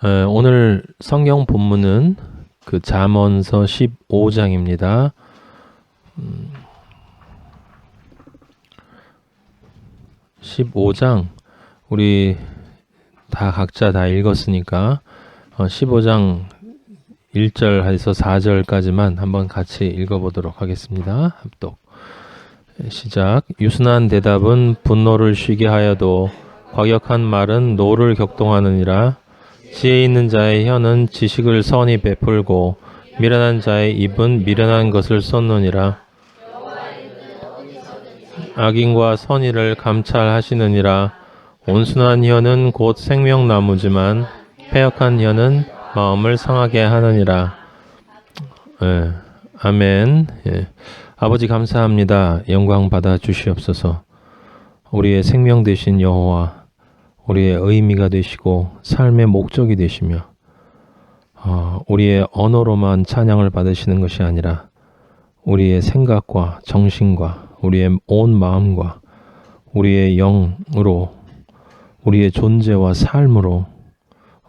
오늘 성경 본문은 그 잠언서 15장입니다. 15장 우리 다 각자 다 읽었으니까 15장 1절에서 4절까지만 한번 같이 읽어보도록 하겠습니다. 합독. 시작. 유순한 대답은 분노를 쉬게 하여도 과격한 말은 노를 격동하느니라. 지혜 있는 자의 혀는 지식을 선히 베풀고 미련한 자의 입은 미련한 것을 쏟느니라. 악인과 선의를 감찰하시느니라. 온순한 혀는 곧 생명나무지만 패역한 혀는 마음을 상하게 하느니라. 아멘. 아버지 감사합니다. 영광 받아 주시옵소서. 우리의 생명 되신 여호와, 우리의 의미가 되시고 삶의 목적이 되시며 우리의 언어로만 찬양을 받으시는 것이 아니라 우리의 생각과 정신과 우리의 온 마음과 우리의 영으로 우리의 존재와 삶으로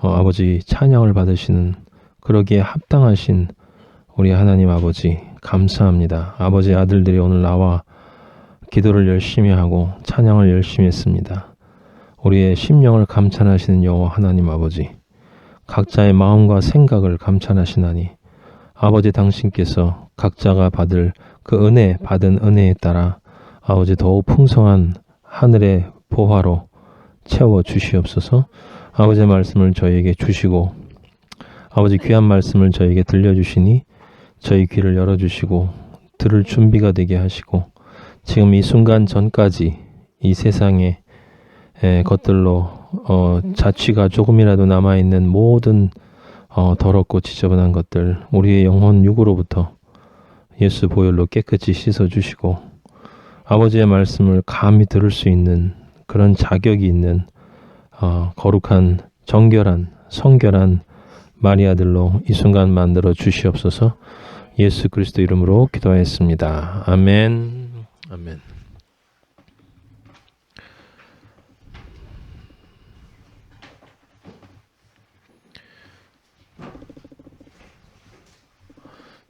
아버지 찬양을 받으시는 그러기에 합당하신 우리 하나님 아버지 감사합니다. 아버지 아들들이 오늘 나와 기도를 열심히 하고 찬양을 열심히 했습니다. 우리의 심령을 감찰하시는 여호와 하나님 아버지, 각자의 마음과 생각을 감찰하시나니 아버지 당신께서 각자가 받을 그 은혜, 받은 은혜에 따라 아버지 더욱 풍성한 하늘의 보화로 채워 주시옵소서. 아버지의 말씀을 저희에게 주시고 아버지 귀한 말씀을 저희에게 들려주시니 저희 귀를 열어주시고 들을 준비가 되게 하시고 지금 이 순간 전까지 이 세상에 것들로 자취가 조금이라도 남아있는 모든 더럽고 지저분한 것들 우리의 영혼 육으로부터 예수 보혈로 깨끗이 씻어주시고 아버지의 말씀을 감히 들을 수 있는 그런 자격이 있는 거룩한 정결한 성결한 마리아들로 이 순간 만들어 주시옵소서. 예수 그리스도 이름으로 기도하였습니다. 아멘. 아멘.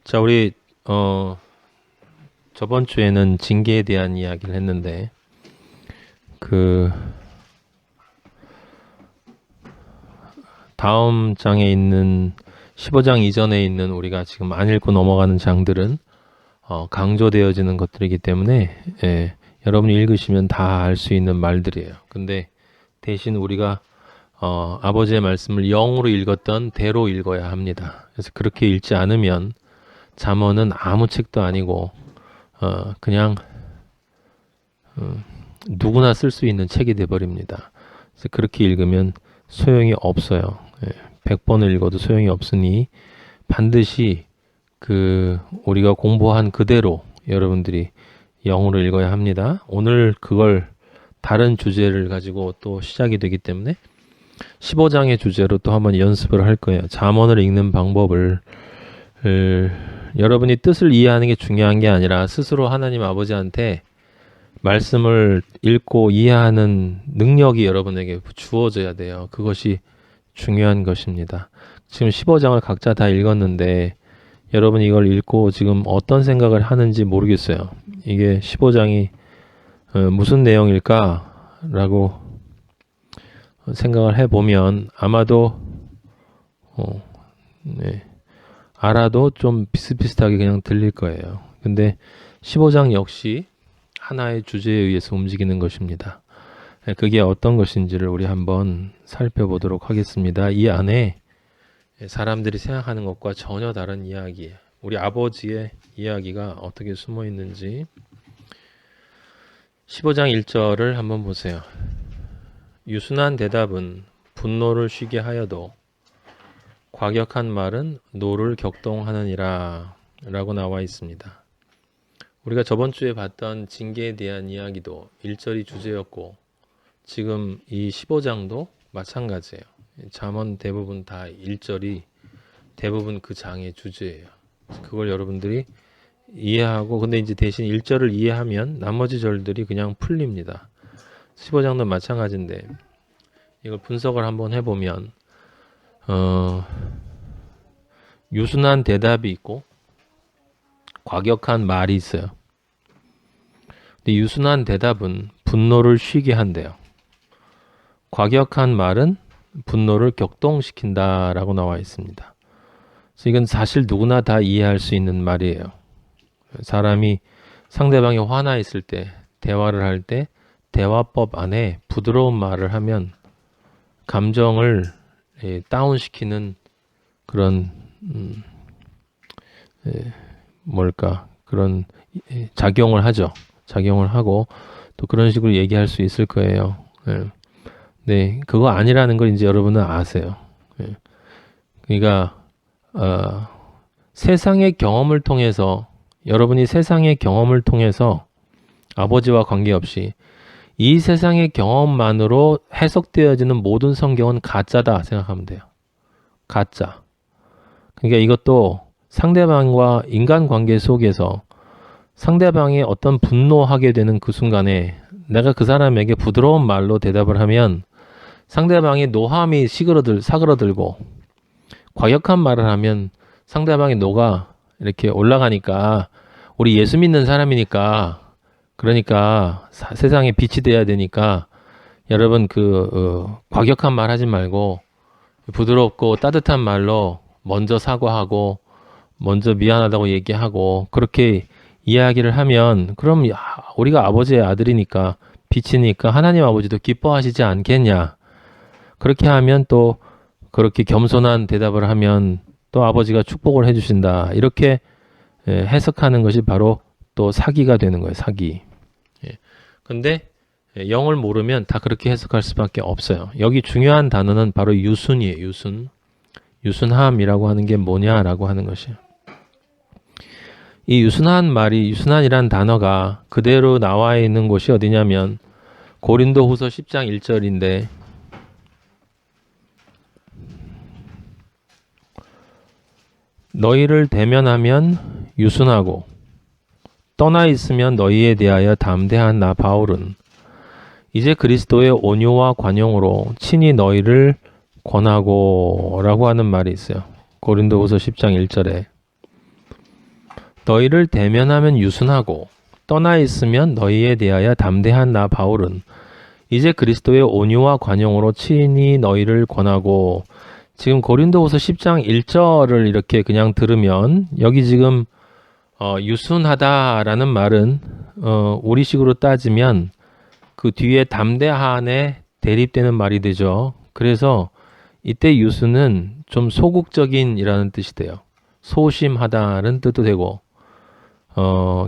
자, 우리 저번 주에는 징계에 대한 이야기를 했는데 그 다음 장에 있는 15장 이전에 있는 우리가 지금 안 읽고 넘어가는 장들은 강조되어지는 것들이기 때문에 여러분이 읽으시면 다 알 수 있는 말들이에요. 근데 대신 우리가 아버지의 말씀을 영으로 읽었던 대로 읽어야 합니다. 그래서 그렇게 읽지 않으면 잠언은 아무 책도 아니고 그냥 누구나 쓸 수 있는 책이 돼버립니다. 그래서 그렇게 읽으면 소용이 없어요. 100번을 읽어도 소용이 없으니 반드시 우리가 공부한 그대로 여러분들이 영어로 읽어야 합니다. 오늘 그걸 다른 주제를 가지고 또 시작이 되기 때문에 15장의 주제로 또 한번 연습을 할 거예요. 잠언을 읽는 방법을 여러분이 뜻을 이해하는 게 중요한 게 아니라 스스로 하나님 아버지한테 말씀을 읽고 이해하는 능력이 여러분에게 주어져야 돼요. 그것이 중요한 것입니다. 지금 15장을 각자 다 읽었는데 여러분이 이걸 읽고 지금 어떤 생각을 하는지 모르겠어요. 이게 15장이 무슨 내용일까? 라고 생각을 해보면 아마도 알아도 좀 비슷비슷하게 그냥 들릴 거예요. 근데 15장 역시 하나의 주제에 의해서 움직이는 것입니다. 그게 어떤 것인지를 우리 한번 살펴보도록 하겠습니다. 이 안에 사람들이 생각하는 것과 전혀 다른 이야기, 우리 아버지의 이야기가 어떻게 숨어 있는지 15장 1절을 한번 보세요. 유순한 대답은 분노를 쉬게 하여도 과격한 말은 노를 격동하느니라 라고 나와 있습니다. 우리가 저번 주에 봤던 징계에 대한 이야기도 1절이 주제였고 지금 이 15장도 마찬가지예요. 잠언 대부분 다 1절이 대부분 그 장의 주제예요. 그걸 여러분들이 이해하고 근데 이제 대신 1절을 이해하면 나머지 절들이 그냥 풀립니다. 15장도 마찬가지인데 이걸 분석을 한번 해보면 유순한 대답이 있고 과격한 말이 있어요. 근데 유순한 대답은 분노를 쉬게 한대요. 과격한 말은 분노를 격동시킨다라고 나와 있습니다. 그래서 이건 사실 누구나 다 이해할 수 있는 말이에요. 사람이 상대방이 화나 있을 때, 대화를 할 때 대화법 안에 부드러운 말을 하면 감정을 다운시키는 그런 그런 작용을 하죠. 작용을 하고 또 그런 식으로 얘기할 수 있을 거예요. 네, 그거 아니라는 걸 이제 여러분은 아세요. 그러니까 세상의 경험을 통해서 여러분이 세상의 경험을 통해서 아버지와 관계없이 이 세상의 경험만으로 해석되어지는 모든 성경은 가짜다 생각하면 돼요. 가짜. 그러니까 이것도 상대방과 인간관계 속에서 상대방이 어떤 분노하게 되는 그 순간에 내가 그 사람에게 부드러운 말로 대답을 하면 상대방이 노함이 사그러들고 과격한 말을 하면 상대방의 노가 이렇게 올라가니까 우리 예수 믿는 사람이니까 그러니까 세상에 빛이 돼야 되니까 여러분 과격한 말 하지 말고 부드럽고 따뜻한 말로 먼저 사과하고 먼저 미안하다고 얘기하고 그렇게 이야기를 하면 그럼 우리가 아버지의 아들이니까 빛이니까 하나님 아버지도 기뻐하시지 않겠냐. 그렇게 하면 또 그렇게 겸손한 대답을 하면 또 아버지가 축복을 해주신다. 이렇게 해석하는 것이 바로 또 사기가 되는 거예요. 사기. 근데 영을 모르면 다 그렇게 해석할 수밖에 없어요. 여기 중요한 단어는 바로 유순이에요. 유순. 유순함이라고 하는 게 뭐냐라고 하는 것이에요. 이 유순한이란 단어가 그대로 나와 있는 곳이 어디냐면 고린도후서 10장 1절인데 너희를 대면하면 유순하고 떠나 있으면 너희에 대하여 담대한 나 바울은 이제 그리스도의 온유와 관용으로 친히 너희를 권하고 라고 하는 말이 있어요. 고린도후서 10장 1절에 너희를 대면하면 유순하고 떠나 있으면 너희에 대하여 담대한 나 바울은 이제 그리스도의 온유와 관용으로 친히 너희를 권하고 지금 고린도후서 10장 1절을 이렇게 그냥 들으면 여기 지금 유순하다라는 말은 우리식으로 따지면 그 뒤에 담대한에 대립되는 말이 되죠. 그래서 이때 유순은 좀 소극적인이라는 뜻이 돼요. 소심하다는 뜻도 되고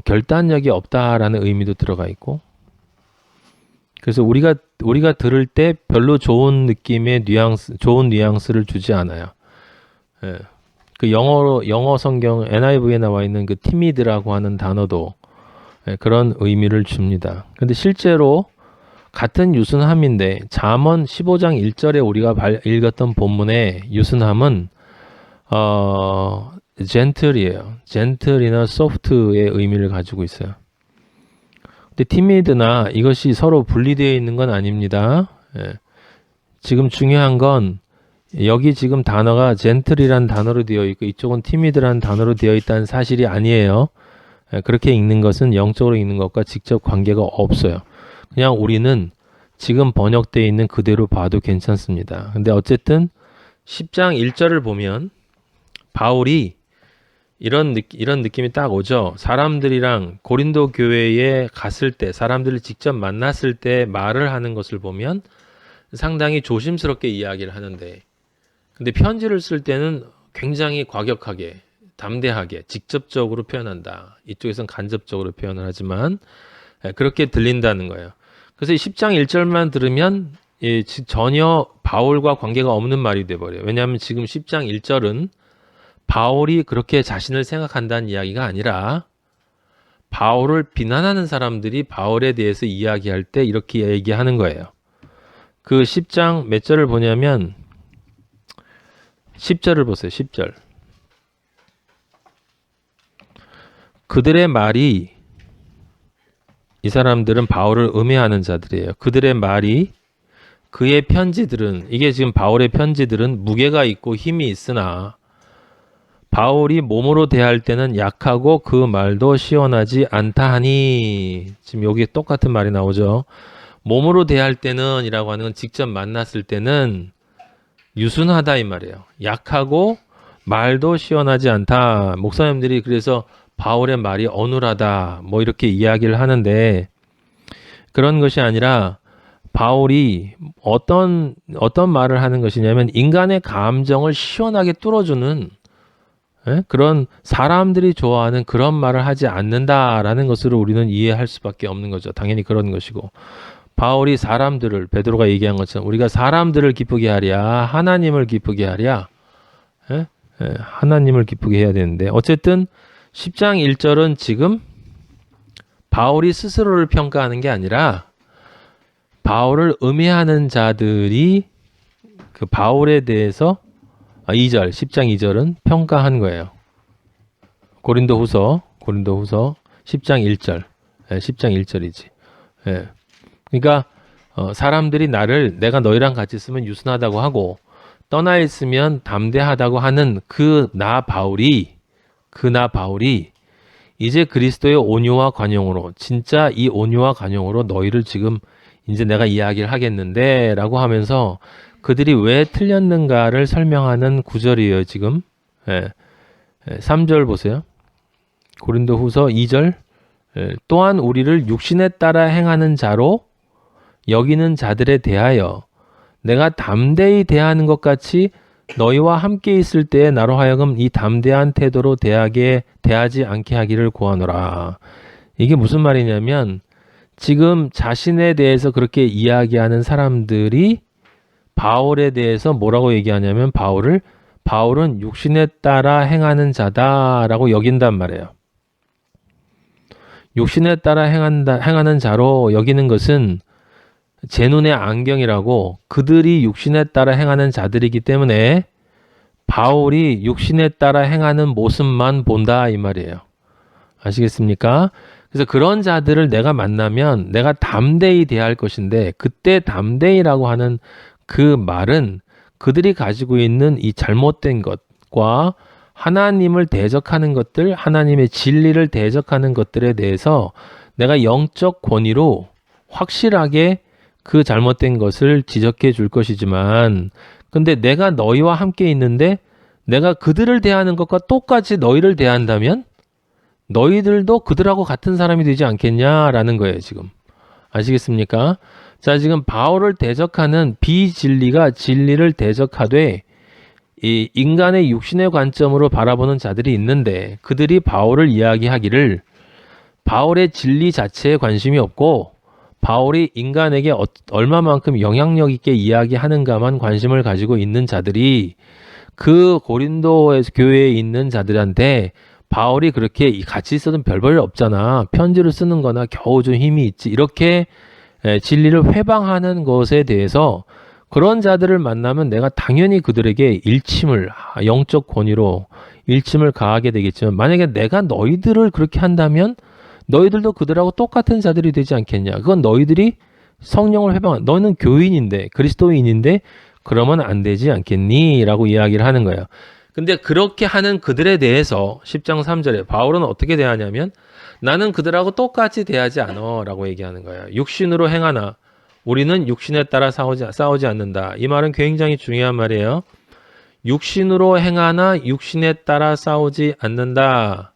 결단력이 없다라는 의미도 들어가 있고 그래서 우리가 들을 때 별로 좋은 느낌의 좋은 뉘앙스를 주지 않아요. 그 영어 성경 NIV에 나와 있는 그 timid라고 하는 단어도 그런 의미를 줍니다. 근데 실제로 같은 유순함인데 잠언 15장 1절에 우리가 읽었던 본문의 유순함은 젠틀이에요. 젠틀이나 소프트의 의미를 가지고 있어요. 근데 timid나 이것이 서로 분리되어 있는 건 아닙니다. 지금 중요한 건 여기 지금 단어가 젠틀이란 단어로 되어 있고 이쪽은 timid란 단어로 되어 있다는 사실이 아니에요. 그렇게 읽는 것은 영적으로 읽는 것과 직접 관계가 없어요. 그냥 우리는 지금 번역되어 있는 그대로 봐도 괜찮습니다. 근데 어쨌든 10장 1절을 보면 바울이 이런 느낌이 딱 오죠. 사람들이랑 고린도 교회에 갔을 때 사람들을 직접 만났을 때 말을 하는 것을 보면 상당히 조심스럽게 이야기를 하는데 근데 편지를 쓸 때는 굉장히 과격하게 담대하게 직접적으로 표현한다. 이쪽에선 간접적으로 표현을 하지만 그렇게 들린다는 거예요. 그래서 10장 1절만 들으면 전혀 바울과 관계가 없는 말이 돼버려요. 왜냐하면 지금 10장 1절은 바울이 그렇게 자신을 생각한다는 이야기가 아니라 바울을 비난하는 사람들이 바울에 대해서 이야기할 때 이렇게 얘기하는 거예요. 그 10장 몇 절을 보냐면 10절을 보세요. 10절. 그들의 말이 이 사람들은 바울을 음해하는 자들이에요. 그들의 말이 그의 편지들은, 이게 지금 바울의 편지들은 무게가 있고 힘이 있으나 바울이 몸으로 대할 때는 약하고 그 말도 시원하지 않다 하니, 지금 여기 똑같은 말이 나오죠. 몸으로 대할 때는 이라고 하는 건 직접 만났을 때는 유순하다 이 말이에요. 약하고 말도 시원하지 않다. 목사님들이 그래서 바울의 말이 어눌하다 뭐 이렇게 이야기를 하는데, 그런 것이 아니라 바울이 어떤 말을 하는 것이냐면 인간의 감정을 시원하게 뚫어주는, 그런 사람들이 좋아하는 그런 말을 하지 않는다라는 것으로 우리는 이해할 수밖에 없는 거죠. 당연히 그런 것이고, 바울이 사람들을, 베드로가 얘기한 것처럼 우리가 사람들을 기쁘게 하랴 하나님을 기쁘게 하랴, 하나님을 기쁘게 해야 되는데, 어쨌든 10장 1절은 지금 바울이 스스로를 평가하는 게 아니라 바울을 음해하는 자들이 그 바울에 대해서 2절, 10장 2절은 평가한 거예요. 고린도후서 10장 1절, 10장 1절이지. 그러니까 사람들이 나를, 내가 너희랑 같이 있으면 유순하다고 하고 떠나 있으면 담대하다고 하는 그 나 바울이 이제 그리스도의 온유와 관용으로, 진짜 이 온유와 관용으로 너희를 지금 이제 내가 이야기를 하겠는데 라고 하면서 그들이 왜 틀렸는가를 설명하는 구절이에요. 지금 3절 보세요. 고린도후서 2절, 또한 우리를 육신에 따라 행하는 자로 여기는 자들에 대하여 내가 담대히 대하는 것 같이 너희와 함께 있을 때에 나로 하여금 이 담대한 태도로 대하지 않게 하기를 구하노라. 이게 무슨 말이냐면, 지금 자신에 대해서 그렇게 이야기하는 사람들이 바울에 대해서 뭐라고 얘기하냐면, 바울은 육신에 따라 행하는 자다라고 여긴단 말이에요. 육신에 따라 행하는 자로 여기는 것은 제 눈의 안경이라고, 그들이 육신에 따라 행하는 자들이기 때문에 바울이 육신에 따라 행하는 모습만 본다 이 말이에요. 아시겠습니까? 그래서 그런 자들을 내가 만나면 내가 담대히 대할 것인데, 그때 담대히라고 하는 그 말은 그들이 가지고 있는 이 잘못된 것과 하나님을 대적하는 것들, 하나님의 진리를 대적하는 것들에 대해서 내가 영적 권위로 확실하게 그 잘못된 것을 지적해 줄 것이지만, 근데 내가 너희와 함께 있는데 내가 그들을 대하는 것과 똑같이 너희를 대한다면 너희들도 그들하고 같은 사람이 되지 않겠냐라는 거예요. 지금 아시겠습니까? 자, 지금 바울을 대적하는 비진리가 진리를 대적하되 이 인간의 육신의 관점으로 바라보는 자들이 있는데, 그들이 바울을 이야기하기를 바울의 진리 자체에 관심이 없고 바울이 인간에게 얼마만큼 영향력 있게 이야기하는가만 관심을 가지고 있는 자들이, 그 고린도 교회에 있는 자들한테 바울이 그렇게 같이 있어도 별 볼 일 없잖아, 편지를 쓰는 거나 겨우 좀 힘이 있지, 이렇게 진리를 회방하는 것에 대해서 그런 자들을 만나면 내가 당연히 그들에게 영적 권위로 일침을 가하게 되겠지만, 만약에 내가 너희들을 그렇게 한다면 너희들도 그들하고 똑같은 자들이 되지 않겠냐. 그건 너희들이 성령을 너는 교인인데, 그리스도인인데 그러면 안 되지 않겠니? 라고 이야기를 하는 거예요. 근데 그렇게 하는 그들에 대해서 10장 3절에 바울은 어떻게 대하냐면, 나는 그들하고 똑같이 대하지 않아 라고 얘기하는 거예요. 육신으로 행하나 우리는 육신에 따라 싸우지 않는다. 이 말은 굉장히 중요한 말이에요. 육신으로 행하나 육신에 따라 싸우지 않는다.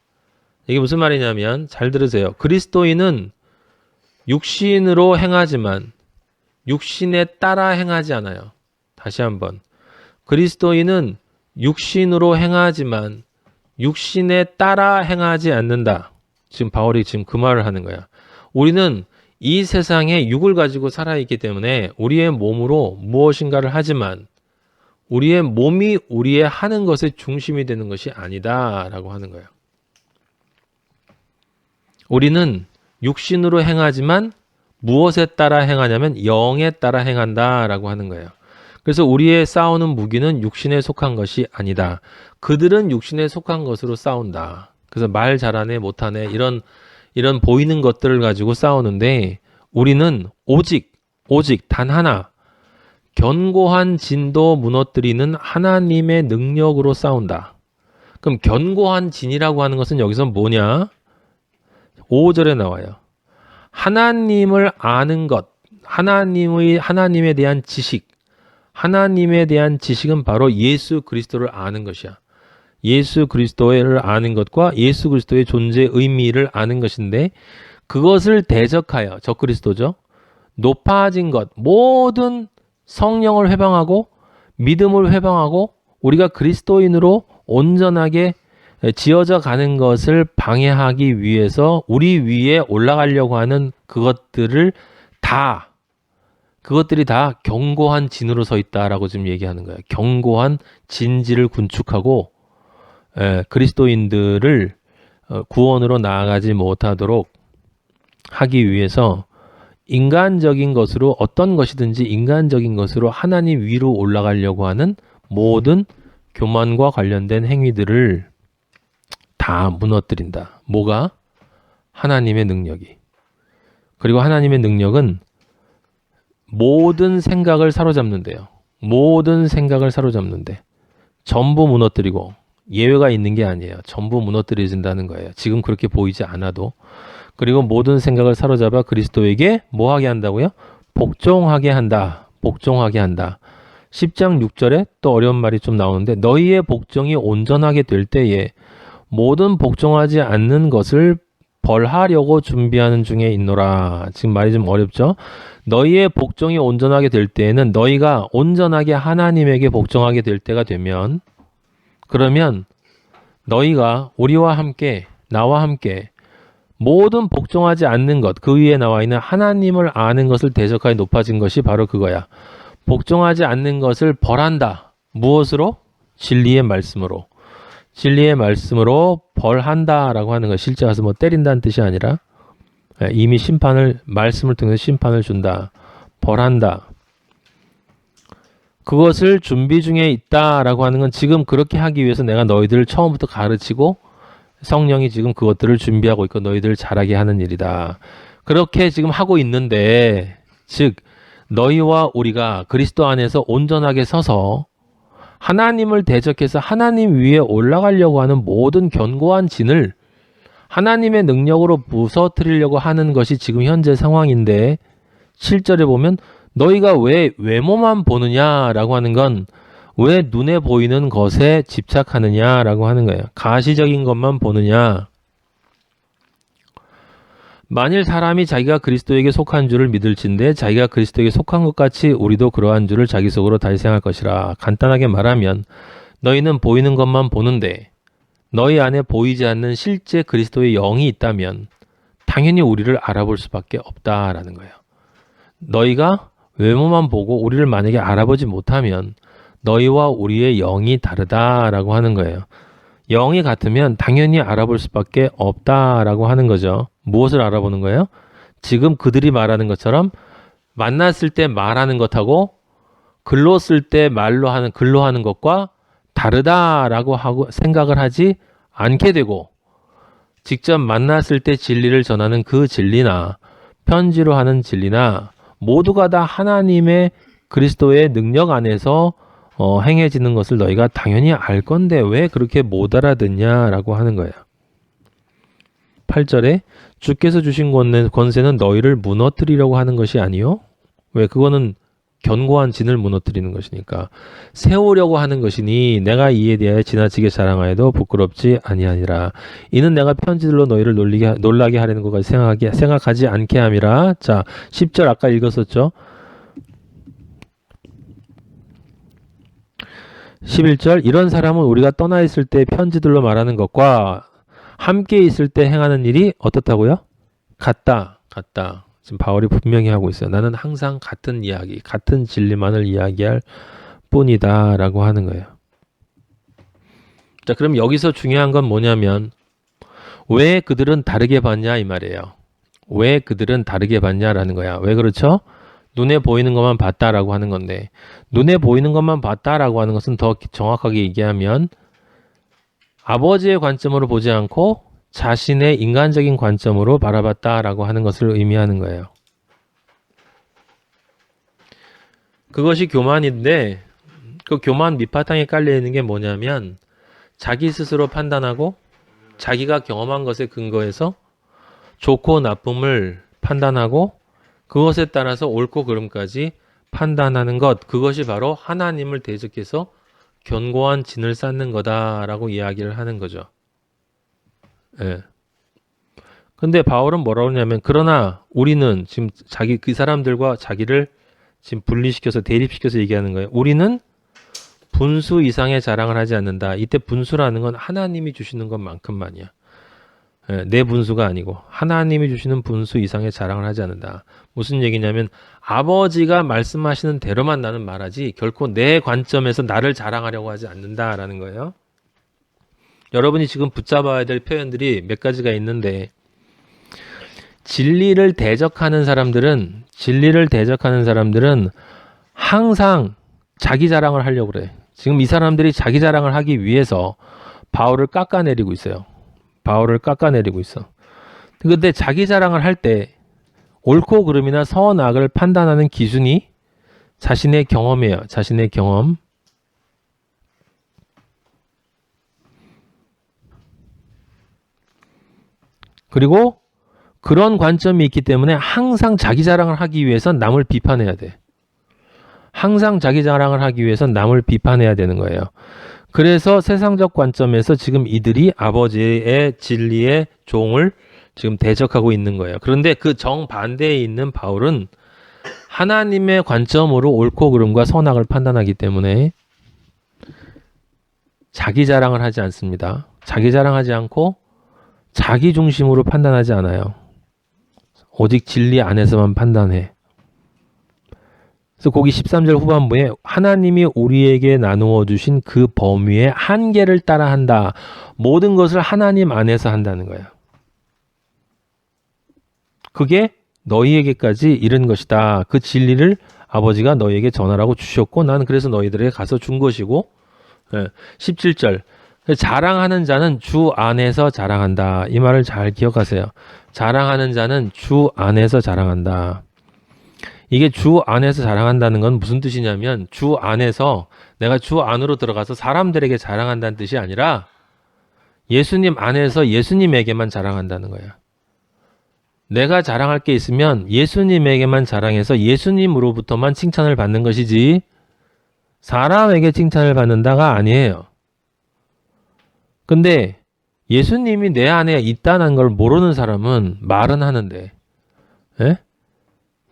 이게 무슨 말이냐면, 잘 들으세요. 그리스도인은 육신으로 행하지만 육신에 따라 행하지 않아요. 다시 한번. 그리스도인은 육신으로 행하지만 육신에 따라 행하지 않는다. 지금 바울이 지금 그 말을 하는 거야. 우리는 이 세상에 육을 가지고 살아있기 때문에 우리의 몸으로 무엇인가를 하지만 우리의 몸이 우리의 하는 것의 중심이 되는 것이 아니다 라고 하는 거예요. 우리는 육신으로 행하지만 무엇에 따라 행하냐면 영에 따라 행한다 라고 하는 거예요. 그래서 우리의 싸우는 무기는 육신에 속한 것이 아니다. 그들은 육신에 속한 것으로 싸운다. 그래서 말 잘하네 못하네 이런 보이는 것들을 가지고 싸우는데, 우리는 오직 단 하나, 견고한 진도 무너뜨리는 하나님의 능력으로 싸운다. 그럼 견고한 진이라고 하는 것은 여기서 뭐냐? 5절에 나와요. 하나님을 아는 것, 하나님에 대한 지식, 하나님에 대한 지식은 바로 예수 그리스도를 아는 것이야. 예수 그리스도를 아는 것과 예수 그리스도의 존재 의미를 아는 것인데, 그것을 대적하여, 적그리스도죠, 높아진 것, 모든 성령을 회방하고 믿음을 회방하고 우리가 그리스도인으로 온전하게 지어져 가는 것을 방해하기 위해서 우리 위에 올라가려고 하는 그것들이 다 견고한 진으로 서 있다라고 지금 얘기하는 거예요. 견고한 진지를 군축하고 그리스도인들을 구원으로 나아가지 못하도록 하기 위해서 인간적인 것으로, 어떤 것이든지 인간적인 것으로 하나님 위로 올라가려고 하는 모든 교만과 관련된 행위들을 다 무너뜨린다. 뭐가? 하나님의 능력이. 그리고 하나님의 능력은 모든 생각을 사로잡는데요. 모든 생각을 사로잡는데 전부 무너뜨리고, 예외가 있는 게 아니에요. 전부 무너뜨려진다는 거예요. 지금 그렇게 보이지 않아도. 그리고 모든 생각을 사로잡아 그리스도에게 뭐 하게 한다고요? 복종하게 한다. 복종하게 한다. 10장 6절에 또 어려운 말이 좀 나오는데, 너희의 복종이 온전하게 될 때에 모든 복종하지 않는 것을 벌하려고 준비하는 중에 있노라. 지금 말이 좀 어렵죠? 너희의 복종이 온전하게 될 때에는, 너희가 온전하게 하나님에게 복종하게 될 때가 되면, 그러면 너희가 우리와 함께, 나와 함께 모든 복종하지 않는 것, 그 위에 나와 있는 하나님을 아는 것을 대적하여 높아진 것이 바로 그거야. 복종하지 않는 것을 벌한다. 무엇으로? 진리의 말씀으로. 진리의 말씀으로 벌한다라고 하는 것. 실제 가서 뭐 때린다는 뜻이 아니라 이미 말씀을 통해서 심판을 준다. 벌한다. 그것을 준비 중에 있다라고 하는 건, 지금 그렇게 하기 위해서 내가 너희들을 처음부터 가르치고 성령이 지금 그것들을 준비하고 있고 너희들을 잘하게 하는 일이다. 그렇게 지금 하고 있는데, 즉 너희와 우리가 그리스도 안에서 온전하게 서서 하나님을 대적해서 하나님 위에 올라가려고 하는 모든 견고한 진을 하나님의 능력으로 부서뜨리려고 하는 것이 지금 현재 상황인데, 7절에 보면 너희가 왜 외모만 보느냐라고 하는 건, 왜 눈에 보이는 것에 집착하느냐라고 하는 거예요. 가시적인 것만 보느냐. 만일 사람이 자기가 그리스도에게 속한 줄을 믿을진데 자기가 그리스도에게 속한 것 같이 우리도 그러한 줄을 자기 속으로 달생할 것이라. 간단하게 말하면 너희는 보이는 것만 보는데 너희 안에 보이지 않는 실제 그리스도의 영이 있다면 당연히 우리를 알아볼 수밖에 없다라는 거예요. 너희가 외모만 보고 우리를 만약에 알아보지 못하면 너희와 우리의 영이 다르다라고 하는 거예요. 영이 같으면 당연히 알아볼 수밖에 없다라고 하는 거죠. 무엇을 알아보는 거예요? 지금 그들이 말하는 것처럼 만났을 때 말하는 것하고 글로 쓸 때 글로 하는 것과 다르다라고 하고 생각을 하지 않게 되고, 직접 만났을 때 진리를 전하는 그 진리나 편지로 하는 진리나 모두가 다 하나님의 그리스도의 능력 안에서 행해지는 것을 너희가 당연히 알 건데 왜 그렇게 못 알아듣냐라고 하는 거예요. 8절에 주께서 주신 권세는 너희를 무너뜨리려고 하는 것이 아니요. 왜? 그거는 견고한 진을 무너뜨리는 것이니까. 세우려고 하는 것이니 내가 이에 대하여 지나치게 자랑하여도 부끄럽지 아니하니라. 이는 내가 편지들로 너희를 놀라게 하려는 것까지 생각하지 않게 함이라. 자, 10절 아까 읽었었죠. 11절, 이런 사람은 우리가 떠나 있을 때 편지들로 말하는 것과 함께 있을 때 행하는 일이 어떻다고요? 같다. 지금 바울이 분명히 하고 있어요. 나는 항상 같은 이야기, 같은 진리만을 이야기할 뿐이다 라고 하는 거예요. 자, 그럼 여기서 중요한 건 뭐냐면 왜 그들은 다르게 봤냐 이 말이에요. 왜 그들은 다르게 봤냐라는 거야. 왜 그렇죠? 눈에 보이는 것만 봤다라고 하는 건데, 눈에 보이는 것만 봤다라고 하는 것은 더 정확하게 얘기하면 아버지의 관점으로 보지 않고 자신의 인간적인 관점으로 바라봤다라고 하는 것을 의미하는 거예요. 그것이 교만인데 그 교만 밑바탕에 깔려 있는 게 뭐냐면 자기 스스로 판단하고 자기가 경험한 것에 근거해서 좋고 나쁨을 판단하고 그것에 따라서 옳고 그름까지 판단하는 것, 그것이 바로 하나님을 대적해서 견고한 진을 쌓는 거다라고 이야기를 하는 거죠. 예. 근데 바울은 뭐라고 하냐면 그러나 우리는 지금 자기 그 사람들과 자기를 지금 분리시켜서 대립시켜서 얘기하는 거예요. 우리는 분수 이상의 자랑을 하지 않는다. 이때 분수라는 건 하나님이 주시는 것만큼만이야. 예, 내 분수가 아니고 하나님이 주시는 분수 이상의 자랑을 하지 않는다. 무슨 얘기냐면 아버지가 말씀하시는 대로만 나는 말하지 결코 내 관점에서 나를 자랑하려고 하지 않는다라는 거예요. 여러분이 지금 붙잡아야 될 표현들이 몇 가지가 있는데 진리를 대적하는 사람들은 항상 자기 자랑을 하려고 그래. 지금 이 사람들이 자기 자랑을 하기 위해서 바울을 깎아내리고 있어요. 바울을 깎아내리고 있어. 근데 자기 자랑을 할 때 옳고 그름이나 선악을 판단하는 기준이 자신의 경험이에요. 자신의 경험. 그리고 그런 관점이 있기 때문에 항상 자기 자랑을 하기 위해선 남을 비판해야 돼. 항상 자기 자랑을 하기 위해선 남을 비판해야 되는 거예요. 그래서 세상적 관점에서 지금 이들이 아버지의 진리의 종을 지금 대적하고 있는 거예요. 그런데 그 정반대에 있는 바울은 하나님의 관점으로 옳고 그름과 선악을 판단하기 때문에 자기 자랑을 하지 않습니다. 자기 자랑하지 않고 자기 중심으로 판단하지 않아요. 오직 진리 안에서만 판단해. 그래서 거기 13절 후반부에 하나님이 우리에게 나누어 주신 그 범위의 한계를 따라 한다. 모든 것을 하나님 안에서 한다는 거예요. 그게 너희에게까지 이른 것이다. 그 진리를 아버지가 너희에게 전하라고 주셨고 나는 그래서 너희들에게 가서 준 것이고 17절 자랑하는 자는 주 안에서 자랑한다. 이 말을 잘 기억하세요. 자랑하는 자는 주 안에서 자랑한다. 이게 주 안에서 자랑한다는 건 무슨 뜻이냐면 주 안에서 내가 주 안으로 들어가서 사람들에게 자랑한다는 뜻이 아니라 예수님 안에서 예수님에게만 자랑한다는 거예요. 내가 자랑할 게 있으면 예수님에게만 자랑해서 예수님으로부터만 칭찬을 받는 것이지 사람에게 칭찬을 받는다가 아니에요. 근데 예수님이 내 안에 있다는 걸 모르는 사람은 말은 하는데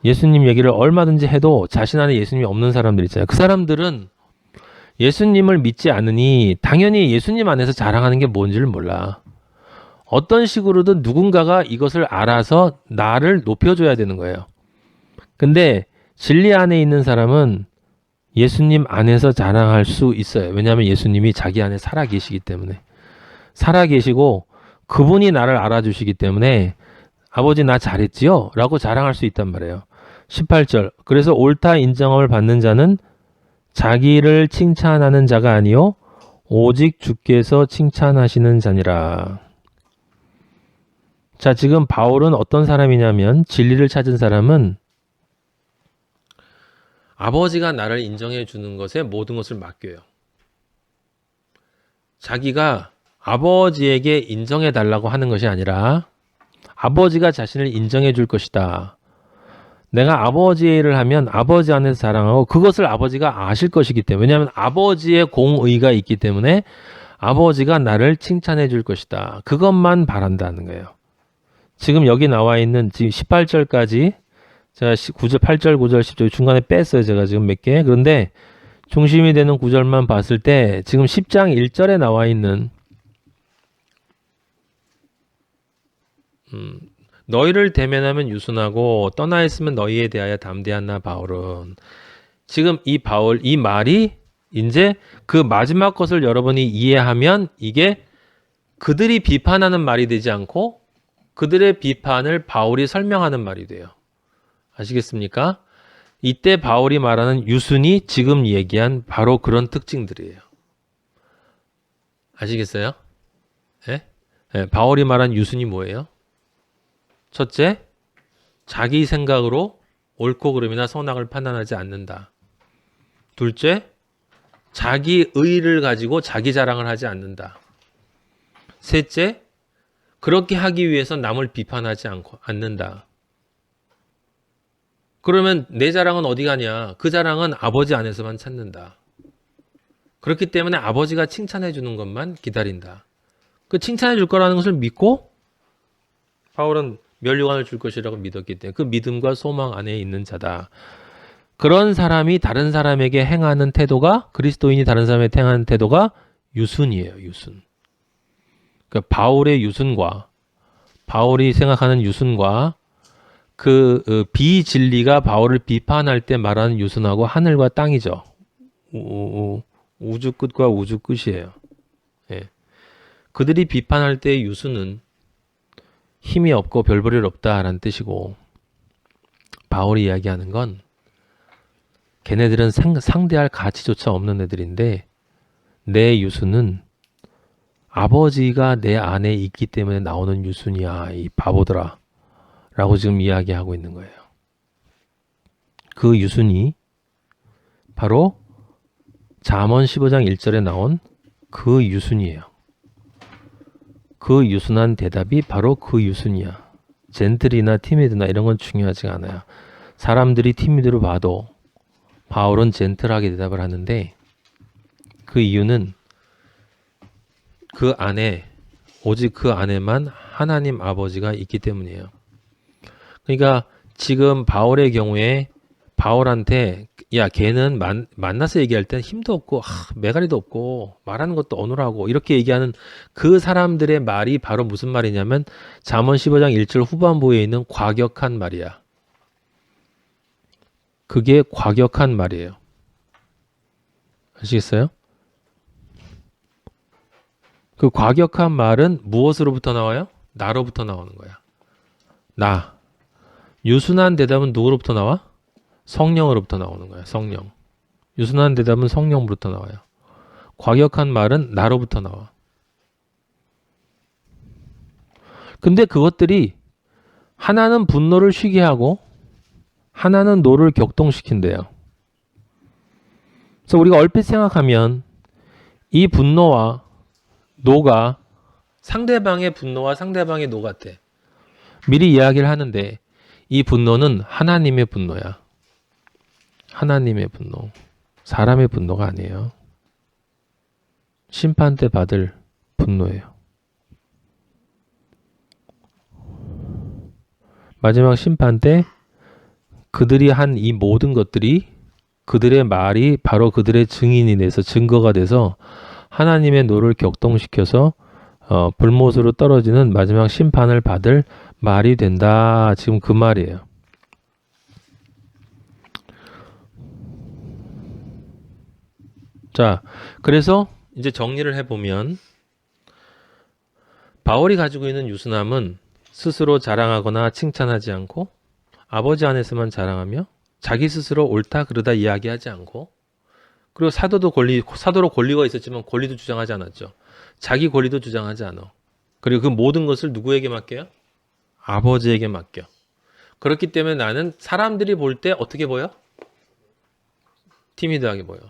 예수님 얘기를 얼마든지 해도 자신 안에 예수님이 없는 사람들 있잖아요. 그 사람들은 예수님을 믿지 않으니 당연히 예수님 안에서 자랑하는 게 뭔지를 몰라. 어떤 식으로든 누군가가 이것을 알아서 나를 높여줘야 되는 거예요. 근데 진리 안에 있는 사람은 예수님 안에서 자랑할 수 있어요. 왜냐하면 예수님이 자기 안에 살아계시기 때문에. 살아계시고 그분이 나를 알아주시기 때문에 아버지 나 잘했지요? 라고 자랑할 수 있단 말이에요. 18절 그래서 옳다 인정함을 받는 자는 자기를 칭찬하는 자가 아니요 오직 주께서 칭찬하시는 자니라. 자, 지금 바울은 어떤 사람이냐면 진리를 찾은 사람은 아버지가 나를 인정해 주는 것에 모든 것을 맡겨요. 자기가 아버지에게 인정해 달라고 하는 것이 아니라 아버지가 자신을 인정해 줄 것이다. 내가 아버지의 일을 하면 아버지 안에서 자랑하고 그것을 아버지가 아실 것이기 때문에 왜냐하면 아버지의 공의가 있기 때문에 아버지가 나를 칭찬해 줄 것이다. 그것만 바란다는 거예요. 지금 여기 나와 있는 지금 18절까지 제가 9절, 8절, 9절, 10절 중간에 뺐어요. 제가 지금 몇 개. 그런데 중심이 되는 구절만 봤을 때 지금 10장 1절에 나와 있는 너희를 대면하면 유순하고 떠나 있으면 너희에 대하여 담대한 나 바울은 지금 이 말이 이제 그 마지막 것을 여러분이 이해하면 이게 그들이 비판하는 말이 되지 않고 그들의 비판을 바울이 설명하는 말이 돼요. 아시겠습니까? 이때 바울이 말하는 유순이 지금 얘기한 바로 그런 특징들이에요. 아시겠어요? 네? 네, 바울이 말한 유순이 뭐예요? 첫째, 자기 생각으로 옳고 그름이나 선악을 판단하지 않는다. 둘째, 자기 의를 가지고 자기 자랑을 하지 않는다. 셋째, 그렇게 하기 위해서 남을 비판하지 않는다. 그러면 내 자랑은 어디 가냐? 그 자랑은 아버지 안에서만 찾는다. 그렇기 때문에 아버지가 칭찬해 주는 것만 기다린다. 그 칭찬해 줄 거라는 것을 믿고 바울은 면류관을 줄 것이라고 믿었기 때문에 그 믿음과 소망 안에 있는 자다. 그런 사람이 다른 사람에게 행하는 태도가, 그리스도인이 다른 사람에게 행하는 태도가 유순이에요. 유순. 그러니까 바울의 유순과 바울이 생각하는 유순과 그 비진리가 바울을 비판할 때 말하는 유순하고 하늘과 땅이죠. 우주 끝과 우주 끝이에요. 예. 그들이 비판할 때의 유순은 힘이 없고 별 볼일 없다라는 뜻이고, 바울이 이야기하는 건 걔네들은 상대할 가치조차 없는 애들인데 내 유순은 아버지가 내 안에 있기 때문에 나오는 유순이야, 이 바보들아 라고 지금 이야기하고 있는 거예요. 그 유순이 바로 잠언 15장 1절에 나온 그 유순이에요. 그 유순한 대답이 바로 그 유순이야. 젠틀이나 티미드나 이런 건 중요하지 않아요. 사람들이 티미드로 봐도 바울은 젠틀하게 대답을 하는데, 그 이유는 그 안에, 오직 그 안에만 하나님 아버지가 있기 때문이에요. 그러니까 지금 바울의 경우에 바울한테 야, 걔는 만나서 얘기할 땐 힘도 없고 매가리도 없고 말하는 것도 어눌하고 이렇게 얘기하는 그 사람들의 말이 바로 무슨 말이냐면 잠언 15장 1절 후반부에 있는 과격한 말이야. 그게 과격한 말이에요. 아시겠어요? 그 과격한 말은 무엇으로부터 나와요? 나로부터 나오는 거야. 나. 유순한 대답은 누구로부터 나와? 성령으로부터 나오는 거야. 성령. 유순한 대답은 성령으로부터 나와요. 과격한 말은 나로부터 나와. 근데 그것들이 하나는 분노를 쉬게 하고 하나는 노를 격동시킨대요. 그래서 우리가 얼핏 생각하면 이 분노와 노가 상대방의 분노와 상대방의 노 같아. 미리 이야기를 하는데 이 분노는 하나님의 분노야. 하나님의 분노. 사람의 분노가 아니에요. 심판 때 받을 분노예요. 마지막 심판 때 그들이 한 이 모든 것들이, 그들의 말이 바로 그들의 증인이 돼서, 증거가 돼서 하나님의 노를 격동시켜서 불못으로 떨어지는 마지막 심판을 받을 말이 된다. 지금 그 말이에요. 자, 그래서 이제 정리를 해보면 바울이 가지고 있는 유순함은 스스로 자랑하거나 칭찬하지 않고 아버지 안에서만 자랑하며 자기 스스로 옳다 그르다 이야기하지 않고, 그리고 사도로 권리가 있었지만 권리도 주장하지 않았죠. 자기 권리도 주장하지 않아. 그리고 그 모든 것을 누구에게 맡겨요? 아버지에게 맡겨. 그렇기 때문에 나는 사람들이 볼 때 어떻게 보여? 티미드하게 보여.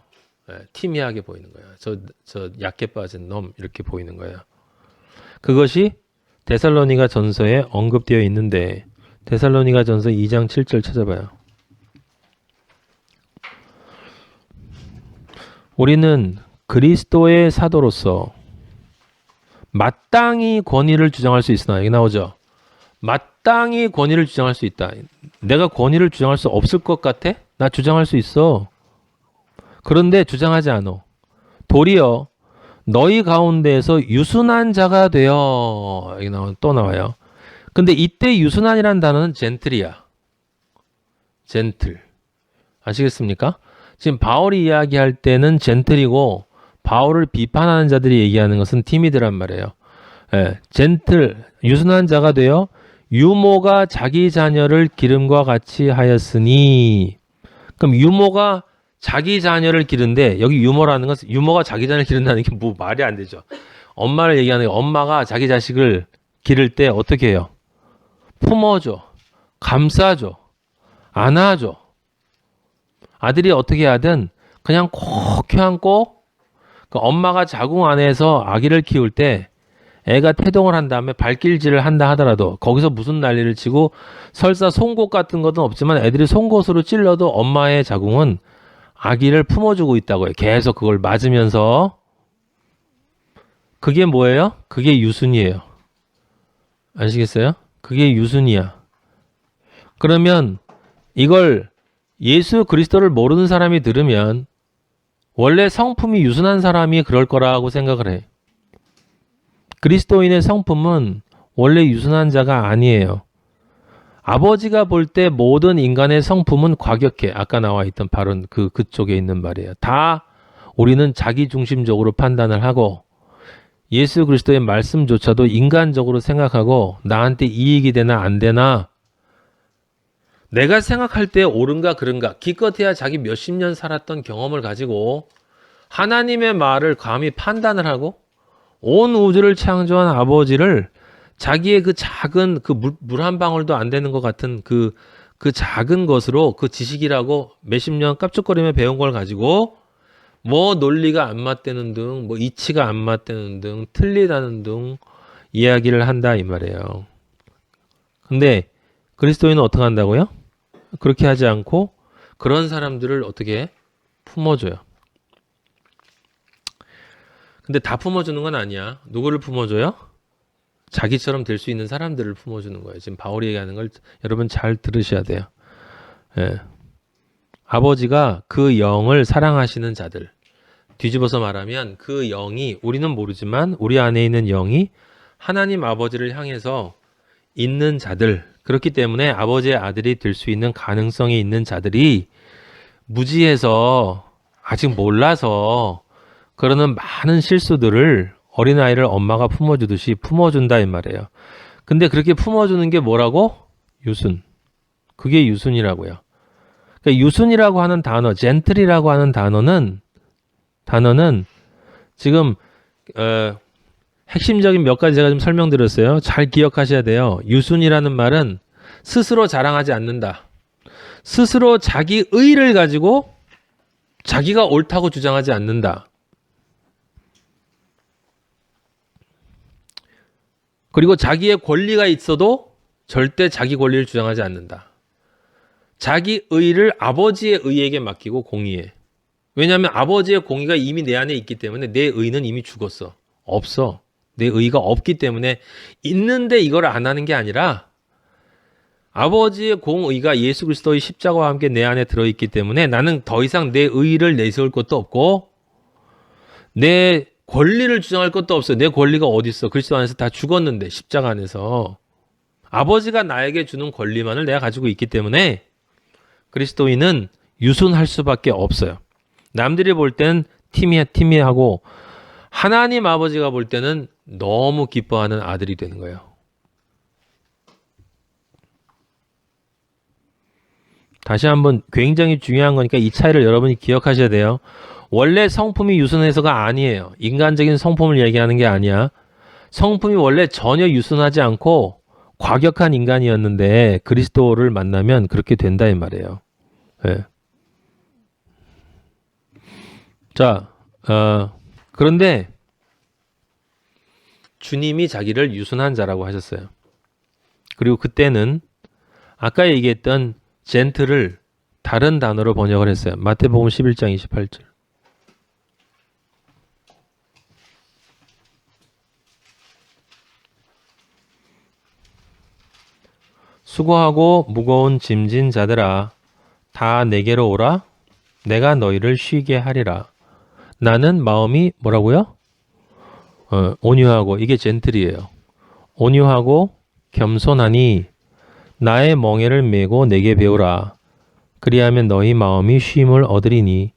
티미하게 보이는 거야. 저 약해 빠진 놈 이렇게 보이는 거야. 그것이 데살로니가 전서에 언급되어 있는데 데살로니가 전서 2장 7절 찾아봐요. 우리는 그리스도의 사도로서 마땅히 권위를 주장할 수 있으나, 여기 나오죠. 마땅히 권위를 주장할 수 있다. 내가 권위를 주장할 수 없을 것 같아? 나 주장할 수 있어. 그런데 주장하지 않아. 도리어 너희 가운데에서 유순한 자가 되어, 여기 또 나와요. 근데 이때 유순한이라는 단어는 젠틀이야. 젠틀. 아시겠습니까? 지금 바울이 이야기할 때는 젠틀이고 바울을 비판하는 자들이 얘기하는 것은 티미드란 말이에요. 젠틀, 유순한 자가 되어 유모가 자기 자녀를 기름과 같이 하였으니, 그럼 유모가 자기 자녀를 기른데, 여기 유모라는 것은 유모가 자기 자녀를 기른다는 게 뭐 말이 안 되죠. 엄마를 얘기하는 게, 엄마가 자기 자식을 기를 때 어떻게 해요? 품어줘, 감싸줘, 안아줘. 아들이 어떻게 하든 그냥 꼭 껴안고 그 엄마가 자궁 안에서 아기를 키울 때 애가 태동을 한 다음에 발길질을 한다 하더라도 거기서 무슨 난리를 치고 설사 송곳 같은 것은 없지만 애들이 송곳으로 찔러도 엄마의 자궁은 아기를 품어주고 있다고요. 계속 그걸 맞으면서. 그게 뭐예요? 그게 유순이에요. 아시겠어요? 그게 유순이야. 그러면 이걸 예수 그리스도를 모르는 사람이 들으면 원래 성품이 유순한 사람이 그럴 거라고 생각을 해. 그리스도인의 성품은 원래 유순한 자가 아니에요. 아버지가 볼 때 모든 인간의 성품은 과격해. 아까 나와 있던 바로 그쪽에 있는 말이에요. 다 우리는 자기중심적으로 판단을 하고 예수 그리스도의 말씀조차도 인간적으로 생각하고 나한테 이익이 되나 안 되나 내가 생각할 때 옳은가 그른가 기껏해야 자기 몇십 년 살았던 경험을 가지고 하나님의 말을 감히 판단을 하고 온 우주를 창조한 아버지를 자기의 그 작은 그 물 한 방울도 안 되는 것 같은 그 작은 것으로 그 지식이라고 몇십 년 깝죽거리며 배운 걸 가지고 뭐 논리가 안 맞대는 등, 뭐 이치가 안 맞대는 등, 틀리다는 등 이야기를 한다 이 말이에요. 근데 그리스도인은 어떻게 한다고요? 그렇게 하지 않고 그런 사람들을 어떻게 품어줘요. 근데 다 품어주는 건 아니야. 누구를 품어줘요? 자기처럼 될 수 있는 사람들을 품어주는 거예요. 지금 바울이 얘기하는 걸 여러분 잘 들으셔야 돼요. 예. 아버지가 그 영을 사랑하시는 자들. 뒤집어서 말하면 그 영이 우리는 모르지만 우리 안에 있는 영이 하나님 아버지를 향해서 있는 자들. 그렇기 때문에 아버지의 아들이 될 수 있는 가능성이 있는 자들이 무지해서 아직 몰라서 그러는 많은 실수들을 어린아이를 엄마가 품어주듯이 품어준다 이 말이에요. 근데 그렇게 품어주는 게 뭐라고? 유순. 그게 유순이라고요. 그러니까 유순이라고 하는 단어, 젠틀이라고 하는 단어는 지금 핵심적인 몇 가지 제가 좀 설명드렸어요. 잘 기억하셔야 돼요. 유순이라는 말은 스스로 자랑하지 않는다. 스스로 자기 의를 가지고 자기가 옳다고 주장하지 않는다. 그리고 자기의 권리가 있어도 절대 자기 권리를 주장하지 않는다. 자기 의를 아버지의 의에게 맡기고 공의해. 왜냐하면 아버지의 공의가 이미 내 안에 있기 때문에 내 의는 이미 죽었어. 없어. 내 의가 없기 때문에 있는데 이걸 안 하는 게 아니라 아버지의 공의가 예수 그리스도의 십자가와 함께 내 안에 들어있기 때문에 나는 더 이상 내 의를 내세울 것도 없고 내 권리를 주장할 것도 없어요. 내 권리가 어디 있어? 그리스도 안에서 다 죽었는데 십자가 안에서 아버지가 나에게 주는 권리만을 내가 가지고 있기 때문에 그리스도인은 유순할 수밖에 없어요. 남들이 볼 때는 티미하고 하나님 아버지가 볼 때는 너무 기뻐하는 아들이 되는 거예요. 다시 한번 굉장히 중요한 거니까 이 차이를 여러분이 기억하셔야 돼요. 원래 성품이 유순해서가 아니에요. 인간적인 성품을 얘기하는 게 아니야. 성품이 원래 전혀 유순하지 않고 과격한 인간이었는데 그리스도를 만나면 그렇게 된다 이 말이에요. 네. 자, 그런데 주님이 자기를 유순한 자라고 하셨어요. 그리고 그때는 아까 얘기했던 젠틀을 다른 단어로 번역을 했어요. 마태복음 11장 28절. 수고하고 무거운 짐진 자들아 다 내게로 오라 내가 너희를 쉬게 하리라. 나는 마음이 뭐라고요? 온유하고 이게 젠틀이에요. 온유하고 겸손하니 나의 멍에를 메고 내게 배우라. 그리하면 너희 마음이 쉼을 얻으리니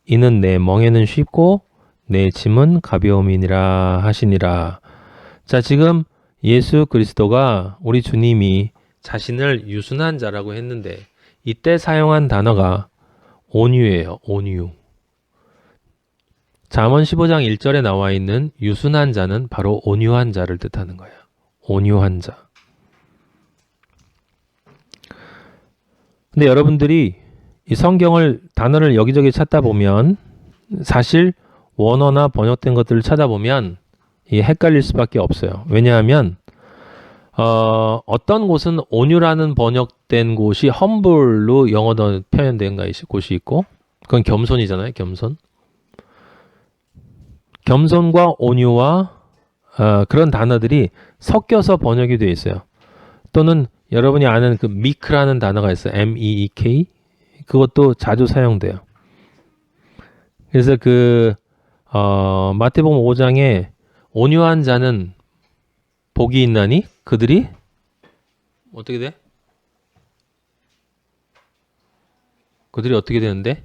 이는 내 멍에는 쉽고 내 짐은 가벼움이니라 하시니라. 자, 지금 예수 그리스도가 우리 주님이 자신을 유순한 자라고 했는데 이때 사용한 단어가 온유예요. 온유. 잠언 15장 1절에 나와 있는 유순한 자는 바로 온유한 자를 뜻하는 거예요. 온유한 자. 근데 여러분들이 이 성경을 단어를 여기저기 찾다 보면 사실 원어나 번역된 것들을 찾아보면 이 헷갈릴 수밖에 없어요. 왜냐하면 어떤 곳은 온유라는 번역된 곳이 humble로 영어로 표현된 곳이 있고 그건 겸손이잖아요. 겸손. 겸손과 온유와 그런 단어들이 섞여서 번역이 되어 있어요. 또는 여러분이 아는 그 meek라는 단어가 있어요. M-E-E-K. 그것도 자주 사용돼요. 그래서 마태복음 5장에 온유한 자는 복이 있나니 그들이 어떻게 돼? 그들이 어떻게 되는데?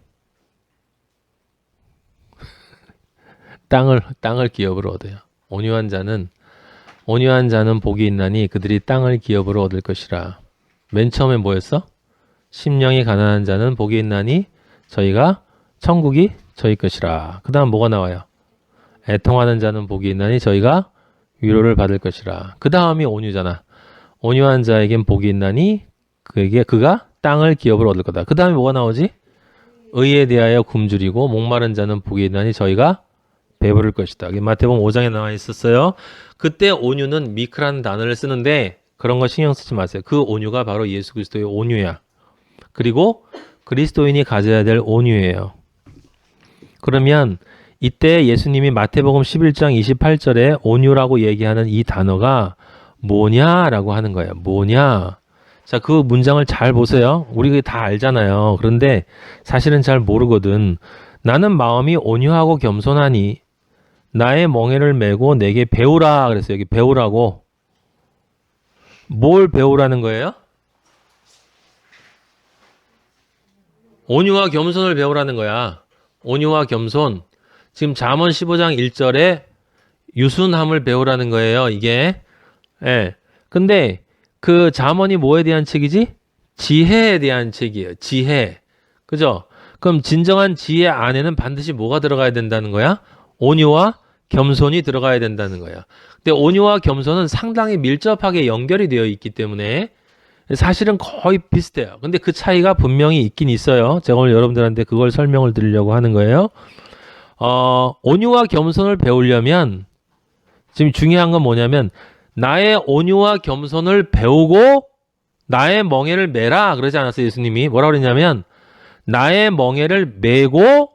땅을 기업으로 얻어요. 온유한 자는 복이 있나니 그들이 땅을 기업으로 얻을 것이라. 맨 처음에 뭐였어? 심령이 가난한 자는 복이 있나니 천국이 저희 것이라. 그 다음 뭐가 나와요? 애통하는 자는 복이 있나니 저희가 위로를 받을 것이라. 그 다음이 온유잖아. 온유한 자에겐 복이 있나니 그가 땅을 기업으로 얻을 거다. 그 다음에 뭐가 나오지? 의에 대하여 굶주리고 목마른 자는 복이 있나니 저희가 배부를 것이다. 마태복음 5장에 나와 있었어요. 그때 온유는 미크라는 단어를 쓰는데 그런 거 신경 쓰지 마세요. 그 온유가 바로 예수 그리스도의 온유야. 그리고 그리스도인이 가져야 될 온유예요. 그러면 이때 예수님이 마태복음 11장 28절에 온유라고 얘기하는 이 단어가 뭐냐라고 하는 거예요. 뭐냐? 자, 그 문장을 잘 보세요. 우리가 다 알잖아요. 그런데 사실은 잘 모르거든. 나는 마음이 온유하고 겸손하니 나의 멍에를 메고 내게 배우라 그랬어요. 여기 배우라고. 뭘 배우라는 거예요? 온유와 겸손을 배우라는 거야. 온유와 겸손. 지금 잠언 15장 1절에 유순함을 배우라는 거예요. 이게. 예. 근데 그 잠언이 뭐에 대한 책이지? 지혜에 대한 책이에요. 지혜. 그죠? 그럼 진정한 지혜 안에는 반드시 뭐가 들어가야 된다는 거야? 온유와 겸손이 들어가야 된다는 거야. 근데 온유와 겸손은 상당히 밀접하게 연결이 되어 있기 때문에 사실은 거의 비슷해요. 근데 그 차이가 분명히 있긴 있어요. 제가 오늘 여러분들한테 그걸 설명을 드리려고 하는 거예요. 온유와 겸손을 배우려면 지금 중요한 건 뭐냐면 나의 온유와 겸손을 배우고 나의 멍에를 메라 그러지 않았어요. 예수님이 뭐라고 그랬냐면 나의 멍에를 메고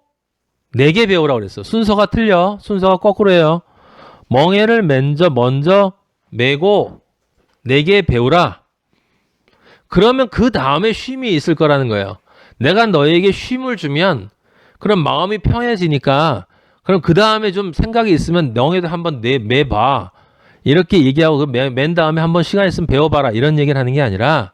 내게 배우라고 그랬어. 순서가 틀려. 순서가 거꾸로예요. 멍에를 먼저 메고 내게 배우라. 그러면 그 다음에 쉼이 있을 거라는 거예요. 내가 너에게 쉼을 주면 그럼 마음이 평해지니까 그럼 그 다음에 좀 생각이 있으면 멍에도 한번 매봐. 이렇게 얘기하고 맨 다음에 한번 시간 있으면 배워봐라. 이런 얘기를 하는 게 아니라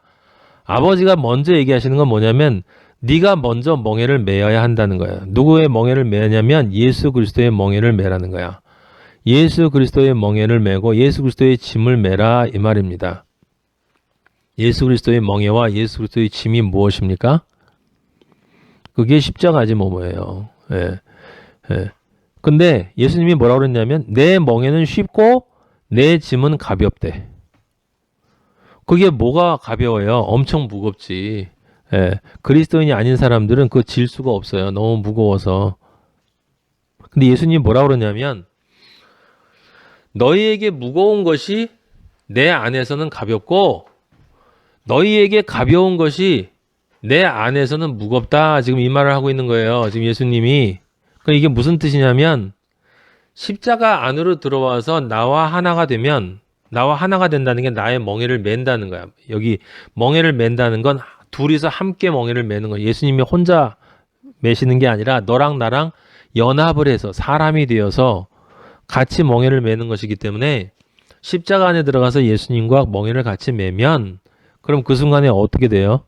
아버지가 먼저 얘기하시는 건 뭐냐면 네가 먼저 멍에를 메어야 한다는 거예요. 누구의 멍에를 메냐면 예수 그리스도의 멍에를 메라는 거야. 예수 그리스도의 멍에를 메고 예수 그리스도의 짐을 메라 이 말입니다. 예수 그리스도의 멍에와 예수 그리스도의 짐이 무엇입니까? 그게 십자가지 뭐예요. 예. 예. 근데 예수님이 뭐라고 그랬냐면 내 멍에는 쉽고 내 짐은 가볍대. 그게 뭐가 가벼워요? 엄청 무겁지. 예. 그리스도인이 아닌 사람들은 그거 질 수가 없어요. 너무 무거워서. 근데 예수님이 뭐라고 그러냐면 너희에게 무거운 것이 내 안에서는 가볍고 너희에게 가벼운 것이 내 안에서는 무겁다. 지금 이 말을 하고 있는 거예요. 지금 예수님이. 그러니까 이게 무슨 뜻이냐면 십자가 안으로 들어와서 나와 하나가 된다는 게 나의 멍에를 맨다는 거야. 여기 멍에를 맨다는 건 둘이서 함께 멍에를 매는 거예요. 예수님이 혼자 매시는 게 아니라 너랑 나랑 연합을 해서 사람이 되어서 같이 멍에를 매는 것이기 때문에 십자가 안에 들어가서 예수님과 멍에를 같이 매면 그럼 그 순간에 어떻게 돼요?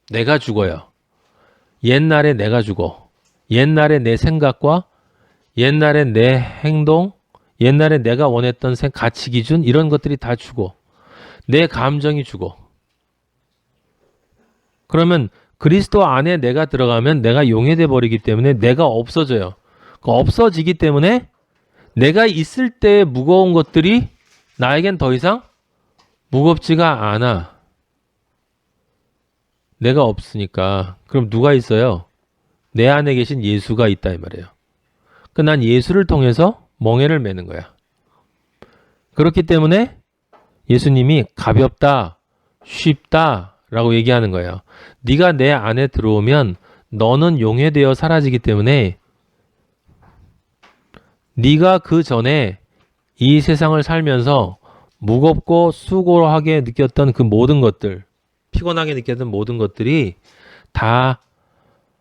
내가 죽어요. 옛날에 내가 죽어. 옛날에 내 생각과 옛날에 내 행동, 옛날에 내가 원했던 가치 기준 이런 것들이 다 죽어. 내 감정이 죽어. 그러면 그리스도 안에 내가 들어가면 내가 용해돼 버리기 때문에 내가 없어져요. 없어지기 때문에 내가 있을 때 무거운 것들이 나에겐 더 이상 무겁지가 않아. 내가 없으니까 그럼 누가 있어요? 내 안에 계신 예수가 있다 이 말이에요. 난 예수를 통해서 멍에를 매는 거야. 그렇기 때문에 예수님이 가볍다, 쉽다 라고 얘기하는 거예요. 네가 내 안에 들어오면 너는 용해되어 사라지기 때문에 네가 그 전에 이 세상을 살면서 무겁고 수고하게 느꼈던 그 모든 것들, 피곤하게 느꼈던 모든 것들이 다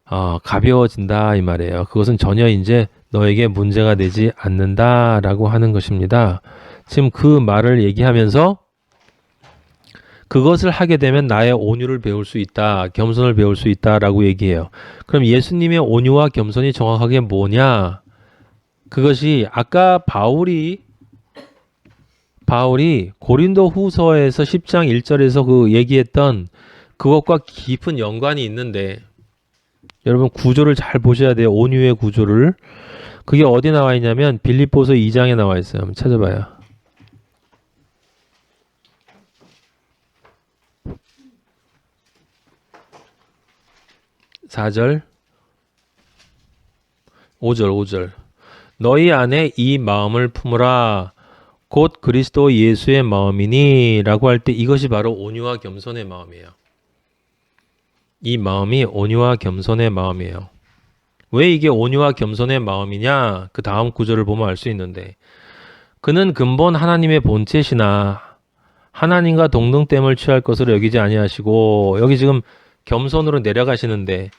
가벼워진다 이 말이에요. 그것은 전혀 이제 너에게 문제가 되지 않는다라고 하는 것입니다. 지금 그 말을 얘기하면서 그것을 하게 되면 나의 온유를 배울 수 있다, 겸손을 배울 수 있다라고 얘기해요. 그럼 예수님의 온유와 겸손이 정확하게 뭐냐? 그것이 아까 바울이 고린도 후서에서 10장 1절에서 그 얘기했던 그것과 깊은 연관이 있는데 여러분 구조를 잘 보셔야 돼요. 온유의 구조를. 그게 어디 나와 있냐면 빌립보서 2장에 나와 있어요. 한번 찾아봐요. 4절 5절 너희 안에 이 마음을 품으라 곧 그리스도 예수의 마음이니 라고 할 때 이것이 바로 온유와 겸손의 마음이에요. 이 마음이 온유와 겸손의 마음이에요. 왜 이게 온유와 겸손의 마음이냐? 그 다음 구절을 보면 알 수 있는데 그는 근본 하나님의 본체시나 하나님과 동등됨을 취할 것으로 여기지 아니하시고 여기 지금 겸손으로 내려가시는데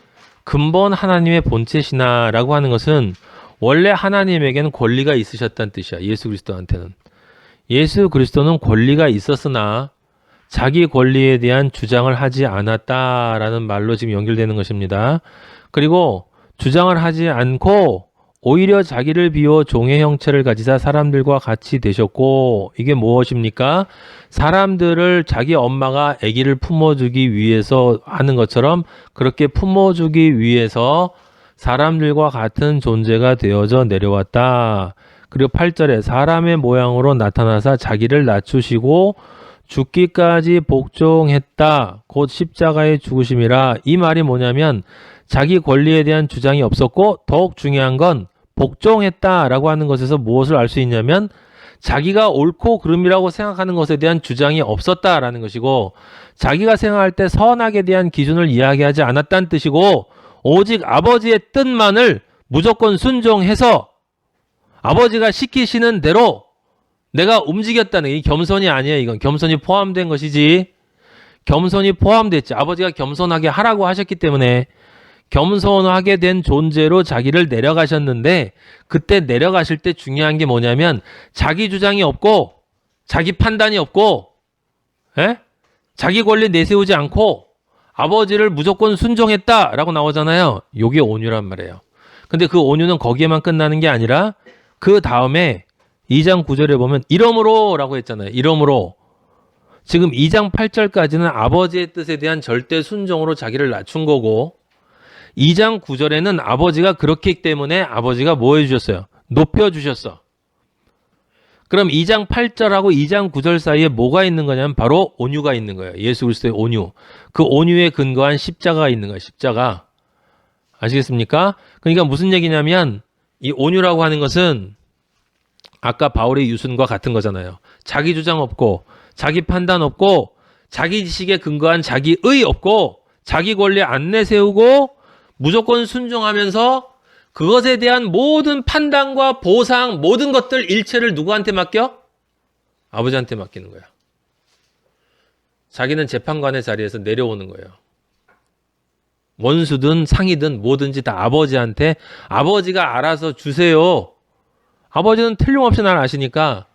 근본 하나님의 본체시나 라고 하는 것은 원래 하나님에게는 권리가 있으셨다는 뜻이야. 예수 그리스도한테는. 예수 그리스도는 권리가 있었으나 자기 권리에 대한 주장을 하지 않았다라는 말로 지금 연결되는 것입니다. 그리고 주장을 하지 않고 오히려 자기를 비워 종의 형체를 가지사 사람들과 같이 되셨고 이게 무엇입니까? 사람들을 자기 엄마가 아기를 품어주기 위해서 하는 것처럼 그렇게 품어주기 위해서 사람들과 같은 존재가 되어져 내려왔다. 그리고 8절에 사람의 모양으로 나타나사 자기를 낮추시고 죽기까지 복종했다. 곧 십자가의 죽으심이라. 이 말이 뭐냐면 자기 권리에 대한 주장이 없었고 더욱 중요한 건 복종했다라고 하는 것에서 무엇을 알 수 있냐면 자기가 옳고 그름이라고 생각하는 것에 대한 주장이 없었다라는 것이고 자기가 생각할 때 선악에 대한 기준을 이야기하지 않았다는 뜻이고 오직 아버지의 뜻만을 무조건 순종해서 아버지가 시키시는 대로 내가 움직였다는 게 겸손이 아니에요. 이건 겸손이 포함된 것이지. 겸손이 포함됐지. 아버지가 겸손하게 하라고 하셨기 때문에 겸손하게 된 존재로 자기를 내려가셨는데 그때 내려가실 때 중요한 게 뭐냐면 자기 주장이 없고 자기 판단이 없고 자기 권리 내세우지 않고 아버지를 무조건 순종했다라고 나오잖아요. 이게 온유란 말이에요. 근데 그 온유는 거기에만 끝나는 게 아니라 그 다음에 2장 9절에 보면 이러므로 라고 했잖아요. 이러므로 지금 2장 8절까지는 아버지의 뜻에 대한 절대 순종으로 자기를 낮춘 거고 2장 9절에는 아버지가 그렇기 때문에 아버지가 뭐 해주셨어요? 높여주셨어. 그럼 2장 8절하고 2장 9절 사이에 뭐가 있는 거냐면 바로 온유가 있는 거예요. 예수 그리스도의 온유. 그 온유에 근거한 십자가가 있는 거예요. 십자가. 아시겠습니까? 그러니까 무슨 얘기냐면 이 온유라고 하는 것은 아까 바울의 유순과 같은 거잖아요. 자기 주장 없고 자기 판단 없고 자기 지식에 근거한 자기의 없고 자기 권리 안 내세우고 무조건 순종하면서 그것에 대한 모든 판단과 보상 모든 것들 일체를 누구한테 맡겨? 아버지한테 맡기는 거야. 자기는 재판관의 자리에서 내려오는 거예요. 원수든 상이든 뭐든지 다 아버지한테 아버지가 알아서 주세요. 아버지는 틀림없이 날 아시니까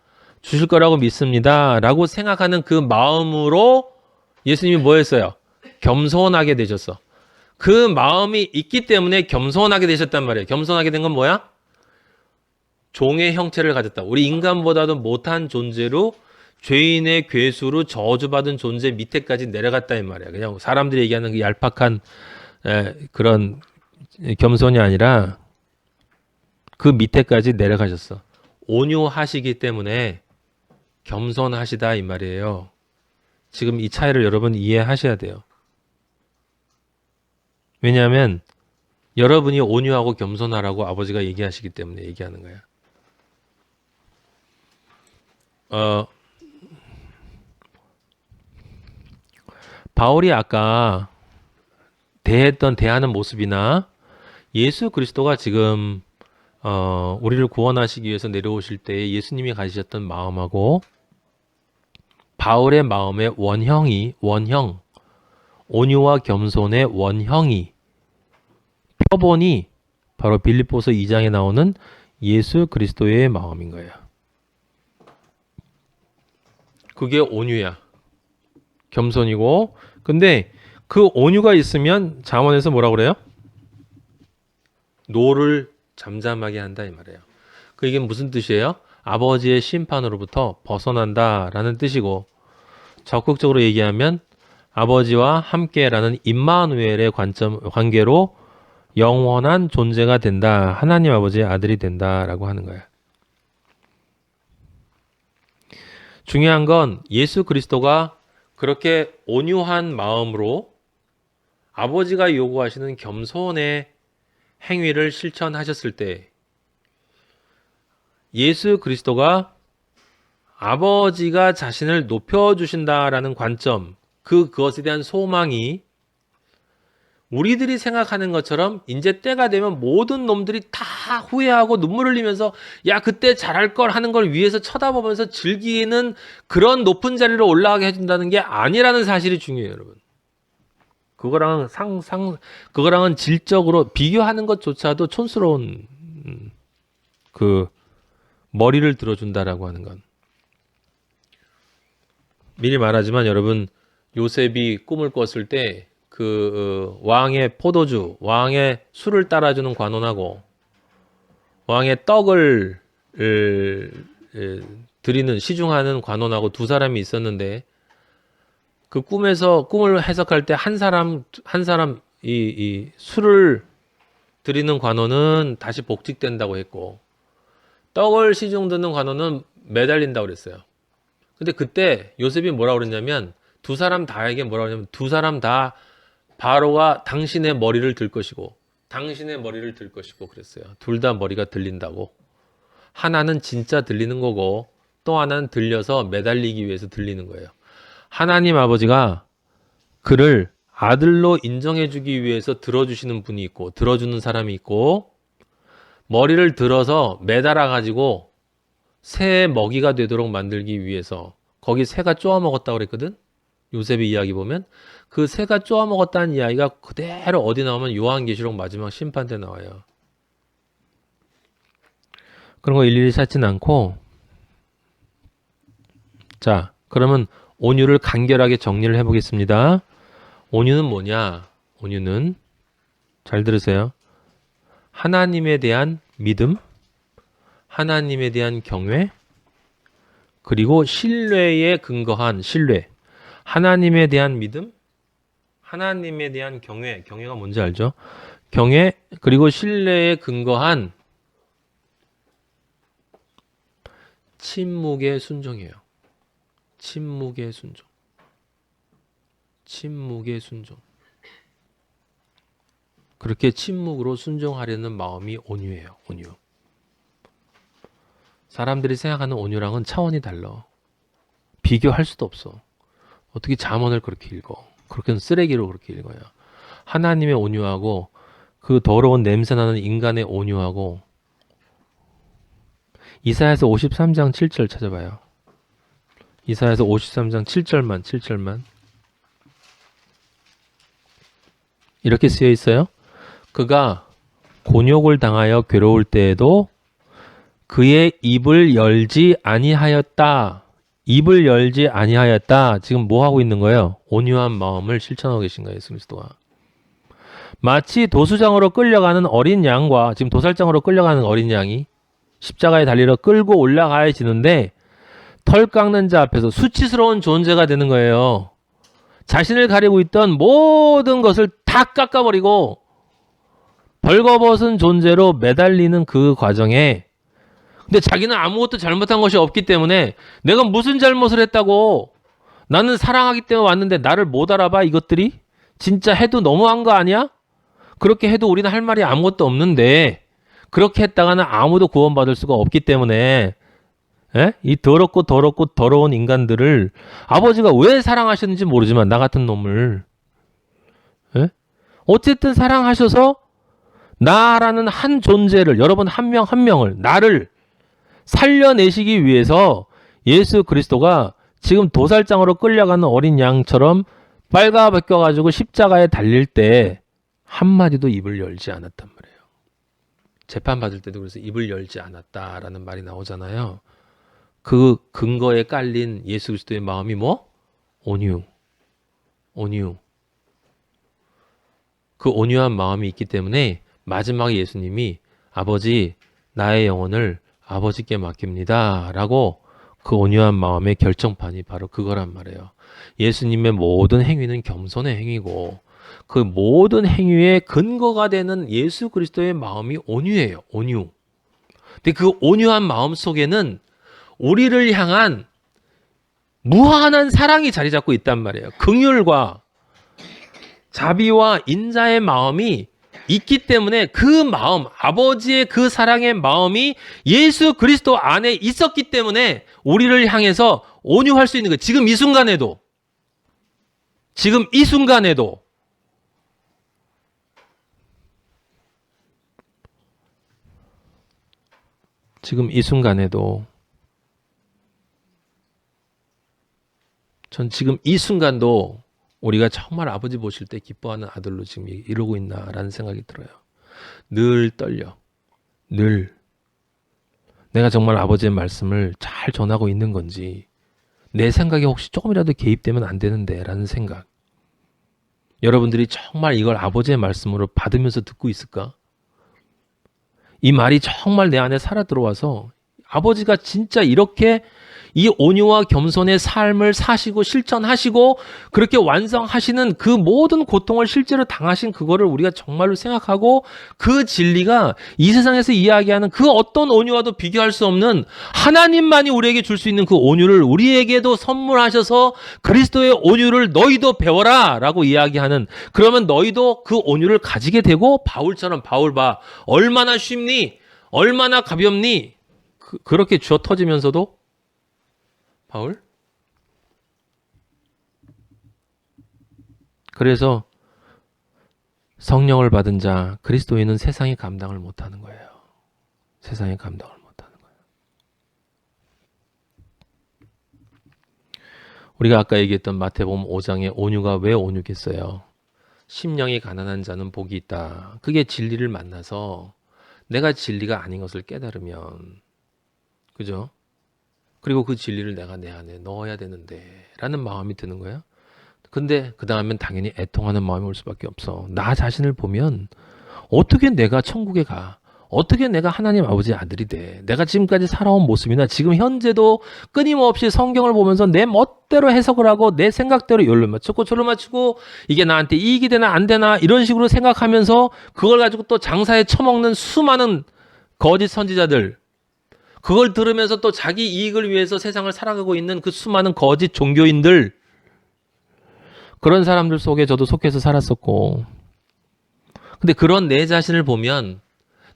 주실 거라고 믿습니다. 라고 생각하는 그 마음으로 예수님이 뭐 했어요? 겸손하게 되셨어. 그 마음이 있기 때문에 겸손하게 되셨단 말이에요. 겸손하게 된 건 뭐야? 종의 형체를 가졌다. 우리 인간보다도 못한 존재로 죄인의 괴수로 저주받은 존재 밑에까지 내려갔다 이 말이야. 그냥 사람들이 얘기하는 그 얄팍한 그런 겸손이 아니라 그 밑에까지 내려가셨어. 온유하시기 때문에 겸손하시다 이 말이에요. 지금 이 차이를 여러분 이해하셔야 돼요. 왜냐하면 여러분이 온유하고 겸손하라고 아버지가 얘기하시기 때문에 얘기하는 거야. 바울이 아까 대하는 모습이나 예수 그리스도가 지금 우리를 구원하시기 위해서 내려오실 때 예수님이 가지셨던 마음하고 바울의 마음의 원형, 온유와 겸손의 원형이 표본이 바로 빌립보서 2장에 나오는 예수 그리스도의 마음인 거예요. 그게 온유야. 겸손이고. 근데 그 온유가 있으면 잠언에서 뭐라고 그래요? 노를 잠잠하게 한다 이 말이에요. 그 이게 무슨 뜻이에요? 아버지의 심판으로부터 벗어난다라는 뜻이고, 적극적으로 얘기하면 아버지와 함께라는 임마누엘의 관계로 영원한 존재가 된다. 하나님 아버지의 아들이 된다라고 하는 거예요. 중요한 건 예수 그리스도가 그렇게 온유한 마음으로 아버지가 요구하시는 겸손의 행위를 실천하셨을 때 예수 그리스도가 아버지가 자신을 높여주신다라는 관점, 그것에 대한 소망이 우리들이 생각하는 것처럼 이제 때가 되면 모든 놈들이 다 후회하고 눈물 흘리면서 야 그때 잘할 걸 하는 걸 위에서 쳐다보면서 즐기는 그런 높은 자리로 올라가게 해준다는 게 아니라는 사실이 중요해요, 여러분. 그거랑은 질적으로 비교하는 것조차도 촌스러운 그 머리를 들어준다라고 하는 건. 미리 말하지만 여러분, 요셉이 꿈을 꿨을 때 그 왕의 포도주, 왕의 술을 따라주는 관원하고 왕의 떡을 드리는 시중하는 관원하고 두 사람이 있었는데 그 꿈을 해석할 때 한 사람 이 술을 드리는 관원은 다시 복직된다고 했고 떡을 시중 듣는 관원은 매달린다고 그랬어요. 근데 그때 요셉이 뭐라고 그랬냐면 두 사람 다에게 뭐라고 그랬냐면 두 사람 다 바로가 당신의 머리를 들 것이고 당신의 머리를 들 것이고 그랬어요. 둘 다 머리가 들린다고. 하나는 진짜 들리는 거고 또 하나는 들려서 매달리기 위해서 들리는 거예요. 하나님 아버지가 그를 아들로 인정해주기 위해서 들어주시는 분이 있고 들어주는 사람이 있고 머리를 들어서 매달아 가지고 새의 먹이가 되도록 만들기 위해서 거기 새가 쪼아먹었다고 그랬거든. 요셉의 이야기 보면 그 새가 쪼아먹었다는 이야기가 그대로 어디 나오면 요한계시록 마지막 심판 때 나와요. 그런 거 일일이 찾진 않고 자 그러면 온유를 간결하게 정리를 해보겠습니다. 온유는 뭐냐? 온유는 잘 들으세요. 하나님에 대한 믿음, 하나님에 대한 경외, 그리고 신뢰에 근거한 신뢰. 하나님에 대한 믿음, 하나님에 대한 경외가 뭔지 알죠? 경외, 그리고 신뢰에 근거한 침묵의 순종이에요. 침묵의 순종. 침묵의 순종. 그렇게 침묵으로 순종하려는 마음이 온유예요. 온유. 사람들이 생각하는 온유랑은 차원이 달라. 비교할 수도 없어. 어떻게 잠언을 그렇게 읽어? 그렇게는 쓰레기로 그렇게 읽어요. 하나님의 온유하고 그 더러운 냄새나는 인간의 온유하고 이사야서 53장 7절 찾아봐요. 이사야서 53장 7절만 이렇게 쓰여 있어요. 그가 곤욕을 당하여 괴로울 때에도 그의 입을 열지 아니하였다. 입을 열지 아니하였다. 지금 뭐 하고 있는 거예요? 온유한 마음을 실천하고 계신 거예요. 예수 그리스도가. 마치 도수장으로 끌려가는 어린 양과 지금 도살장으로 끌려가는 어린 양이 십자가에 달리러 끌고 올라가야지는데 털 깎는 자 앞에서 수치스러운 존재가 되는 거예요. 자신을 가리고 있던 모든 것을 다 깎아버리고 벌거벗은 존재로 매달리는 그 과정에 근데 자기는 아무것도 잘못한 것이 없기 때문에 내가 무슨 잘못을 했다고 나는 사랑하기 때문에 왔는데 나를 못 알아봐 이것들이? 진짜 해도 너무한 거 아니야? 그렇게 해도 우리는 할 말이 아무것도 없는데 그렇게 했다가는 아무도 구원받을 수가 없기 때문에 이 더럽고 더러운 인간들을 아버지가 왜 사랑하셨는지 모르지만 나 같은 놈을 어쨌든 사랑하셔서 나라는 한 존재를 여러분 한 명 한 명을 나를 살려내시기 위해서 예수 그리스도가 지금 도살장으로 끌려가는 어린 양처럼 빨가벗겨가지고 십자가에 달릴 때 한마디도 입을 열지 않았단 말이에요. 재판받을 때도 그래서 입을 열지 않았다라는 말이 나오잖아요. 그 근거에 깔린 예수 그리스도의 마음이 뭐? 온유. 그 온유한 마음이 있기 때문에 마지막에 예수님이 아버지 나의 영혼을 아버지께 맡깁니다 라고 그 온유한 마음의 결정판이 바로 그거란 말이에요. 예수님의 모든 행위는 겸손의 행위고 그 모든 행위의 근거가 되는 예수 그리스도의 마음이 온유예요. 온유. 근데 그 온유한 마음 속에는 우리를 향한 무한한 사랑이 자리 잡고 있단 말이에요. 긍휼과 자비와 인자의 마음이 있기 때문에 그 마음, 아버지의 그 사랑의 마음이 예수 그리스도 안에 있었기 때문에 우리를 향해서 온유할 수 있는 거예요. 지금 이 순간에도 전 지금 이 순간도 우리가 정말 아버지 보실 때 기뻐하는 아들로 지금 이러고 있나라는 생각이 들어요. 늘 떨려. 늘. 내가 정말 아버지의 말씀을 잘 전하고 있는 건지 내 생각에 혹시 조금이라도 개입되면 안 되는데 라는 생각. 여러분들이 정말 이걸 아버지의 말씀으로 받으면서 듣고 있을까? 이 말이 정말 내 안에 살아 들어와서 아버지가 진짜 이렇게 이 온유와 겸손의 삶을 사시고 실천하시고 그렇게 완성하시는 그 모든 고통을 실제로 당하신 그거를 우리가 정말로 생각하고 그 진리가 이 세상에서 이야기하는 그 어떤 온유와도 비교할 수 없는 하나님만이 우리에게 줄 수 있는 그 온유를 우리에게도 선물하셔서 그리스도의 온유를 너희도 배워라 라고 이야기하는, 그러면 너희도 그 온유를 가지게 되고 바울처럼, 바울 봐 얼마나 쉽니 얼마나 가볍니 그렇게 쥐어 터지면서도 바울? 그래서 성령을 받은 자 그리스도인은 세상이 감당을 못하는 거예요. 세상이 감당을 못하는 거예요. 우리가 아까 얘기했던 마태복음 5장의 온유가 왜 온유겠어요? 심령이 가난한 자는 복이 있다. 그게 진리를 만나서 내가 진리가 아닌 것을 깨달으면, 그죠? 그리고 그 진리를 내가 내 안에 넣어야 되는데 라는 마음이 드는 거예요. 근데 그 다음엔 당연히 애통하는 마음이 올 수밖에 없어. 나 자신을 보면 어떻게 내가 천국에 가? 어떻게 내가 하나님 아버지의 아들이 돼? 내가 지금까지 살아온 모습이나 지금 현재도 끊임없이 성경을 보면서 내 멋대로 해석을 하고 내 생각대로 요를 맞추고 저를 맞추고 이게 나한테 이익이 되나 안 되나 이런 식으로 생각하면서 그걸 가지고 또 장사에 처먹는 수많은 거짓 선지자들, 그걸 들으면서 또 자기 이익을 위해서 세상을 살아가고 있는 그 수많은 거짓 종교인들, 그런 사람들 속에 저도 속해서 살았었고, 근데 그런 내 자신을 보면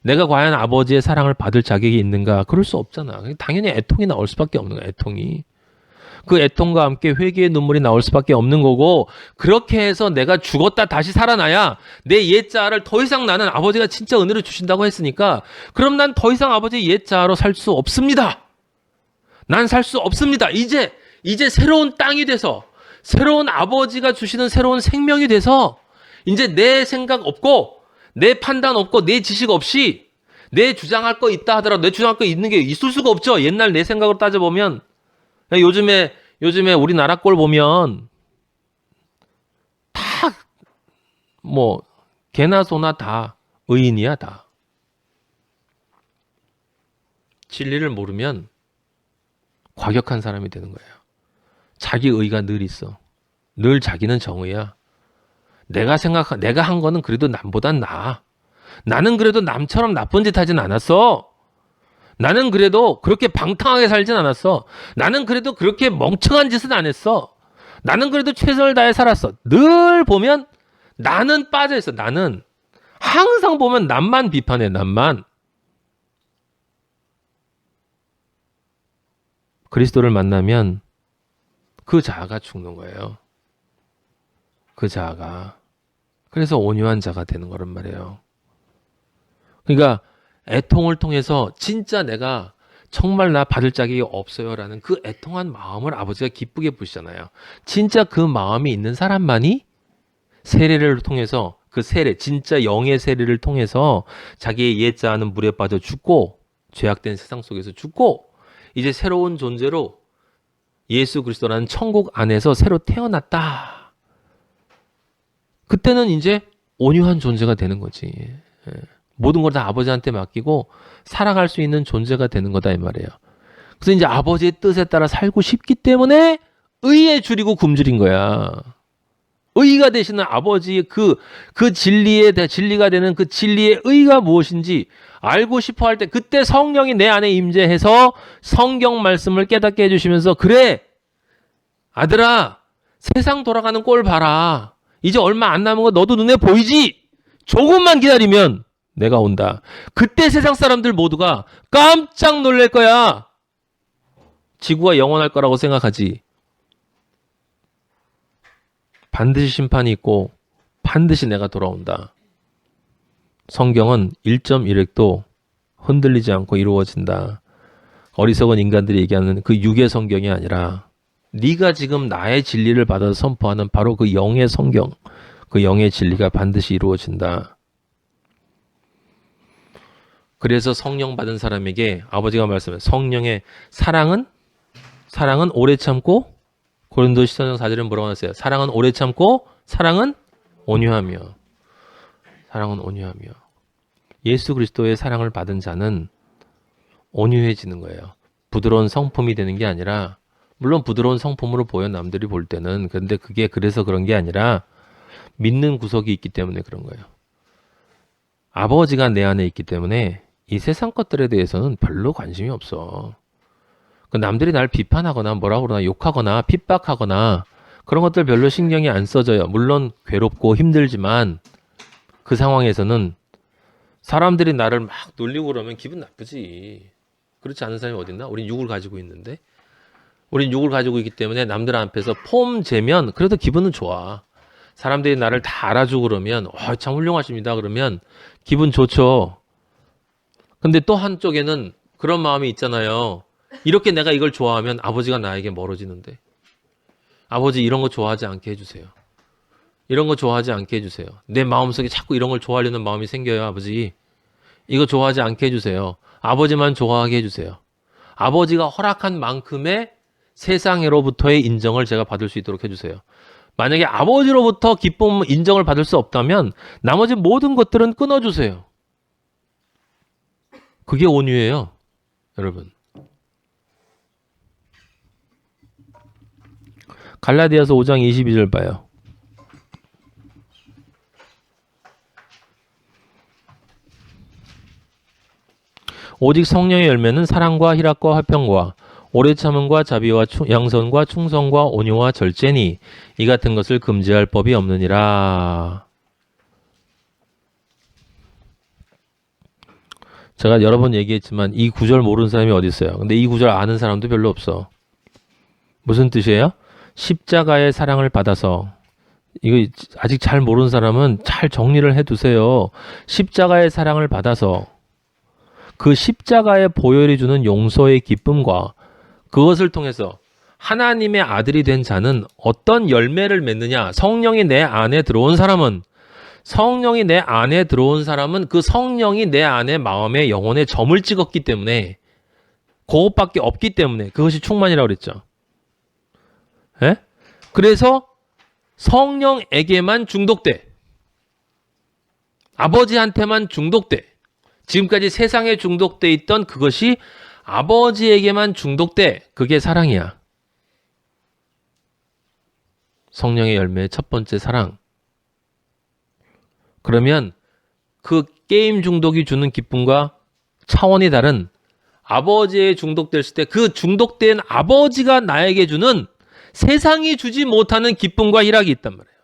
내가 과연 아버지의 사랑을 받을 자격이 있는가? 그럴 수 없잖아. 당연히 애통이 나올 수밖에 없는 거야. 애통이. 그 애통과 함께 회개의 눈물이 나올 수밖에 없는 거고, 그렇게 해서 내가 죽었다 다시 살아나야 내 옛자아를 더 이상, 나는 아버지가 진짜 은혜를 주신다고 했으니까 그럼 난 더 이상 아버지 옛자아로 살 수 없습니다. 난 살 수 없습니다. 이제 새로운 땅이 돼서, 새로운 아버지가 주시는 새로운 생명이 돼서 이제 내 생각 없고 내 판단 없고 내 지식 없이 내 주장할 거 있다 하더라도 내 주장할 거 있는 게 있을 수가 없죠. 옛날 내 생각으로 따져보면. 요즘에 우리나라 꼴 보면 다 뭐 개나 소나 다 의인이야. 다 진리를 모르면 과격한 사람이 되는 거예요. 자기 의가 늘 있어. 늘 자기는 정의야. 내가 한 거는 그래도 남보단 나아. 나는 그래도 남처럼 나쁜 짓 하진 않았어. 나는 그래도 그렇게 방탕하게 살진 않았어. 나는 그래도 그렇게 멍청한 짓은 안 했어. 나는 그래도 최선을 다해 살았어. 늘 보면 나는 빠져있어. 나는 항상 보면 남만 비판해, 남만. 그리스도를 만나면 그 자아가 죽는 거예요. 그 자아가. 그래서 온유한 자가 되는 거란 말이에요. 그러니까 애통을 통해서 진짜 내가 정말 나 받을 자격이 없어요라는 그 애통한 마음을 아버지가 기쁘게 보시잖아요. 진짜 그 마음이 있는 사람만이 세례를 통해서 그 세례, 진짜 영의 세례를 통해서 자기의 옛자아는 물에 빠져 죽고 죄악된 세상 속에서 죽고 이제 새로운 존재로 예수 그리스도라는 천국 안에서 새로 태어났다. 그때는 이제 온유한 존재가 되는 거지. 모든 걸 다 아버지한테 맡기고 살아갈 수 있는 존재가 되는 거다 이 말이에요. 그래서 이제 아버지의 뜻에 따라 살고 싶기 때문에 의에 줄이고 굶주린 거야. 의가 되시는 아버지의 그 진리가 되는 그 진리의 의가 무엇인지 알고 싶어 할 때 그때 성령이 내 안에 임재해서 성경 말씀을 깨닫게 해주시면서 그래 아들아 세상 돌아가는 꼴 봐라. 이제 얼마 안 남은 거 너도 눈에 보이지? 조금만 기다리면 내가 온다. 그때 세상 사람들 모두가 깜짝 놀랄 거야. 지구가 영원할 거라고 생각하지. 반드시 심판이 있고 반드시 내가 돌아온다. 성경은 1.1획도 흔들리지 않고 이루어진다. 어리석은 인간들이 얘기하는 그 육의 성경이 아니라 네가 지금 나의 진리를 받아서 선포하는 바로 그 영의 성경, 그 영의 진리가 반드시 이루어진다. 그래서 성령 받은 사람에게 아버지가 말씀해 성령의 사랑은 오래 참고 고린도전서 4절은 뭐라고 하셨어요? 사랑은 오래 참고 사랑은 온유하며 예수 그리스도의 사랑을 받은 자는 온유해지는 거예요. 부드러운 성품이 되는 게 아니라 물론 부드러운 성품으로 보여 남들이 볼 때는 그런데 그게 그래서 그런 게 아니라 믿는 구석이 있기 때문에 그런 거예요. 아버지가 내 안에 있기 때문에 이 세상 것들에 대해서는 별로 관심이 없어. 남들이 날 비판하거나 뭐라고 그러나 욕하거나 핍박하거나 그런 것들 별로 신경이 안 써져요. 물론 괴롭고 힘들지만 그 상황에서는 사람들이 나를 막 놀리고 그러면 기분 나쁘지. 그렇지 않은 사람이 어딨나? 우린 육을 가지고 있는데. 우린 육을 가지고 있기 때문에 남들 앞에서 폼 재면 그래도 기분은 좋아. 사람들이 나를 다 알아주고 그러면 참 훌륭하십니다. 그러면 기분 좋죠. 근데 또 한쪽에는 그런 마음이 있잖아요. 이렇게 내가 이걸 좋아하면 아버지가 나에게 멀어지는데. 아버지 이런 거 좋아하지 않게 해주세요. 이런 거 좋아하지 않게 해주세요. 내 마음속에 자꾸 이런 걸 좋아하려는 마음이 생겨요. 아버지. 이거 좋아하지 않게 해주세요. 아버지만 좋아하게 해주세요. 아버지가 허락한 만큼의 세상으로부터의 인정을 제가 받을 수 있도록 해주세요. 만약에 아버지로부터 기쁨, 인정을 받을 수 없다면 나머지 모든 것들은 끊어주세요. 그게 온유예요. 여러분. 갈라디아서 5장 22절 봐요. 오직 성령의 열매는 사랑과 희락과 화평과 오래 참음과 자비와 양선과 충성과 온유와 절제니 이 같은 것을 금지할 법이 없느니라. 제가 여러 번 얘기했지만 이 구절 모르는 사람이 어디 있어요. 근데 이 구절 아는 사람도 별로 없어. 무슨 뜻이에요? 십자가의 사랑을 받아서 이거 아직 잘 모르는 사람은 잘 정리를 해두세요. 십자가의 사랑을 받아서 그 십자가의 보혈이 주는 용서의 기쁨과 그것을 통해서 하나님의 아들이 된 자는 어떤 열매를 맺느냐? 성령이 내 안에 들어온 사람은 그 성령이 내 안에 마음에 영혼에 점을 찍었기 때문에 그것밖에 없기 때문에 그것이 충만이라고 그랬죠. 예? 그래서 성령에게만 중독돼. 아버지한테만 중독돼. 지금까지 세상에 중독돼 있던 그것이 아버지에게만 중독돼. 그게 사랑이야. 성령의 열매의 첫 번째 사랑. 그러면 그 게임 중독이 주는 기쁨과 차원이 다른 아버지에 중독됐을 때 그 중독된 아버지가 나에게 주는 세상이 주지 못하는 기쁨과 희락이 있단 말이에요.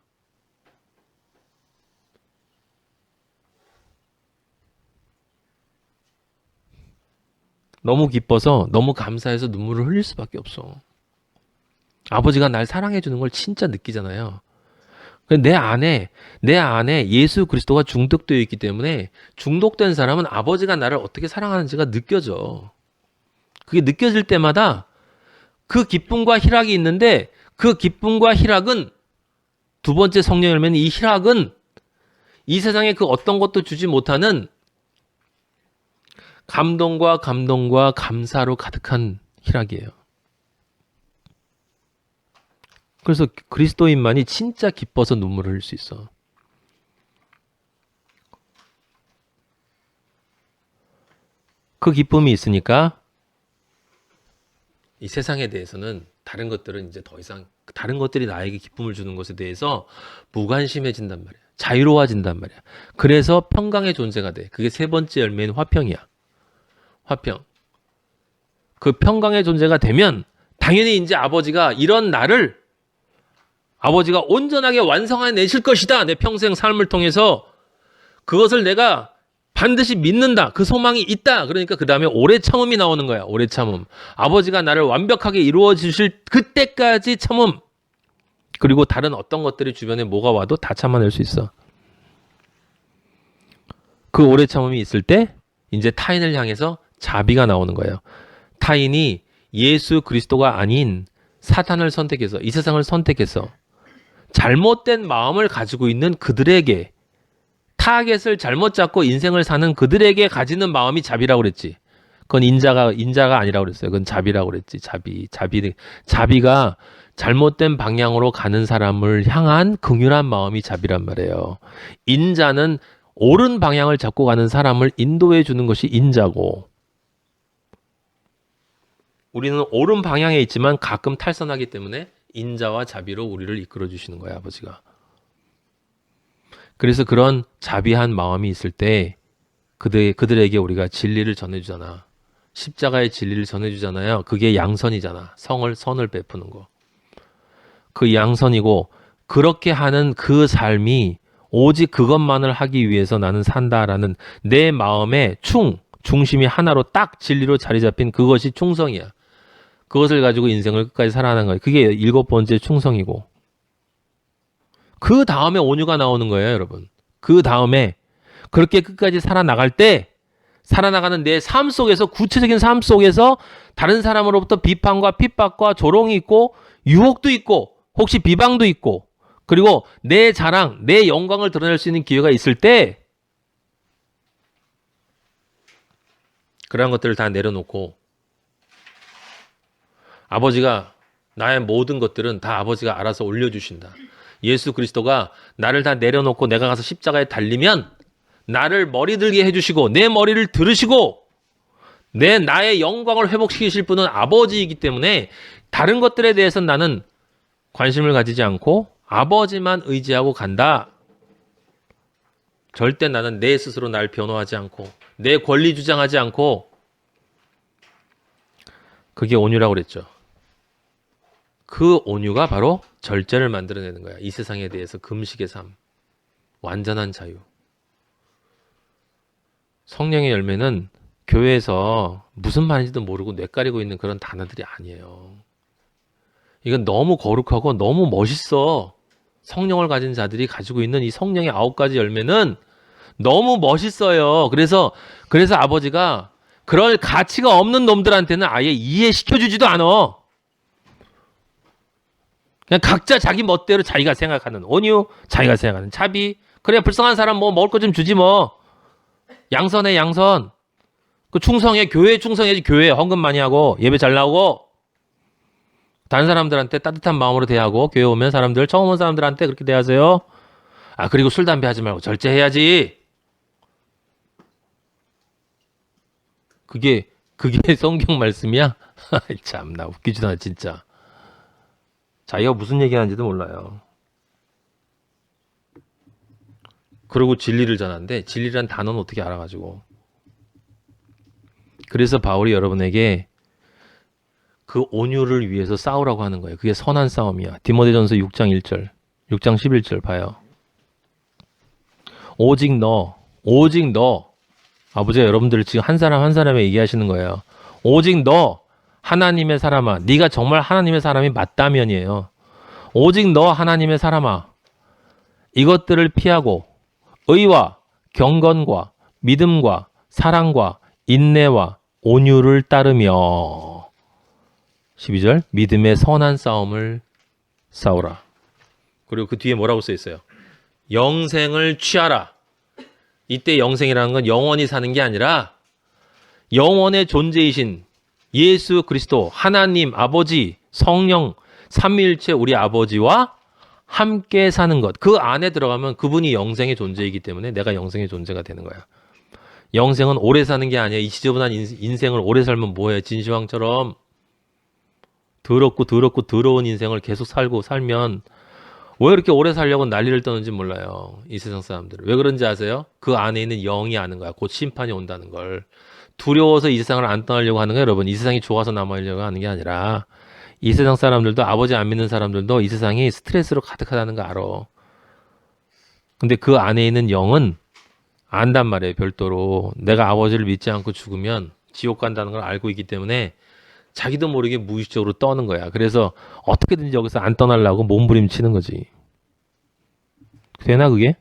너무 기뻐서 너무 감사해서 눈물을 흘릴 수밖에 없어. 아버지가 날 사랑해 주는 걸 진짜 느끼잖아요. 내 안에 예수 그리스도가 중독되어 있기 때문에 중독된 사람은 아버지가 나를 어떻게 사랑하는지가 느껴져. 그게 느껴질 때마다 그 기쁨과 희락이 있는데 그 기쁨과 희락은 두 번째 성령 열매는 이 희락은 이 세상에 그 어떤 것도 주지 못하는 감동과 감사로 가득한 희락이에요. 그래서 그리스도인만이 진짜 기뻐서 눈물을 흘릴 수 있어. 그 기쁨이 있으니까 이 세상에 대해서는 다른 것들은 이제 더 이상 다른 것들이 나에게 기쁨을 주는 것에 대해서 무관심해진단 말이야. 자유로워진단 말이야. 그래서 평강의 존재가 돼. 그게 세 번째 열매인 화평이야. 화평. 그 평강의 존재가 되면 당연히 이제 아버지가 이런 나를 아버지가 온전하게 완성해내실 것이다. 내 평생 삶을 통해서 그것을 내가 반드시 믿는다. 그 소망이 있다. 그러니까 그 다음에 오래 참음이 나오는 거야. 오래 참음. 아버지가 나를 완벽하게 이루어 주실 그때까지 참음. 그리고 다른 어떤 것들이 주변에 뭐가 와도 다 참아낼 수 있어. 그 오래 참음이 있을 때 이제 타인을 향해서 자비가 나오는 거예요. 타인이 예수 그리스도가 아닌 사탄을 선택해서 이 세상을 선택해서 잘못된 마음을 가지고 있는 그들에게 타겟을 잘못 잡고 인생을 사는 그들에게 가지는 마음이 자비라고 그랬지. 그건 인자가 아니라고 그랬어요. 그건 자비라고 그랬지. 자비가 잘못된 방향으로 가는 사람을 향한 긍휼한 마음이 자비란 말이에요. 인자는 옳은 방향을 잡고 가는 사람을 인도해 주는 것이 인자고, 우리는 옳은 방향에 있지만 가끔 탈선하기 때문에 인자와 자비로 우리를 이끌어 주시는 거야, 아버지가. 그래서 그런 자비한 마음이 있을 때 그들에게 우리가 진리를 전해주잖아. 십자가의 진리를 전해주잖아요. 그게 양선이잖아. 선을 베푸는 거. 그 양선이고, 그렇게 하는 그 삶이 오직 그것만을 하기 위해서 나는 산다라는 내 마음의 중심이 하나로 딱 진리로 자리 잡힌 그것이 충성이야. 그것을 가지고 인생을 끝까지 살아가는 거예요. 그게 7번째 충성이고, 그 다음에 온유가 나오는 거예요, 여러분. 그 다음에 그렇게 끝까지 살아나갈 때, 살아나가는 내 삶 속에서, 구체적인 삶 속에서 다른 사람으로부터 비판과 핍박과 조롱이 있고, 유혹도 있고, 혹시 비방도 있고, 그리고 내 자랑, 내 영광을 드러낼 수 있는 기회가 있을 때, 그러한 것들을 다 내려놓고, 아버지가 나의 모든 것들은 다 아버지가 알아서 올려주신다. 예수 그리스도가 나를 다 내려놓고 내가 가서 십자가에 달리면 나를 머리 들게 해주시고 내 머리를 들으시고 나의 영광을 회복시키실 분은 아버지이기 때문에 다른 것들에 대해서는 나는 관심을 가지지 않고 아버지만 의지하고 간다. 절대 나는 내 스스로 날 변호하지 않고 내 권리 주장하지 않고. 그게 온유라고 그랬죠. 그 온유가 바로 절제를 만들어내는 거야. 이 세상에 대해서 금식의 삶, 완전한 자유. 성령의 열매는 교회에서 무슨 말인지도 모르고 뇌까리고 있는 그런 단어들이 아니에요. 이건 너무 거룩하고 너무 멋있어. 성령을 가진 자들이 가지고 있는 이 성령의 9가지 열매는 너무 멋있어요. 그래서 아버지가 그럴 가치가 없는 놈들한테는 아예 이해시켜주지도 않아. 그냥 각자 자기 멋대로 자기가 생각하는 온유, 자기가 생각하는 자비. 그래, 불쌍한 사람 뭐 먹을 거 좀 주지 뭐. 양선해, 양선. 그 충성해, 교회에 충성해야지. 교회에 헌금 많이 하고 예배 잘 나오고 다른 사람들한테 따뜻한 마음으로 대하고, 교회 오면 사람들, 처음 온 사람들한테 그렇게 대하세요. 아, 그리고 술, 담배 하지 말고 절제해야지. 그게 성경 말씀이야? 참나 웃기지도 않아 진짜. 자기가 무슨 얘기하는지도 몰라요. 그리고 진리를 전하는데 진리란 단어는 어떻게 알아가지고. 그래서 바울이 여러분에게 그 온유를 위해서 싸우라고 하는 거예요. 그게 선한 싸움이야. 디모데전서 6장 1절, 6장 11절 봐요. 오직 너, 아버지가 여러분들을 지금 한 사람 한 사람에 얘기하시는 거예요. 오직 너 하나님의 사람아, 네가 정말 하나님의 사람이 맞다면이에요. 오직 너 하나님의 사람아, 이것들을 피하고 의와 경건과 믿음과 사랑과 인내와 온유를 따르며 12절 믿음의 선한 싸움을 싸우라. 그리고 그 뒤에 뭐라고 써 있어요? 영생을 취하라. 이때 영생이라는 건 영원히 사는 게 아니라 영원의 존재이신 예수 그리스도 하나님 아버지 성령 삼위일체 우리 아버지와 함께 사는 것. 그 안에 들어가면 그분이 영생의 존재이기 때문에 내가 영생의 존재가 되는 거야. 영생은 오래 사는 게 아니야. 이 지저분한 인생을 오래 살면 뭐해. 진시황처럼 더럽고 더러운 인생을 계속 살면 왜 이렇게 오래 살려고 난리를 떠는지 몰라요. 이 세상 사람들은. 왜 그런지 아세요? 그 안에 있는 영이 아는 거야. 곧 심판이 온다는 걸. 두려워서 이 세상을 안 떠나려고 하는 거예요. 여러분. 이 세상이 좋아서 남아있려고 하는 게 아니라 이 세상 사람들도 아버지 안 믿는 사람들도 이 세상이 스트레스로 가득하다는 거 알아. 근데 그 안에 있는 영은 안단 말이에요. 별도로. 내가 아버지를 믿지 않고 죽으면 지옥 간다는 걸 알고 있기 때문에 자기도 모르게 무의식적으로 떠는 거야. 그래서 어떻게든지 여기서 안 떠나려고 몸부림치는 거지. 되나 그게?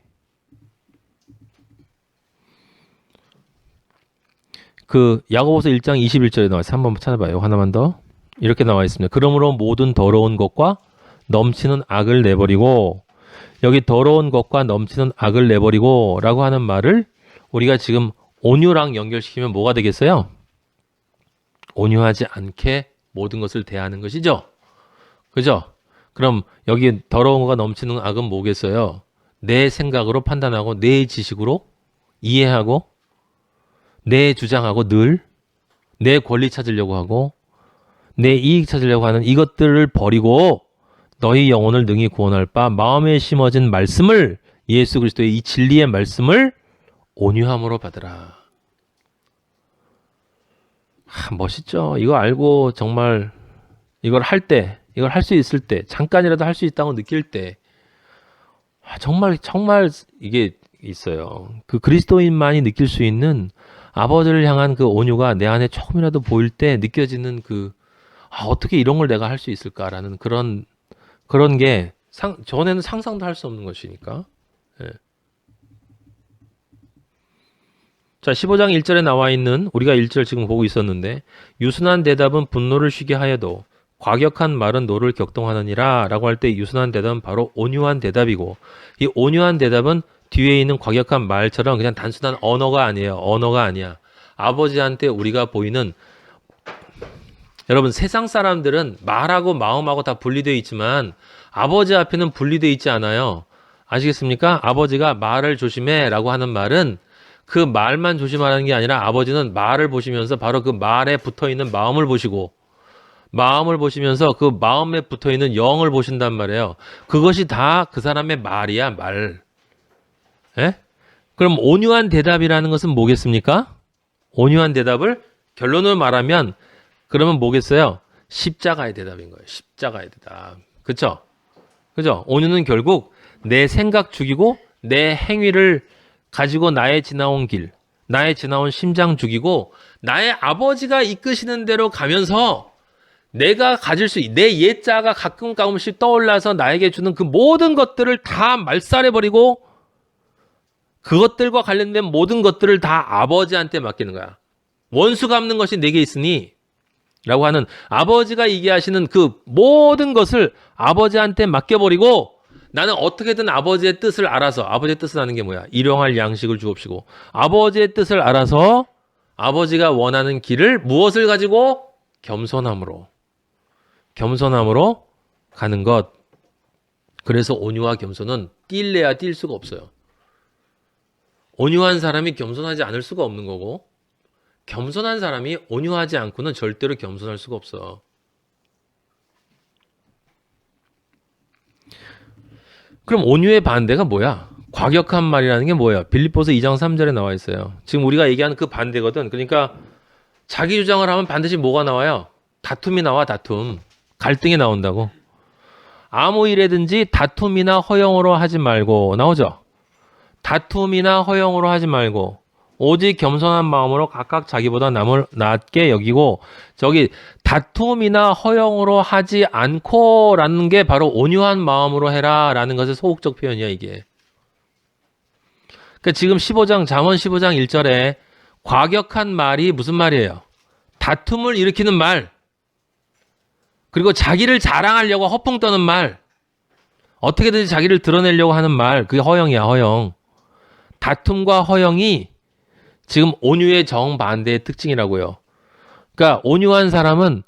그 야고보서 1장 21절에 나와 있어요. 한번 찾아봐요. 하나만 더. 이렇게 나와 있습니다. 그러므로 모든 더러운 것과 넘치는 악을 내버리고, 여기 더러운 것과 넘치는 악을 내버리고 라고 하는 말을 우리가 지금 온유랑 연결시키면 뭐가 되겠어요? 온유하지 않게 모든 것을 대하는 것이죠. 그죠? 그럼 여기 더러운 것과 넘치는 악은 뭐겠어요? 내 생각으로 판단하고 내 지식으로 이해하고 내 주장하고 늘 내 권리 찾으려고 하고 내 이익 찾으려고 하는 이것들을 버리고 너희 영혼을 능히 구원할 바 마음에 심어진 말씀을, 예수 그리스도의 이 진리의 말씀을 온유함으로 받으라. 멋있죠? 이거 알고 정말 이걸 할 때, 이걸 할 수 있을 때, 잠깐이라도 할 수 있다고 느낄 때 정말 이게 있어요. 그 그리스도인만이 느낄 수 있는 아버지를 향한 그 온유가 내 안에 조금이라도 보일 때 느껴지는 그 어떻게 이런 걸 내가 할 수 있을까라는 그런 게 전에는 상상도 할 수 없는 것이니까. 예. 자, 15장 1절에 나와 있는, 우리가 1절 지금 보고 있었는데, 유순한 대답은 분노를 쉬게 하여도 과격한 말은 노를 격동하느니라 라고 할 때 유순한 대답은 바로 온유한 대답이고, 이 온유한 대답은 뒤에 있는 과격한 말처럼 그냥 단순한 언어가 아니에요. 언어가 아니야. 아버지한테 우리가 보이는, 여러분 세상 사람들은 말하고 마음하고 다 분리되어 있지만 아버지 앞에는 분리되어 있지 않아요. 아시겠습니까? 아버지가 말을 조심해 라고 하는 말은 그 말만 조심하라는 게 아니라 아버지는 말을 보시면서 바로 그 말에 붙어있는 마음을 보시고, 마음을 보시면서 그 마음에 붙어있는 영을 보신단 말이에요. 그것이 다 그 사람의 말이야, 말. 예? 그럼 온유한 대답이라는 것은 뭐겠습니까? 온유한 대답을 결론을 말하면 그러면 뭐겠어요? 십자가의 대답인 거예요. 십자가의 대답. 그쵸? 그죠? 온유는 결국 내 생각 죽이고 내 행위를 가지고 나의 지나온 길, 나의 지나온 심장 죽이고 나의 아버지가 이끄시는 대로 가면서 내가 가질 수, 내 옛자가 가끔씩 떠올라서 나에게 주는 그 모든 것들을 다 말살해버리고 그것들과 관련된 모든 것들을 다 아버지한테 맡기는 거야. 원수 갚는 것이 내게 있으니 라고 하는, 아버지가 얘기하시는 그 모든 것을 아버지한테 맡겨버리고 나는 어떻게든 아버지의 뜻을 알아서, 아버지의 뜻을 아는 게 뭐야? 일용할 양식을 주옵시고, 아버지의 뜻을 알아서 아버지가 원하는 길을 무엇을 가지고? 겸손함으로 가는 것. 그래서 온유와 겸손은 뛸래야 뛸 수가 없어요. 온유한 사람이 겸손하지 않을 수가 없는 거고, 겸손한 사람이 온유하지 않고는 절대로 겸손할 수가 없어. 그럼 온유의 반대가 뭐야? 과격한 말이라는 게 뭐야? 빌립보서 2장 3절에 나와 있어요. 지금 우리가 얘기하는 그 반대거든. 그러니까 자기 주장을 하면 반드시 뭐가 나와요? 다툼이 나와, 다툼. 갈등이 나온다고. 아무 일에든지 다툼이나 허용으로 하지 말고 나오죠? 다툼이나 허용으로 하지 말고 오직 겸손한 마음으로 각각 자기보다 남을 낮게 여기고 저기 다툼이나 허영으로 하지 않고라는 게 바로 온유한 마음으로 해라라는 것의 소극적 표현이야 이게. 그러니까 지금 잠언 15장 1절에 과격한 말이 무슨 말이에요? 다툼을 일으키는 말. 그리고 자기를 자랑하려고 허풍 떠는 말. 어떻게든지 자기를 드러내려고 하는 말. 그게 허영이야, 허영. 다툼과 허영이 지금 온유의 정반대의 특징이라고요. 그러니까 온유한 사람은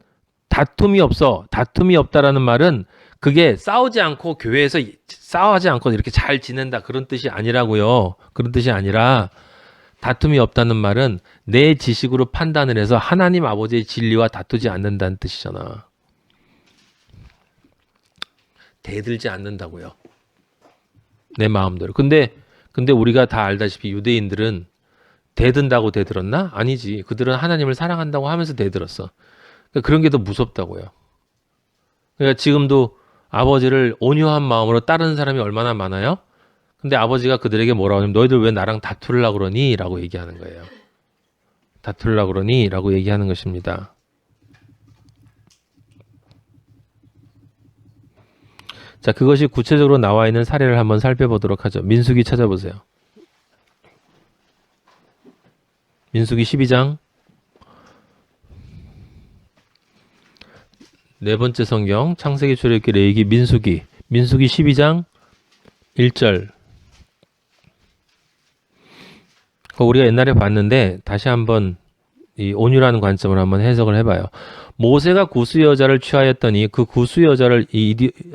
다툼이 없어. 다툼이 없다라는 말은 그게 싸우지 않고 교회에서 싸우지 않고 이렇게 잘 지낸다 그런 뜻이 아니라고요. 그런 뜻이 아니라 다툼이 없다는 말은 내 지식으로 판단을 해서 하나님 아버지의 진리와 다투지 않는다는 뜻이잖아. 대들지 않는다고요. 내 마음대로. 근데 우리가 다 알다시피 유대인들은 대든다고 대들었나? 아니지. 그들은 하나님을 사랑한다고 하면서 대들었어. 그러니까 그런 게 더 무섭다고요. 그러니까 지금도 아버지를 온유한 마음으로 따르는 사람이 얼마나 많아요? 근데 아버지가 그들에게 뭐라고 하냐면 너희들 왜 나랑 다투려고 그러니? 라고 얘기하는 거예요. 다투려고 그러니? 라고 얘기하는 것입니다. 자, 그것이 구체적으로 나와 있는 사례를 한번 살펴보도록 하죠. 민수기 찾아보세요. 민수기 12장 네 번째 성경 창세기 출애굽기 레위기 민수기 12장 1절. 우리가 옛날에 봤는데 다시 한번 이 온유라는 관점을 한번 해석을 해봐요. 모세가 구스 여자를 취하였더니 그 구스 여자를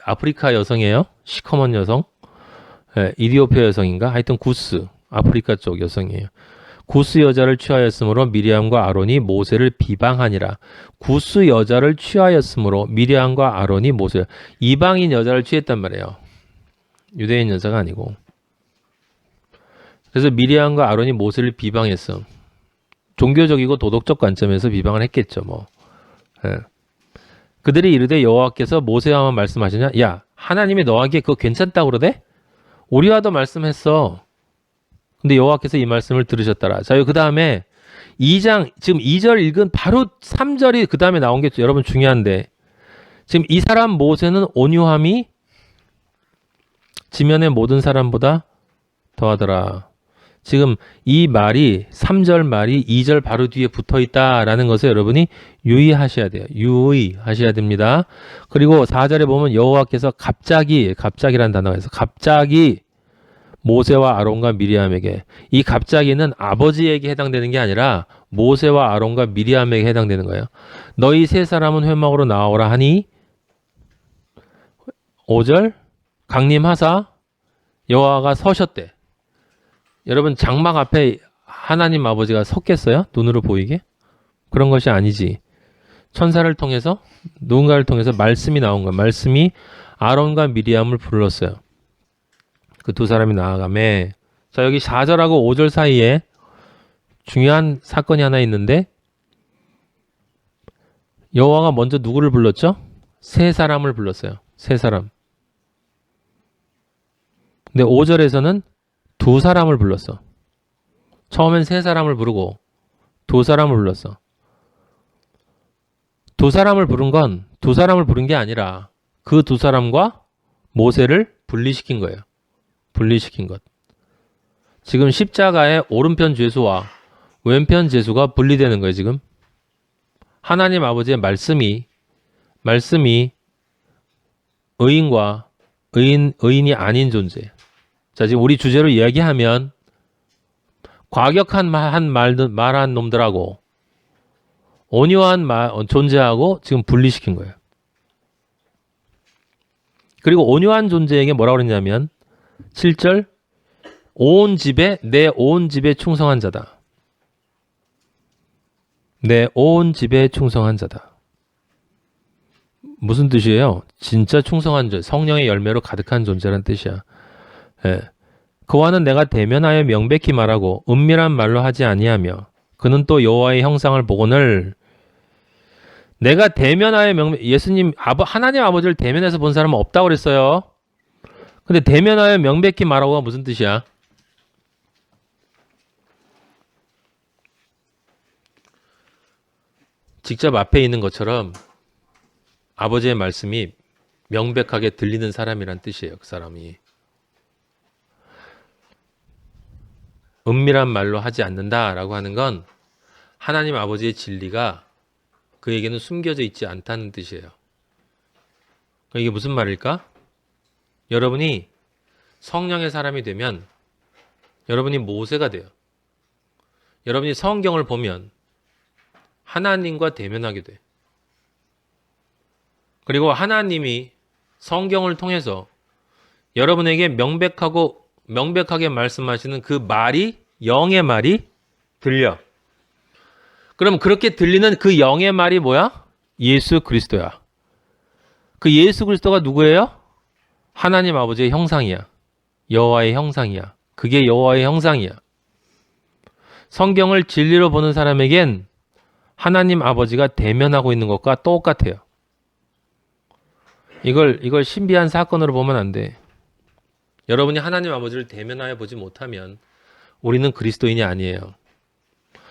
아프리카 여성이에요. 시커먼 여성. 이디오피아 여성인가? 하여튼 구스 아프리카 쪽 여성이에요. 구스 여자를 취하였으므로 미리암과 아론이 모세를 비방하니라. 구스 여자를 취하였으므로 미리암과 아론이 모세 이방인 여자를 취했단 말이에요. 유대인 여자가 아니고. 그래서 미리암과 아론이 모세를 비방했어. 종교적이고 도덕적 관점에서 비방을 했겠죠. 뭐. 그들이 이르되 여호와께서 모세와만 말씀하시냐? 야, 하나님이 너에게 그거 괜찮다고 그러대? 우리와도 말씀했어. 근데 여호와께서 이 말씀을 들으셨더라. 자, 그 다음에 2장 지금 2절 읽은 바로 3절이 그 다음에 나온 게 여러분 중요한데 지금 이 사람 모세는 온유함이 지면의 모든 사람보다 더하더라. 지금 이 말이 3절 말이 2절 바로 뒤에 붙어 있다라는 것을 여러분이 유의하셔야 돼요. 유의하셔야 됩니다. 그리고 4절에 보면 여호와께서 갑자기라는 단어가 있어요. 갑자기 모세와 아론과 미리암에게 이 갑자기는 아버지에게 해당되는 게 아니라 모세와 아론과 미리암에게 해당되는 거예요. 너희 세 사람은 회막으로 나오라 하니 5절 강림하사 여호와가 서셨대. 여러분 장막 앞에 하나님 아버지가 섰겠어요? 눈으로 보이게? 그런 것이 아니지. 천사를 통해서 누군가를 통해서 말씀이 나온 거예요. 말씀이 아론과 미리암을 불렀어요. 그 두 사람이 나아가매. 자, 여기 4절하고 5절 사이에 중요한 사건이 하나 있는데 여호와가 먼저 누구를 불렀죠? 세 사람을 불렀어요. 세 사람. 근데 5절에서는 두 사람을 불렀어. 처음엔 세 사람을 부르고 두 사람을 불렀어. 두 사람을 부른 건 두 사람을 부른 게 아니라 그 두 사람과 모세를 분리시킨 거예요. 분리시킨 것. 지금 십자가의 오른편 죄수와 왼편 죄수가 분리되는 거예요, 지금. 하나님 아버지의 말씀이 의인과 의인이 아닌 존재. 자, 지금 우리 주제로 이야기하면 과격한 말한 놈들하고 온유한 존재하고 지금 분리시킨 거예요. 그리고 온유한 존재에게 뭐라고 그랬냐면 7절 내 온 집에 충성한 자다. 내 온 집에 충성한 자다. 무슨 뜻이에요? 진짜 충성한 존재, 성령의 열매로 가득한 존재란 뜻이야. 예. 그와는 내가 대면하여 명백히 말하고 은밀한 말로 하지 아니하며 그는 또 여호와의 형상을 보거늘. 내가 대면하여 예수님 하나님 아버지를 대면해서 본 사람은 없다고 그랬어요. 근데 대면하여 명백히 말하고가 무슨 뜻이야? 직접 앞에 있는 것처럼 아버지의 말씀이 명백하게 들리는 사람이란 뜻이에요. 그 사람이. 은밀한 말로 하지 않는다라고 하는 건 하나님 아버지의 진리가 그에게는 숨겨져 있지 않다는 뜻이에요. 이게 무슨 말일까? 여러분이 성령의 사람이 되면 여러분이 모세가 돼요. 여러분이 성경을 보면 하나님과 대면하게 돼. 그리고 하나님이 성경을 통해서 여러분에게 명백하게 말씀하시는 그 말이, 영의 말이 들려. 그럼 그렇게 들리는 그 영의 말이 뭐야? 예수 그리스도야. 그 예수 그리스도가 누구예요? 하나님 아버지의 형상이야. 여호와의 형상이야. 그게 여호와의 형상이야. 성경을 진리로 보는 사람에겐 하나님 아버지가 대면하고 있는 것과 똑같아요. 이걸 신비한 사건으로 보면 안 돼. 여러분이 하나님 아버지를 대면하여 보지 못하면 우리는 그리스도인이 아니에요.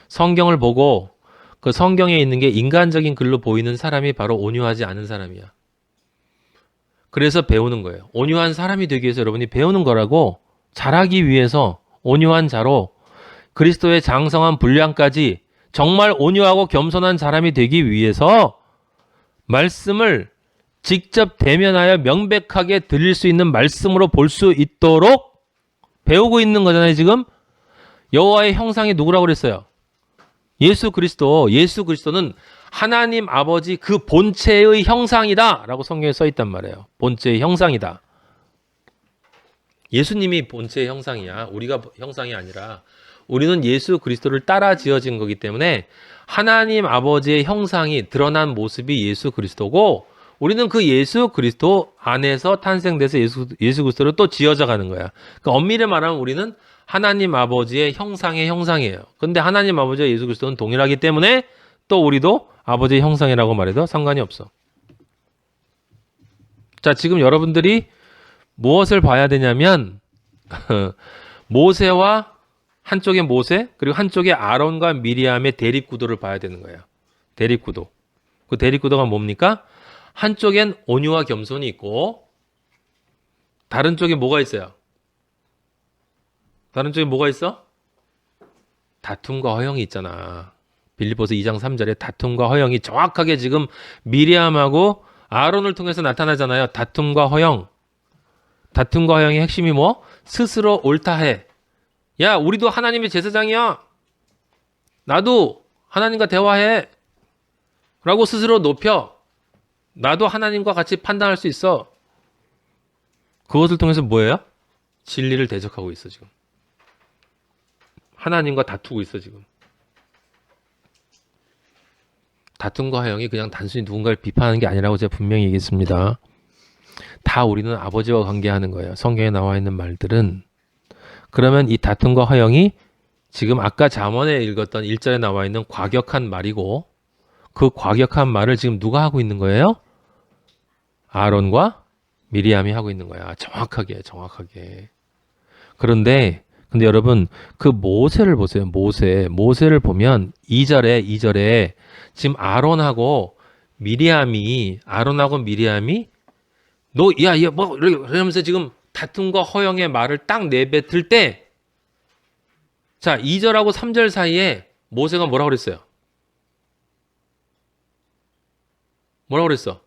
성경을 보고 그 성경에 있는 게 인간적인 글로 보이는 사람이 바로 온유하지 않은 사람이야. 그래서 배우는 거예요. 온유한 사람이 되기 위해서 여러분이 배우는 거라고, 잘하기 위해서 온유한 자로 그리스도의 장성한 분량까지 정말 온유하고 겸손한 사람이 되기 위해서 말씀을 직접 대면하여 명백하게 들릴 수 있는 말씀으로 볼 수 있도록 배우고 있는 거잖아요, 지금. 여호와의 형상이 누구라고 그랬어요? 예수 그리스도. 예수 그리스도는 하나님 아버지 그 본체의 형상이다 라고 성경에 써 있단 말이에요. 본체의 형상이다. 예수님이 본체의 형상이야. 우리가 형상이 아니라 우리는 예수 그리스도를 따라 지어진 거기 때문에 하나님 아버지의 형상이 드러난 모습이 예수 그리스도고, 우리는 그 예수 그리스도 안에서 탄생돼서 예수 그리스도로 또 지어져 가는 거야. 그러니까 엄밀히 말하면 우리는 하나님 아버지의 형상의 형상이에요. 근데 하나님 아버지와 예수 그리스도는 동일하기 때문에 또 우리도 아버지의 형상이라고 말해도 상관이 없어. 자, 지금 여러분들이 무엇을 봐야 되냐면 모세와 한쪽에 모세, 그리고 한쪽에 아론과 미리암의 대립구도를 봐야 되는 거예요. 대립구도. 그 대립구도가 뭡니까? 한쪽엔 온유와 겸손이 있고 다른 쪽에 뭐가 있어요? 다른 쪽에 뭐가 있어? 다툼과 허영이 있잖아. 빌립보서 2장 3절에 다툼과 허영이 정확하게 지금 미리암하고 아론을 통해서 나타나잖아요. 다툼과 허영. 다툼과 허영의 핵심이 뭐? 스스로 옳다 해. 야, 우리도 하나님의 제사장이야. 나도 하나님과 대화해. 라고 스스로 높여. 나도 하나님과 같이 판단할 수 있어. 그것을 통해서 뭐예요? 진리를 대적하고 있어, 지금. 하나님과 다투고 있어, 지금. 다툼과 허영이 그냥 단순히 누군가를 비판하는 게 아니라고 제가 분명히 얘기했습니다. 다 우리는 아버지와 관계하는 거예요. 성경에 나와 있는 말들은. 그러면 이 다툼과 허영이 지금 아까 잠언에 읽었던 1절에 나와 있는 과격한 말이고, 그 과격한 말을 지금 누가 하고 있는 거예요? 아론과 미리암이 하고 있는 거야. 정확하게. 그런데 여러분, 그 모세를 보세요. 모세를 보면 2절에 지금 아론하고 미리암이 너, 뭐, 이러면서 지금 다툼과 허영의 말을 딱 내뱉을 때, 자, 2절하고 3절 사이에 모세가 뭐라고 그랬어요? 뭐라고 그랬어?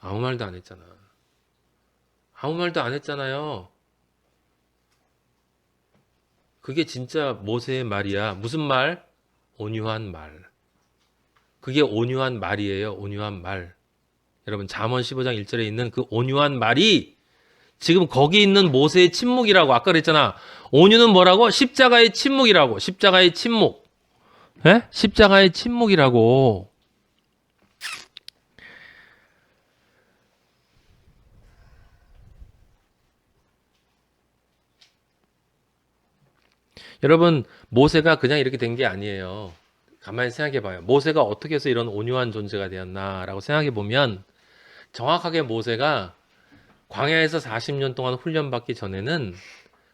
아무 말도 안 했잖아. 아무 말도 안 했잖아요. 그게 진짜 모세의 말이야. 무슨 말? 온유한 말. 그게 온유한 말이에요. 온유한 말. 여러분, 잠언 15장 1절에 있는 그 온유한 말이 지금 거기 있는 모세의 침묵이라고 아까 그랬잖아. 온유는 뭐라고? 십자가의 침묵이라고. 십자가의 침묵. 예? 십자가의 침묵이라고. 여러분, 모세가 그냥 이렇게 된 게 아니에요. 가만히 생각해 봐요. 모세가 어떻게 해서 이런 온유한 존재가 되었나라고 생각해 보면, 정확하게 모세가 광야에서 40년 동안 훈련받기 전에는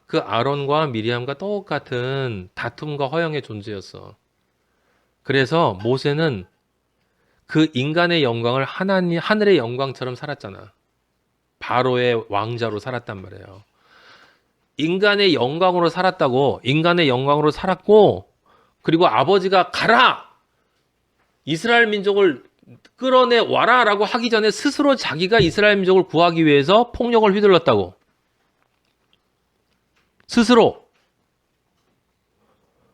그 아론과 미리암과 똑같은 다툼과 허영의 존재였어. 그래서 모세는 그 인간의 영광을 하늘의 영광처럼 살았잖아. 바로의 왕자로 살았단 말이에요. 인간의 영광으로 살았다고. 인간의 영광으로 살았고, 그리고 아버지가 가라! 이스라엘 민족을 끌어내 와라! 라고 하기 전에 스스로 자기가 이스라엘 민족을 구하기 위해서 폭력을 휘둘렀다고. 스스로.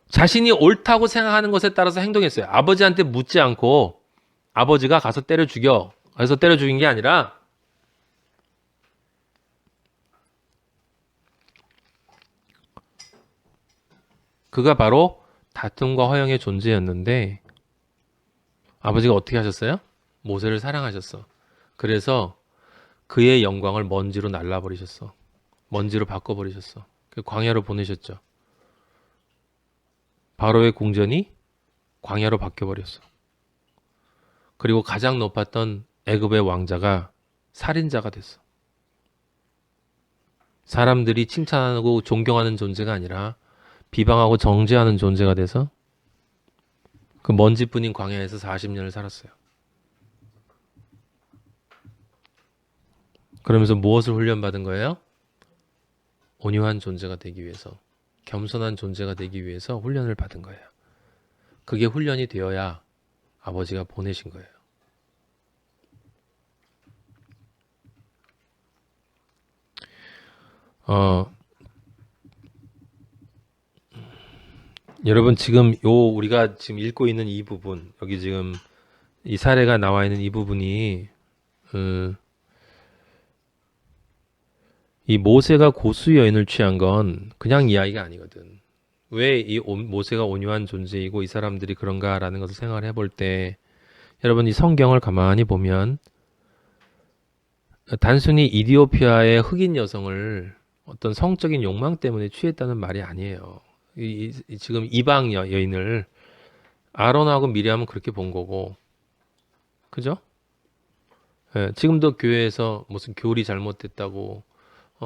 자신이 옳다고 생각하는 것에 따라서 행동했어요. 아버지한테 묻지 않고 아버지가 가서 때려 죽여. 그래서 때려 죽인 게 아니라 그가 바로 다툼과 허영의 존재였는데 아버지가 어떻게 하셨어요? 모세를 사랑하셨어. 그래서 그의 영광을 먼지로 날라버리셨어. 먼지로 바꿔버리셨어. 광야로 보내셨죠. 바로의 궁전이 광야로 바뀌어버렸어. 그리고 가장 높았던 애굽의 왕자가 살인자가 됐어. 사람들이 칭찬하고 존경하는 존재가 아니라 비방하고 정죄하는 존재가 돼서 그 먼지뿐인 광야에서 40년을 살았어요. 그러면서 무엇을 훈련받은 거예요? 온유한 존재가 되기 위해서, 겸손한 존재가 되기 위해서 훈련을 받은 거예요. 그게 훈련이 되어야 아버지가 보내신 거예요. 여러분 지금 우리가 지금 읽고 있는 이 부분, 여기 지금 이 사례가 나와 있는 이 부분이 이 모세가 고수 여인을 취한 건 그냥 이야기가 아니거든. 왜 이 모세가 온유한 존재이고 이 사람들이 그런가라는 것을 생각을 해볼 때 여러분 이 성경을 가만히 보면 단순히 이디오피아의 흑인 여성을 어떤 성적인 욕망 때문에 취했다는 말이 아니에요. 지금 이방 여인을 아론하고 미리암은 그렇게 본 거고, 그죠? 예, 지금도 교회에서 무슨 교리 잘못됐다고,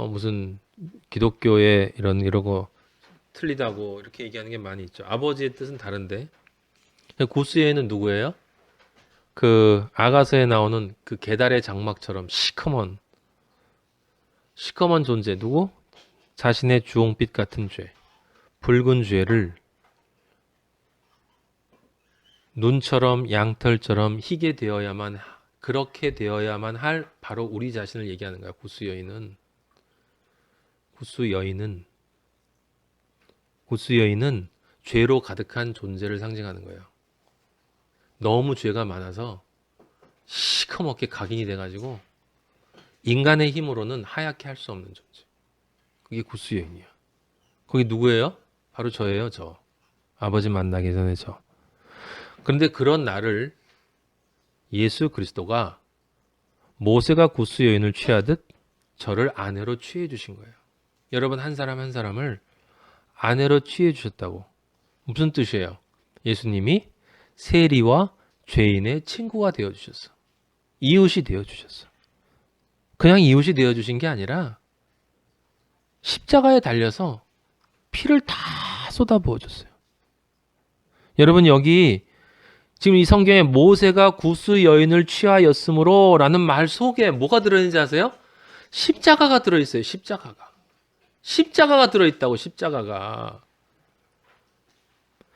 무슨 기독교에 이러고 틀리다고 이렇게 얘기하는 게 많이 있죠. 아버지의 뜻은 다른데. 고수에는 누구예요? 그 아가서에 나오는 그 계달의 장막처럼 시커먼 존재 누구? 자신의 주홍빛 같은 죄, 붉은 죄를 눈처럼 양털처럼 희게 되어야만 그렇게 되어야만 할 바로 우리 자신을 얘기하는 거야. 고수 여인은 죄로 가득한 존재를 상징하는 거예요. 너무 죄가 많아서 시커멓게 각인이 돼가지고 인간의 힘으로는 하얗게 할 수 없는 존재. 그게 고수 여인이야. 거기 누구예요? 바로 저예요. 저. 아버지 만나기 전에 저. 그런데 그런 나를 예수 그리스도가 모세가 고수 여인을 취하듯 저를 아내로 취해 주신 거예요. 여러분 한 사람 한 사람을 아내로 취해 주셨다고. 무슨 뜻이에요? 예수님이 세리와 죄인의 친구가 되어 주셨어. 이웃이 되어 주셨어. 그냥 이웃이 되어 주신 게 아니라 십자가에 달려서 피를 다 쏟아부어 줬어요. 여러분 여기 지금 이 성경에 모세가 구스 여인을 취하였으므로 라는 말 속에 뭐가 들어있는지 아세요? 십자가가 들어있어요. 십자가가 들어있다고. 십자가가.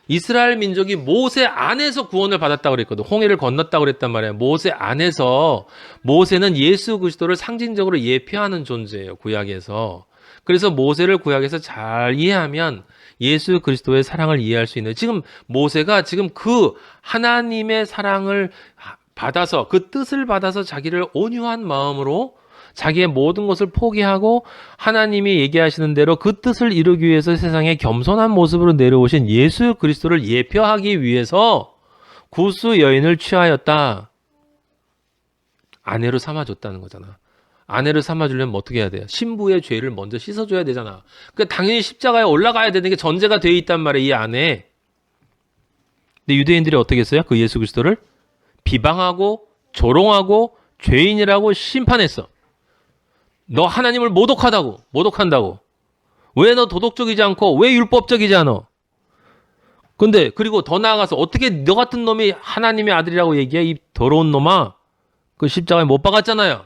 이스라엘 민족이 모세 안에서 구원을 받았다고 그랬거든. 홍해를 건넜다고 그랬단 말이에요. 모세 안에서. 모세는 예수 그리스도를 상징적으로 예표하는 존재예요. 구약에서. 그래서 모세를 구약에서 잘 이해하면 예수 그리스도의 사랑을 이해할 수 있는. 지금 모세가 지금 그 하나님의 사랑을 받아서 그 뜻을 받아서 자기를 온유한 마음으로 자기의 모든 것을 포기하고 하나님이 얘기하시는 대로 그 뜻을 이루기 위해서 세상에 겸손한 모습으로 내려오신 예수 그리스도를 예표하기 위해서 구스 여인을 취하였다. 아내로 삼아줬다는 거잖아. 아내를 삼아주려면 어떻게 해야 돼요? 신부의 죄를 먼저 씻어줘야 되잖아. 그러니까 당연히 십자가에 올라가야 되는 게 전제가 되어 있단 말이에요. 이 안에. 근데 유대인들이 어떻게 했어요? 그 예수 그리스도를 비방하고 조롱하고 죄인이라고 심판했어. 너 하나님을 모독한다고. 왜 너 도덕적이지 않고 왜 율법적이지 않아? 근데 그리고 더 나아가서 어떻게 너 같은 놈이 하나님의 아들이라고 얘기해? 이 더러운 놈아. 그 십자가에 못 박았잖아요.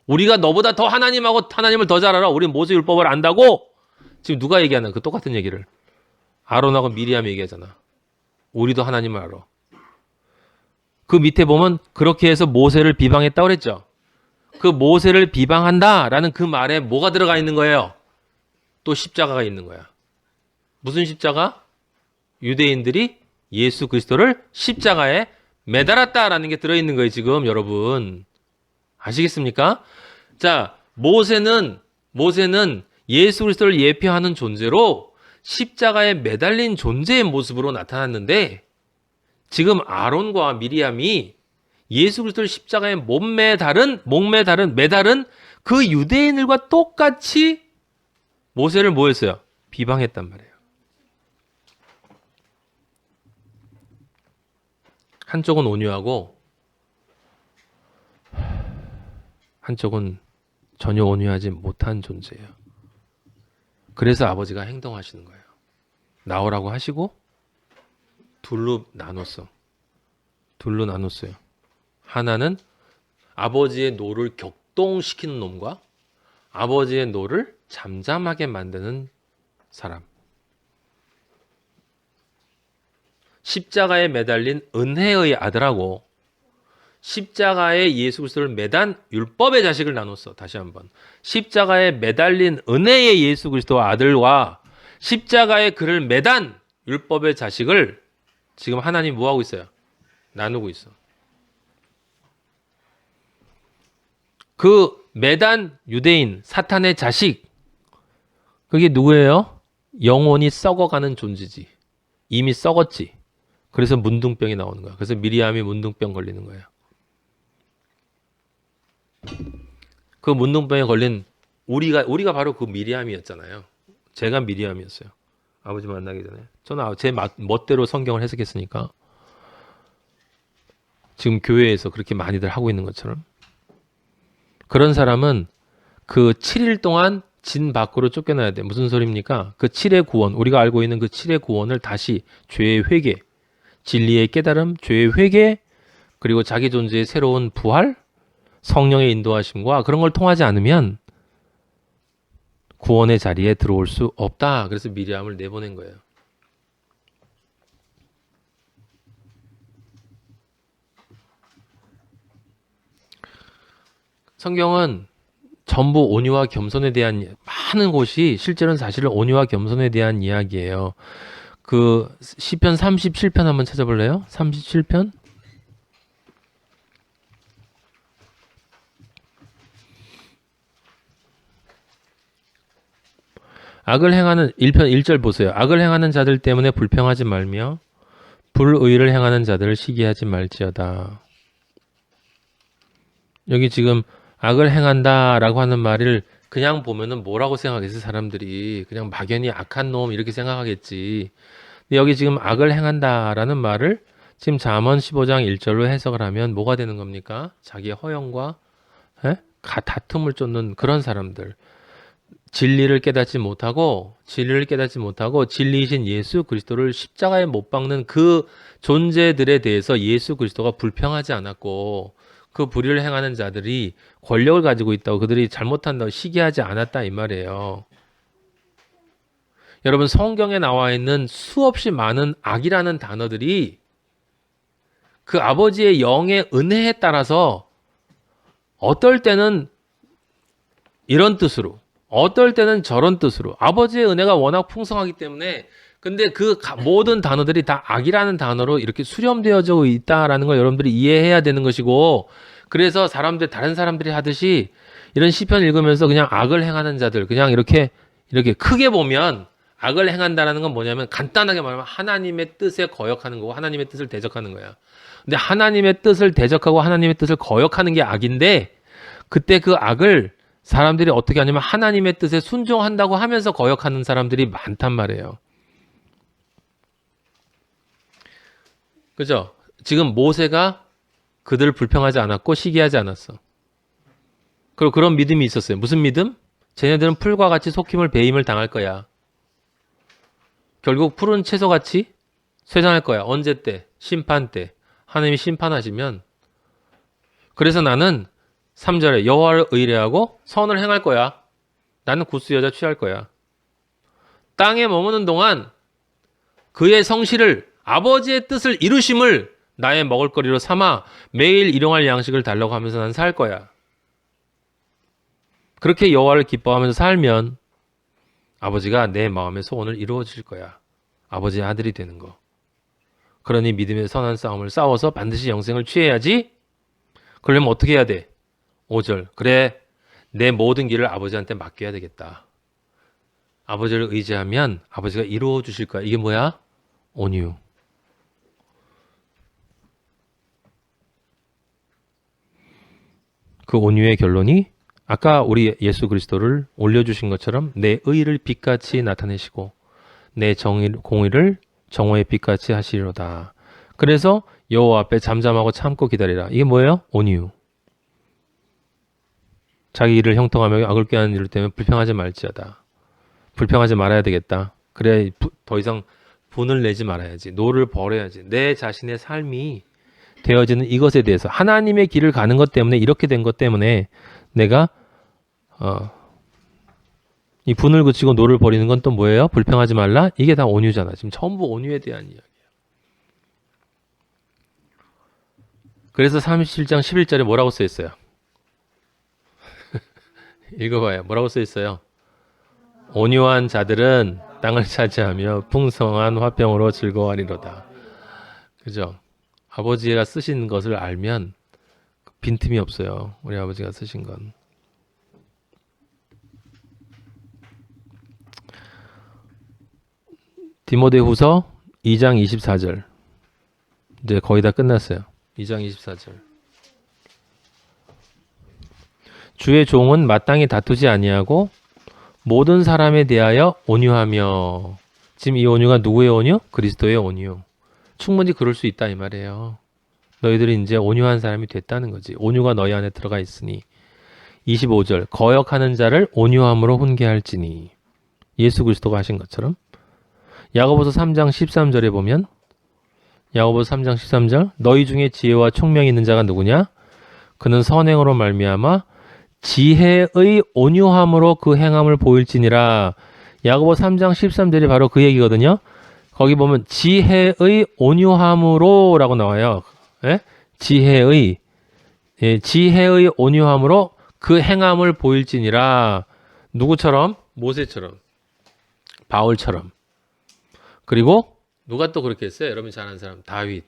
우리가 너보다 더 하나님을 더 잘 알아. 우리 모세 율법을 안다고. 지금 누가 얘기하나? 그 똑같은 얘기를. 아론하고 미리암이 얘기하잖아. 우리도 하나님을 알아. 그 밑에 보면 그렇게 해서 모세를 비방했다고 그랬죠. 그 모세를 비방한다라는 그 말에 뭐가 들어가 있는 거예요? 또 십자가가 있는 거야. 무슨 십자가? 유대인들이 예수 그리스도를 십자가에 매달았다라는 게 들어있는 거예요. 지금 여러분. 아시겠습니까? 자, 모세는 예수 그리스도를 예표하는 존재로 십자가에 매달린 존재의 모습으로 나타났는데 지금 아론과 미리암이 예수 그리스도를 십자가에 매달은 그 유대인들과 똑같이 모세를 뭐 했어요? 비방했단 말이에요. 한쪽은 온유하고 한쪽은 전혀 온유하지 못한 존재예요. 그래서 아버지가 행동하시는 거예요. 나오라고 하시고 둘로 나눴어요. 하나는 아버지의 노를 격동시키는 놈과 아버지의 노를 잠잠하게 만드는 사람. 십자가에 매달린 은혜의 아들하고 십자가에 예수 그리스도를 매단 율법의 자식을 나눴어. 다시 한번. 십자가에 매달린 은혜의 예수 그리스도 아들과 십자가에 그를 매단 율법의 자식을 지금 하나님 뭐 하고 있어요? 나누고 있어. 그 매단 유대인 사탄의 자식 그게 누구예요? 영혼이 썩어가는 존재지. 이미 썩었지. 그래서 문둥병이 나오는 거야. 그래서 미리암이 문둥병 걸리는 거예요. 그 문둥병에 걸린 우리가 바로 그 미리암이었잖아요. 제가 미리암이었어요. 아버지 만나기 전에. 저는 제 멋대로 성경을 해석했으니까. 지금 교회에서 그렇게 많이들 하고 있는 것처럼. 그런 사람은 그 7일 동안 진 밖으로 쫓겨나야 돼. 무슨 소리입니까? 그 7의 구원, 우리가 알고 있는 그 7의 구원을 다시 죄의 회개, 진리의 깨달음, 죄의 회개, 그리고 자기 존재의 새로운 부활, 성령의 인도하심과 그런 걸 통하지 않으면 구원의 자리에 들어올 수 없다. 그래서 미리암을 내보낸 거예요. 성경은 전부 온유와 겸손에 대한 많은 곳이 실제로는 사실은 온유와 겸손에 대한 이야기예요. 그 시편 37편 한번 찾아볼래요? 37편? 악을 행하는 1편 1절 보세요. 악을 행하는 자들 때문에 불평하지 말며 불의를 행하는 자들을 시기하지 말지어다. 여기 지금 악을 행한다라고 하는 말을 그냥 보면은 뭐라고 생각하겠어요? 사람들이 그냥 막연히 악한 놈 이렇게 생각하겠지. 근데 여기 지금 악을 행한다라는 말을 지금 잠언 15장 1절로 해석을 하면 뭐가 되는 겁니까? 자기의 허영과 다툼을 쫓는 그런 사람들. 진리를 깨닫지 못하고 진리이신 예수 그리스도를 십자가에 못 박는 그 존재들에 대해서 예수 그리스도가 불평하지 않았고 그 불의를 행하는 자들이 권력을 가지고 있다고 그들이 잘못한다고 시기하지 않았다 이 말이에요. 여러분 성경에 나와 있는 수없이 많은 악이라는 단어들이 그 아버지의 영의 은혜에 따라서 어떨 때는 이런 뜻으로 어떨 때는 저런 뜻으로 아버지의 은혜가 워낙 풍성하기 때문에 근데 그 모든 단어들이 다 악이라는 단어로 이렇게 수렴되어져 있다라는 걸 여러분들이 이해해야 되는 것이고 그래서 다른 사람들이 하듯이 이런 시편 읽으면서 그냥 악을 행하는 자들 그냥 이렇게 크게 보면 악을 행한다라는 건 뭐냐면 간단하게 말하면 하나님의 뜻에 거역하는 거고 하나님의 뜻을 대적하는 거야. 근데 하나님의 뜻을 대적하고 하나님의 뜻을 거역하는 게 악인데 그때 그 악을 사람들이 어떻게 하냐면 하나님의 뜻에 순종한다고 하면서 거역하는 사람들이 많단 말이에요. 그죠? 지금 모세가 그들을 불평하지 않았고 시기하지 않았어. 그리고 그런 믿음이 있었어요. 무슨 믿음? 쟤네들은 풀과 같이 속힘을 배임을 당할 거야. 결국 풀은 채소같이 쇠잔할 거야. 언제 때? 심판 때. 하나님이 심판하시면. 그래서 나는 3절에 여호와를 의뢰하고 선을 행할 거야. 나는 구스 여자 취할 거야. 땅에 머무는 동안 그의 성실을, 아버지의 뜻을 이루심을 나의 먹을거리로 삼아 매일 일용할 양식을 달라고 하면서 난 살 거야. 그렇게 여호와를 기뻐하면서 살면 아버지가 내 마음의 소원을 이루어 주실 거야. 아버지의 아들이 되는 거. 그러니 믿음의 선한 싸움을 싸워서 반드시 영생을 취해야지. 그러려면 어떻게 해야 돼? 5절. 그래, 내 모든 길을 아버지한테 맡겨야 되겠다. 아버지를 의지하면 아버지가 이루어 주실 거야. 이게 뭐야? 온유. 그 온유의 결론이 아까 우리 예수 그리스도를 올려주신 것처럼 내 의를 빛같이 나타내시고 내 공의를 정오의 빛같이 하시리로다. 그래서 여호와 앞에 잠잠하고 참고 기다리라. 이게 뭐예요? 온유. 자기 일을 형통하며 악을 꾀하는 일을 때문에 불평하지 말지어다. 불평하지 말아야 되겠다. 그래 더 이상 분을 내지 말아야지. 노를 버려야지. 내 자신의 삶이 되어지는 이것에 대해서 하나님의 길을 가는 것 때문에 이렇게 된 것 때문에 내가 이 분을 그치고 노를 버리는 건 또 뭐예요? 불평하지 말라? 이게 다 온유잖아. 지금 전부 온유에 대한 이야기예요. 그래서 37장 11절에 뭐라고 써 있어요? 읽어봐요. 뭐라고 써 있어요? 온유한 자들은 땅을 차지하며 풍성한 화평으로 즐거워하리로다. 그죠? 아버지가 쓰신 것을 알면 빈틈이 없어요. 우리 아버지가 쓰신 건. 디모데후서 2장 24절. 이제 거의 다 끝났어요. 2장 24절. 주의 종은 마땅히 다투지 아니하고 모든 사람에 대하여 온유하며. 지금 이 온유가 누구의 온유? 그리스도의 온유. 충분히 그럴 수 있다 이 말이에요. 너희들이 이제 온유한 사람이 됐다는 거지. 온유가 너희 안에 들어가 있으니. 25절. 거역하는 자를 온유함으로 훈계할지니. 예수 그리스도가 하신 것처럼. 야고보서 3장 13절에 보면 야고보서 3장 13절 너희 중에 지혜와 총명이 있는 자가 누구냐? 그는 선행으로 말미암아 지혜의 온유함으로 그 행함을 보일지니라. 야고보 3장 13절이 바로 그 얘기거든요. 거기 보면 지혜의 온유함으로 라고 나와요. 예? 지혜의 온유함으로 그 행함을 보일지니라. 누구처럼? 모세처럼. 바울처럼. 그리고 누가 또 그렇게 했어요? 여러분이 잘 아는 사람. 다윗.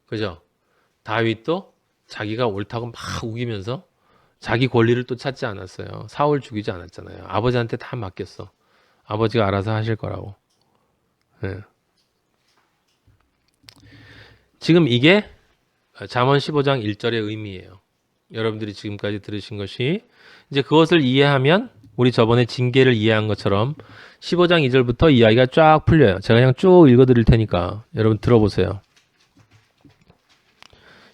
그죠? 다윗도 자기가 옳다고 막 우기면서 자기 권리를 또 찾지 않았어요. 사울 죽이지 않았잖아요. 아버지한테 다 맡겼어. 아버지가 알아서 하실 거라고. 네. 지금 이게 잠언 15장 1절의 의미예요. 여러분들이 지금까지 들으신 것이 이제 그것을 이해하면 우리 저번에 징계를 이해한 것처럼 15장 2절부터 이야기가 쫙 풀려요. 제가 그냥 쭉 읽어드릴 테니까 여러분 들어보세요.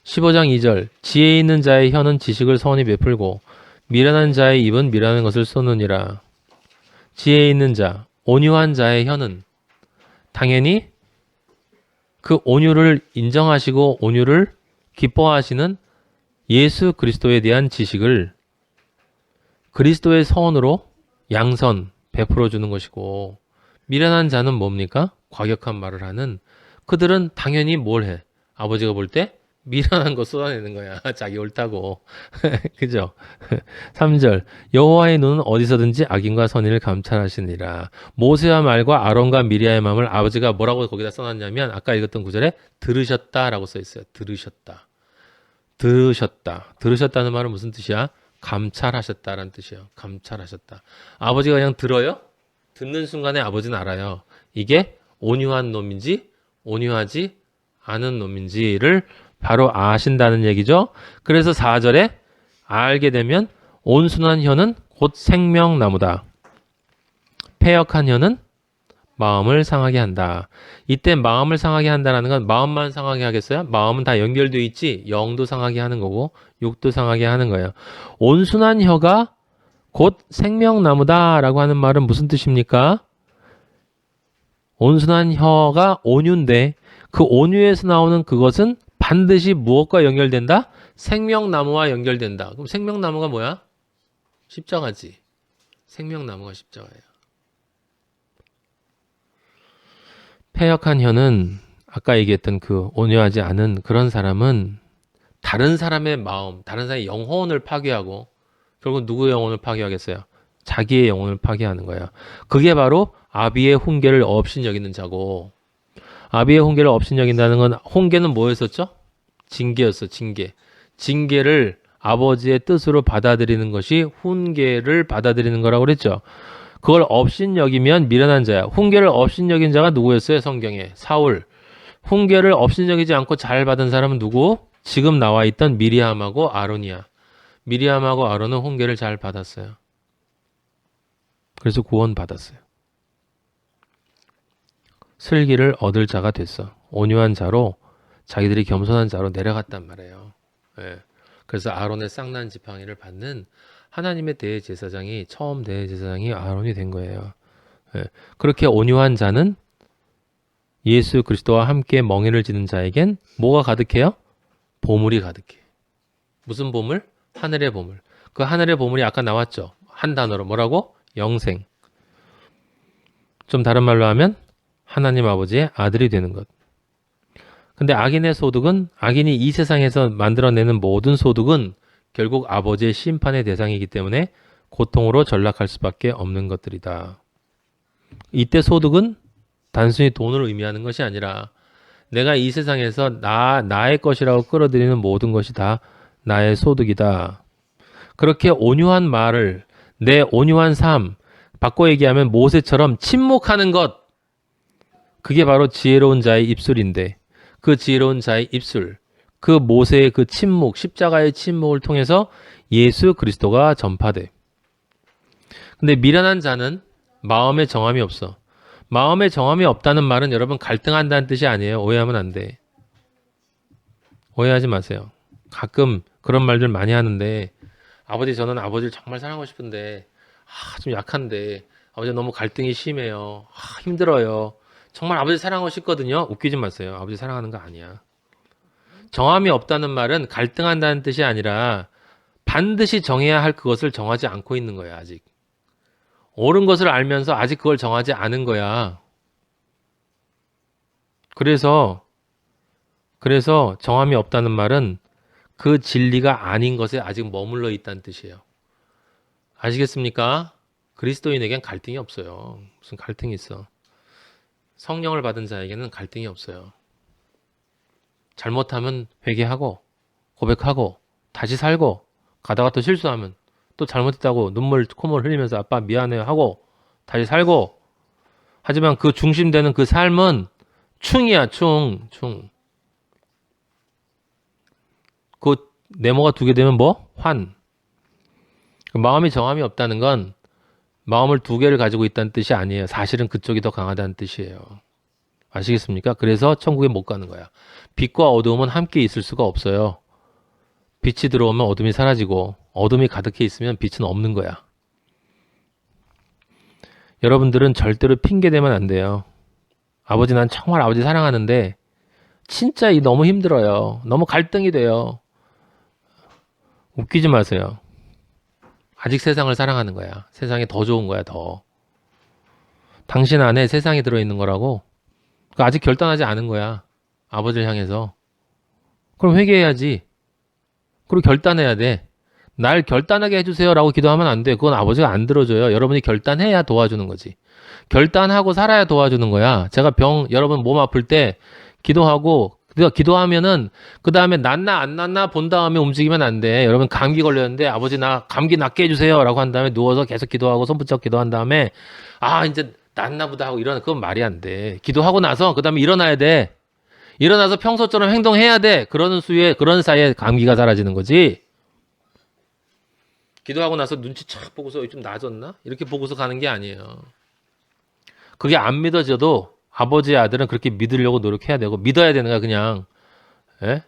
15장 2절 지혜 있는 자의 혀는 지식을 선히 베풀고 미련한 자의 입은 미련한 것을 쏘느니라. 지혜 있는 자, 온유한 자의 혀는 당연히 그 온유를 인정하시고 온유를 기뻐하시는 예수 그리스도에 대한 지식을 그리스도의 선으로 양선 베풀어 주는 것이고, 미련한 자는 뭡니까? 과격한 말을 하는 그들은 당연히 뭘 해? 아버지가 볼 때 미련한 거 쏟아내는 거야. 자기 옳다고. 그죠? 3절 여호와의 눈은 어디서든지 악인과 선인을 감찰하시니라. 모세와 말과 아론과 미리아의 마음을 아버지가 뭐라고 거기다 써놨냐면 아까 읽었던 구절에 들으셨다라고 써있어요. 들으셨다. 들으셨다는 말은 무슨 뜻이야? 감찰하셨다라는 뜻이에요. 감찰하셨다. 아버지가 그냥 들어요? 듣는 순간에 아버지는 알아요. 이게 온유한 놈인지 온유하지 않은 놈인지를 바로 아신다는 얘기죠. 그래서 4절에 알게 되면 온순한 혀는 곧 생명나무다. 패역한 혀는 마음을 상하게 한다. 이때 마음을 상하게 한다는 건 마음만 상하게 하겠어요? 마음은 다 연결되어 있지. 영도 상하게 하는 거고 육도 상하게 하는 거예요. 온순한 혀가 곧 생명나무다 라고 하는 말은 무슨 뜻입니까? 온순한 혀가 온유인데 그 온유에서 나오는 그것은 반드시 무엇과 연결된다? 생명나무와 연결된다. 그럼 생명나무가 뭐야? 십자가지. 생명나무가 십자가예요. 패역한 혀는 아까 얘기했던 그 온유하지 않은 그런 사람은 다른 사람의 마음, 다른 사람의 영혼을 파괴하고 결국 누구의 영혼을 파괴하겠어요? 자기의 영혼을 파괴하는 거예요. 그게 바로 아비의 훈계를 업신여기는 자고, 아비의 훈계를 업신여긴다는 건 훈계는 뭐였었죠? 징계였어. 징계를 아버지의 뜻으로 받아들이는 것이 훈계를 받아들이는 거라고 그랬죠. 그걸 업신여기면 미련한 자야. 훈계를 업신여긴 자가 누구였어요? 성경에 사울. 훈계를 업신여기지 않고 잘 받은 사람은 누구? 지금 나와 있던 미리암하고 아론이야. 미리암하고 아론은 훈계를 잘 받았어요. 그래서 구원 받았어요. 슬기를 얻을 자가 됐어. 온유한 자로, 자기들이 겸손한 자로 내려갔단 말이에요. 예. 그래서 아론의 쌍난 지팡이를 받는 하나님의 대제사장이, 처음 대제사장이 아론이 된 거예요. 예. 그렇게 온유한 자는 예수 그리스도와 함께 멍에를 지는 자에겐 뭐가 가득해요? 보물이 가득해. 무슨 보물? 하늘의 보물. 그 하늘의 보물이 아까 나왔죠. 한 단어로 뭐라고? 영생. 좀 다른 말로 하면 하나님 아버지의 아들이 되는 것. 근데 악인의 소득은, 악인이 이 세상에서 만들어내는 모든 소득은 결국 아버지의 심판의 대상이기 때문에 고통으로 전락할 수밖에 없는 것들이다. 이때 소득은 단순히 돈을 의미하는 것이 아니라 내가 이 세상에서 나의 것이라고 끌어들이는 모든 것이 다 나의 소득이다. 그렇게 온유한 말을, 내 온유한 삶, 바꿔 얘기하면 모세처럼 침묵하는 것, 그게 바로 지혜로운 자의 입술인데, 그 지혜로운 자의 입술, 그 모세의 그 침묵, 십자가의 침묵을 통해서 예수 그리스도가 전파돼. 근데 미련한 자는 마음에 정함이 없어. 마음에 정함이 없다는 말은 여러분 갈등한다는 뜻이 아니에요. 오해하면 안 돼. 오해하지 마세요. 가끔 그런 말들 많이 하는데, 아버지, 저는 아버지를 정말 사랑하고 싶은데 좀 약한데 아버지 너무 갈등이 심해요. 힘들어요. 정말 아버지 사랑하고 싶거든요. 웃기지 마세요. 아버지 사랑하는 거 아니야. 정함이 없다는 말은 갈등한다는 뜻이 아니라 반드시 정해야 할 그것을 정하지 않고 있는 거야. 아직 옳은 것을 알면서 아직 그걸 정하지 않은 거야. 그래서 정함이 없다는 말은 그 진리가 아닌 것에 아직 머물러 있다는 뜻이에요. 아시겠습니까? 그리스도인에겐 갈등이 없어요. 무슨 갈등이 있어. 성령을 받은 자에게는 갈등이 없어요. 잘못하면 회개하고 고백하고 다시 살고, 가다가 또 실수하면 또 잘못했다고 눈물 콧물 흘리면서 아빠 미안해요 하고 다시 살고. 하지만 그 중심되는 그 삶은 충이야. 충. 그 네모가 두 개 되면 뭐? 환. 마음이 정함이 없다는 건 마음을 두 개를 가지고 있다는 뜻이 아니에요. 사실은 그쪽이 더 강하다는 뜻이에요. 아시겠습니까? 그래서 천국에 못 가는 거야. 빛과 어두움은 함께 있을 수가 없어요. 빛이 들어오면 어둠이 사라지고 어둠이 가득해 있으면 빛은 없는 거야. 여러분들은 절대로 핑계대면 안 돼요. 아버지, 난 정말 아버지 사랑하는데 진짜 너무 힘들어요. 너무 갈등이 돼요. 웃기지 마세요. 아직 세상을 사랑하는 거야. 세상이 더 좋은 거야, 더. 당신 안에 세상이 들어있는 거라고. 아직 결단하지 않은 거야. 아버지를 향해서. 그럼 회개해야지. 그리고 결단해야 돼. 날 결단하게 해주세요 라고 기도하면 안 돼. 그건 아버지가 안 들어줘요. 여러분이 결단해야 도와주는 거지. 결단하고 살아야 도와주는 거야. 제가 여러분 몸 아플 때 기도하면은 그 다음에 낫나 안 낫나 본 다음에 움직이면 안 돼. 여러분 감기 걸렸는데 아버지 나 감기 낫게 해주세요 라고 한 다음에 누워서 계속 기도하고 손 붙잡고 기도한 다음에 이제 낫나 보다 하고 그건 말이 안 돼. 기도하고 나서 그 다음에 일어나야 돼. 일어나서 평소처럼 행동해야 돼. 그런 사이에 감기가 사라지는 거지. 기도하고 나서 눈치 촥 보고서 좀 나아졌나? 이렇게 보고서 가는 게 아니에요. 그게 안 믿어져도 아버지의 아들은 그렇게 믿으려고 노력해야 되고 믿어야 되는 거야 그냥. 예?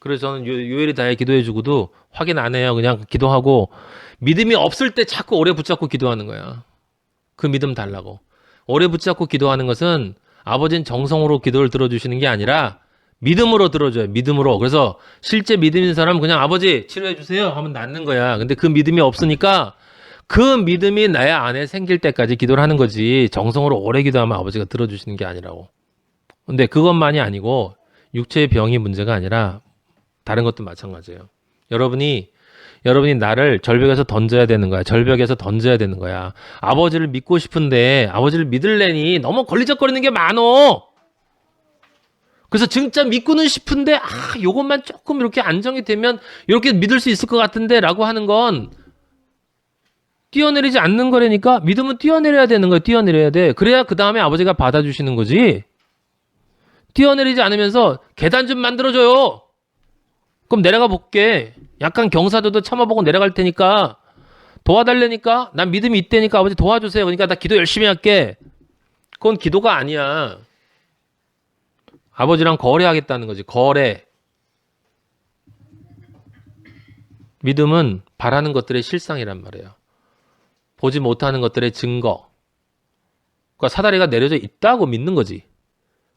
그래서 저는 요일이 다해 기도해주고도 확인 안 해요. 그냥 기도하고 믿음이 없을 때 자꾸 오래 붙잡고 기도하는 거야. 그 믿음 달라고. 오래 붙잡고 기도하는 것은 아버지는 정성으로 기도를 들어주시는 게 아니라 믿음으로 들어줘요. 믿음으로. 그래서 실제 믿음 있는 사람은 그냥 아버지 치료해 주세요 하면 낫는 거야. 근데 그 믿음이 없으니까 그 믿음이 나의 안에 생길 때까지 기도를 하는 거지. 정성으로 오래 기도하면 아버지가 들어주시는 게 아니라고. 근데 그것만이 아니고 육체의 병이 문제가 아니라 다른 것도 마찬가지예요. 여러분이 나를 절벽에서 던져야 되는 거야. 절벽에서 던져야 되는 거야. 아버지를 믿고 싶은데 아버지를 믿을래니 너무 걸리적거리는 게 많어. 그래서 진짜 믿고는 싶은데 요것만 조금 이렇게 안정이 되면 이렇게 믿을 수 있을 것 같은데 라고 하는 건 뛰어내리지 않는 거라니까. 믿음은 뛰어내려야 되는 거야. 뛰어내려야 돼. 그래야 그 다음에 아버지가 받아주시는 거지. 뛰어내리지 않으면서 계단 좀 만들어줘요. 그럼 내려가 볼게. 약간 경사도도 참아보고 내려갈 테니까 도와달라니까. 난 믿음이 있다니까 아버지 도와주세요. 그러니까 나 기도 열심히 할게. 그건 기도가 아니야. 아버지랑 거래하겠다는 거지. 거래. 믿음은 바라는 것들의 실상이란 말이에요. 보지 못하는 것들의 증거. 그러니까 사다리가 내려져 있다고 믿는 거지.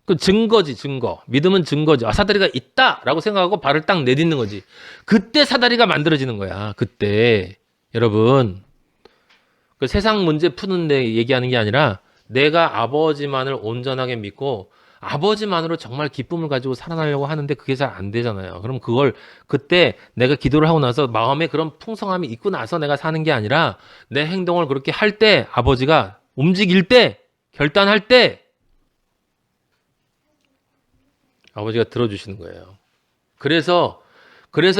그 증거지, 증거. 믿음은 증거지. 사다리가 있다라고 생각하고 발을 딱 내딛는 거지. 그때 사다리가 만들어지는 거야. 그때. 여러분, 그 세상 문제 푸는데 얘기하는 게 아니라 내가 아버지만을 온전하게 믿고 아버지만으로 정말 기쁨을 가지고 살아나려고 하는데 그게 잘 안 되잖아요. 그럼 그걸 그때 내가 기도를 하고 나서 마음에 그런 풍성함이 있고 나서 내가 사는 게 아니라 내 행동을 그렇게 할 때 아버지가 움직일 때 결단할 때 아버지가 들어주시는 거예요. 그래서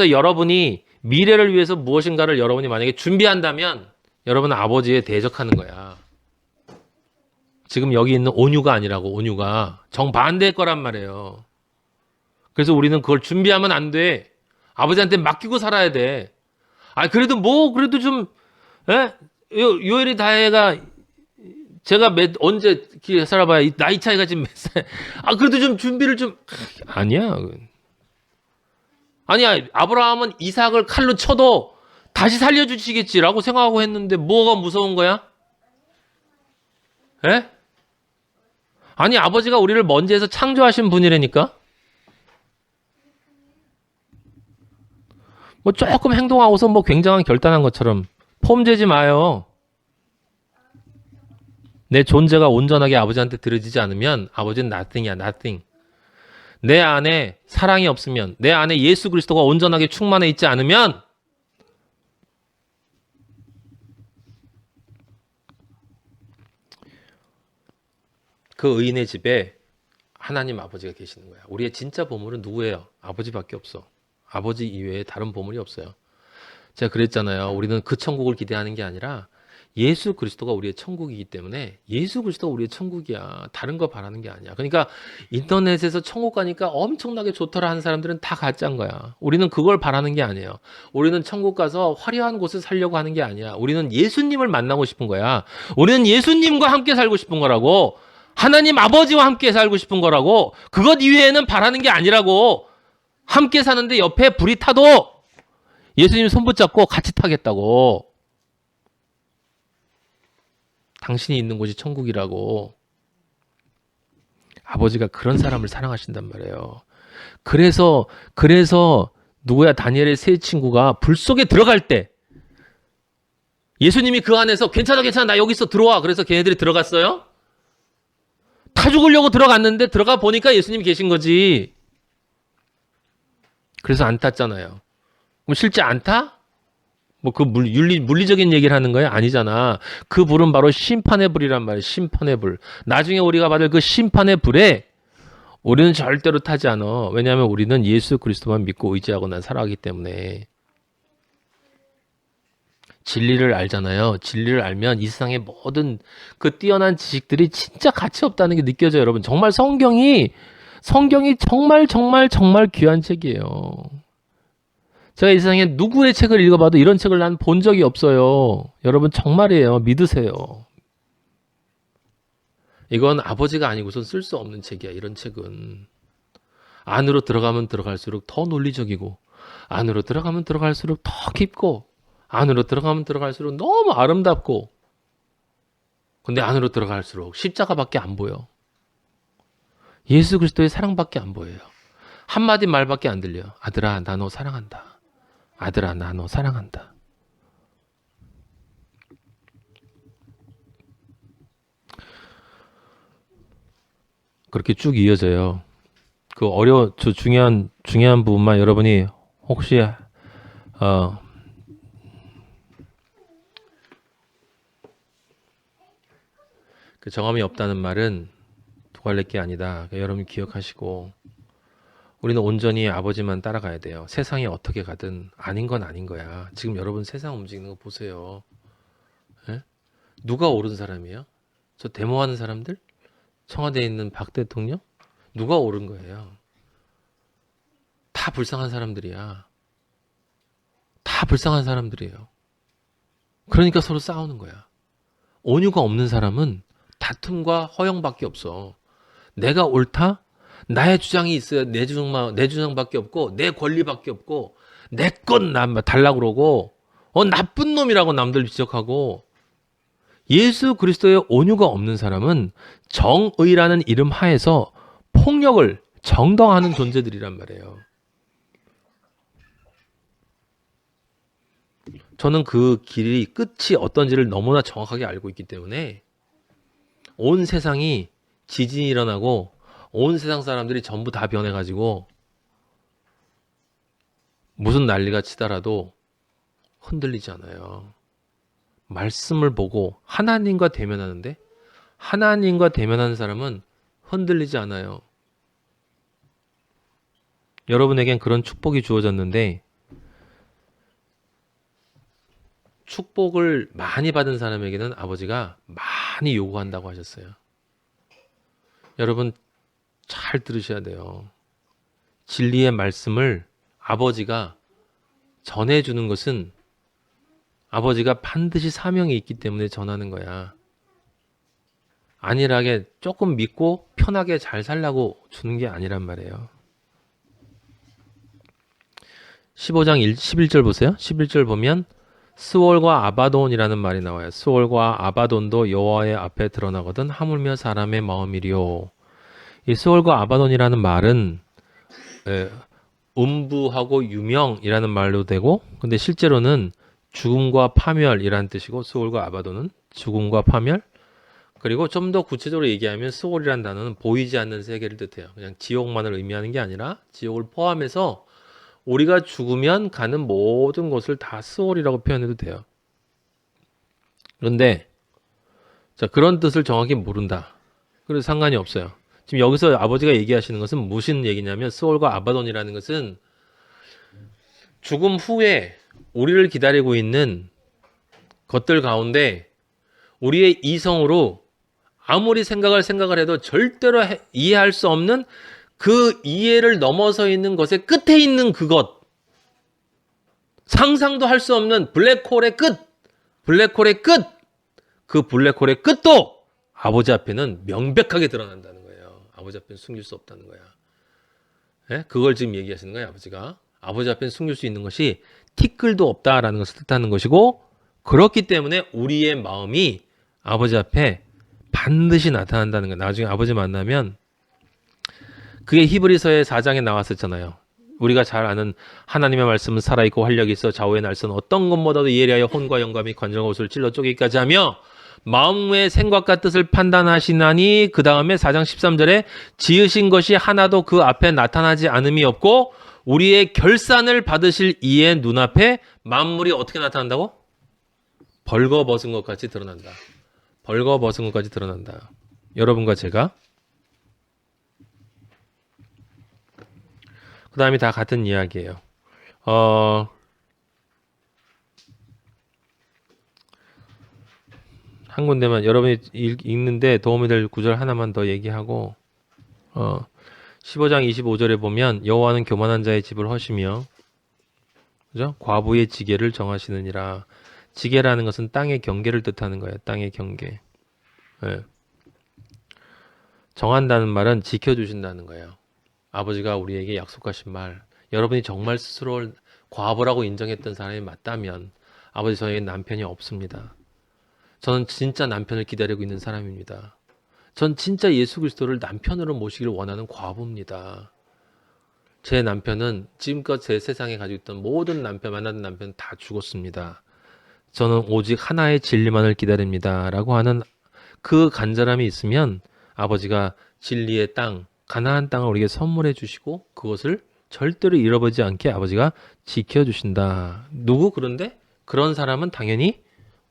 여러분이 미래를 위해서 무엇인가를 여러분이 만약에 준비한다면 여러분은 아버지에 대적하는 거야. 지금 여기 있는 온유가 아니라고. 온유가 정반대의 거란 말이에요. 그래서 우리는 그걸 준비하면 안 돼. 아버지한테 맡기고 살아야 돼. 그래도 좀 요엘이 다혜가 제가 언제 살아봐야 나이 차이가 지금 몇 살. 그래도 좀 준비를 좀 아니야. 아브라함은 이삭을 칼로 쳐도 다시 살려주시겠지라고 생각하고 했는데 뭐가 무서운 거야? 에? 아버지가 우리를 먼지에서 창조하신 분이라니까? 뭐 조금 행동하고서 뭐 굉장한 결단한 것처럼 폼 재지 마요. 내 존재가 온전하게 아버지한테 들어지지 않으면 아버지는 nothing이야, nothing. 내 안에 사랑이 없으면, 내 안에 예수 그리스도가 온전하게 충만해 있지 않으면 그 의인의 집에 하나님 아버지가 계시는 거야. 우리의 진짜 보물은 누구예요? 아버지밖에 없어. 아버지 이외에 다른 보물이 없어요. 제가 그랬잖아요. 우리는 그 천국을 기대하는 게 아니라 예수 그리스도가 우리의 천국이기 때문에 예수 그리스도가 우리의 천국이야. 다른 거 바라는 게 아니야. 그러니까 인터넷에서 천국 가니까 엄청나게 좋더라 하는 사람들은 다 가짜인 거야. 우리는 그걸 바라는 게 아니에요. 우리는 천국 가서 화려한 곳을 살려고 하는 게 아니야. 우리는 예수님을 만나고 싶은 거야. 우리는 예수님과 함께 살고 싶은 거라고. 하나님 아버지와 함께 살고 싶은 거라고. 그것 이외에는 바라는 게 아니라고. 함께 사는데 옆에 불이 타도 예수님 손 붙잡고 같이 타겠다고. 당신이 있는 곳이 천국이라고. 아버지가 그런 사람을 사랑하신단 말이에요. 그래서 누구야? 다니엘의 세 친구가 불 속에 들어갈 때 예수님이 그 안에서 괜찮아 나 여기 있어 들어와. 그래서 걔네들이 들어갔어요? 타 죽으려고 들어갔는데 들어가 보니까 예수님이 계신 거지. 그래서 안 탔잖아요. 그럼 실제 안 타? 뭐 그 물리적인 얘기를 하는 거야? 아니잖아. 그 불은 바로 심판의 불이란 말이야. 심판의 불. 나중에 우리가 받을 그 심판의 불에 우리는 절대로 타지 않아. 왜냐하면 우리는 예수 그리스도만 믿고 의지하고 난 살아가기 때문에. 진리를 알잖아요. 진리를 알면 이 세상의 모든 그 뛰어난 지식들이 진짜 가치 없다는 게 느껴져요, 여러분. 정말 성경이 정말 귀한 책이에요. 제가 이 세상에 누구의 책을 읽어봐도 이런 책을 난 본 적이 없어요. 여러분 정말이에요. 믿으세요. 이건 아버지가 아니고선 쓸 수 없는 책이야. 이런 책은. 안으로 들어가면 들어갈수록 더 논리적이고 안으로 들어가면 들어갈수록 더 깊고 안으로 들어가면 들어갈수록 너무 아름답고 근데 안으로 들어갈수록 십자가밖에 안 보여. 예수 그리스도의 사랑밖에 안 보여요. 한마디 말밖에 안 들려. 아들아, 나 너 사랑한다. 아들아, 나 너 사랑한다. 그렇게 쭉 이어져요. 그 중요한 부분만 여러분이 혹시 그 정함이 없다는 말은 두 갈래 게 아니다. 여러분이 기억하시고 우리는 온전히 아버지만 따라가야 돼요. 세상이 어떻게 가든 아닌 건 아닌 거야. 지금 여러분 세상 움직이는 거 보세요. 에? 누가 옳은 사람이에요? 저 데모하는 사람들? 청와대에 있는 박 대통령? 누가 옳은 거예요? 다 불쌍한 사람들이야. 다 불쌍한 사람들이에요. 그러니까 서로 싸우는 거야. 온유가 없는 사람은 다툼과 허영밖에 없어. 내가 옳다? 나의 주장이 있어야 내 주장밖에 없고 내 권리밖에 없고 내 건 달라고 그러고 나쁜 놈이라고 남들 지적하고 예수 그리스도의 온유가 없는 사람은 정의라는 이름 하에서 폭력을 정당화하는 존재들이란 말이에요. 저는 그 길이 끝이 어떤지를 너무나 정확하게 알고 있기 때문에 온 세상이 지진이 일어나고 온 세상 사람들이 전부 다 변해가지고 무슨 난리가 치더라도 흔들리지 않아요. 말씀을 보고 하나님과 대면하는데 하나님과 대면하는 사람은 흔들리지 않아요. 여러분에겐 그런 축복이 주어졌는데 축복을 많이 받은 사람에게는 아버지가 많이 요구한다고 하셨어요. 여러분 잘 들으셔야 돼요. 진리의 말씀을 아버지가 전해주는 것은 아버지가 반드시 사명이 있기 때문에 전하는 거야. 안일하게 조금 믿고 편하게 잘 살라고 주는 게 아니란 말이에요. 15장 11절 보세요. 11절 보면 스월과 아바돈이라는 말이 나와요. 스월과 아바돈도 여호와의 앞에 드러나거든 하물며 사람의 마음이리요. 이 스월과 아바돈이라는 말은 음부하고 유명이라는 말로 되고 근데 실제로는 죽음과 파멸이라는 뜻이고 스월과 아바돈은 죽음과 파멸 그리고 좀 더 구체적으로 얘기하면 스월이라는 단어는 보이지 않는 세계를 뜻해요. 그냥 지옥만을 의미하는 게 아니라 지옥을 포함해서 우리가 죽으면 가는 모든 것을 다 스월이라고 표현해도 돼요. 그런데 자 그런 뜻을 정확히 모른다. 그래서 상관이 없어요. 지금 여기서 아버지가 얘기하시는 것은 무슨 얘기냐면 스월과 아바돈이라는 것은 죽음 후에 우리를 기다리고 있는 것들 가운데 우리의 이성으로 아무리 생각을 해도 절대로 이해할 수 없는 그 이해를 넘어서 있는 것의 끝에 있는 그것 상상도 할 수 없는 블랙홀의 끝 그 블랙홀의 끝도 아버지 앞에는 명백하게 드러난다는 거예요. 아버지 앞에는 숨길 수 없다는 거야. 예? 그걸 지금 얘기하시는 거예요. 아버지가 아버지 앞에는 숨길 수 있는 것이 티끌도 없다라는 것을 뜻하는 것이고 그렇기 때문에 우리의 마음이 아버지 앞에 반드시 나타난다는 거예요. 나중에 아버지 만나면 그게 히브리서의 4장에 나왔었잖아요. 우리가 잘 아는 하나님의 말씀은 살아있고 활력이 있어 좌우의 날선 어떤 것보다도 예리하여 혼과 영감이 관절과 옷을 찔러 쪼개기까지 하며 마음의 생각과 뜻을 판단하시나니 그 다음에 4장 13절에 지으신 것이 하나도 그 앞에 나타나지 않음이 없고 우리의 결산을 받으실 이의 눈앞에 만물이 어떻게 나타난다고? 벌거벗은 것 같이 드러난다. 벌거벗은 것까지 드러난다. 여러분과 제가 그 다음이 다 같은 이야기예요. 한 군데만 여러분이 읽는데 도움이 될 구절 하나만 더 얘기하고 15장 25절에 보면 여호와는 교만한 자의 집을 허시며 그죠? 과부의 지계를 정하시느니라. 지계라는 것은 땅의 경계를 뜻하는 거예요. 땅의 경계. 네. 정한다는 말은 지켜주신다는 거예요. 아버지가 우리에게 약속하신 말 여러분이 정말 스스로 과부라고 인정했던 사람이 맞다면 아버지 저에게 남편이 없습니다. 저는 진짜 남편을 기다리고 있는 사람입니다. 전 진짜 예수 그리스도를 남편으로 모시기를 원하는 과부입니다. 제 남편은 지금껏 제 세상에 가지고 있던 모든 남편, 만나던 남편 다 죽었습니다. 저는 오직 하나의 진리만을 기다립니다. 라고 하는 그 간절함이 있으면 아버지가 진리의 땅, 가나안 땅을 우리에게 선물해 주시고 그것을 절대로 잃어버리지 않게 아버지가 지켜주신다. 누구? 그런데 그런 사람은 당연히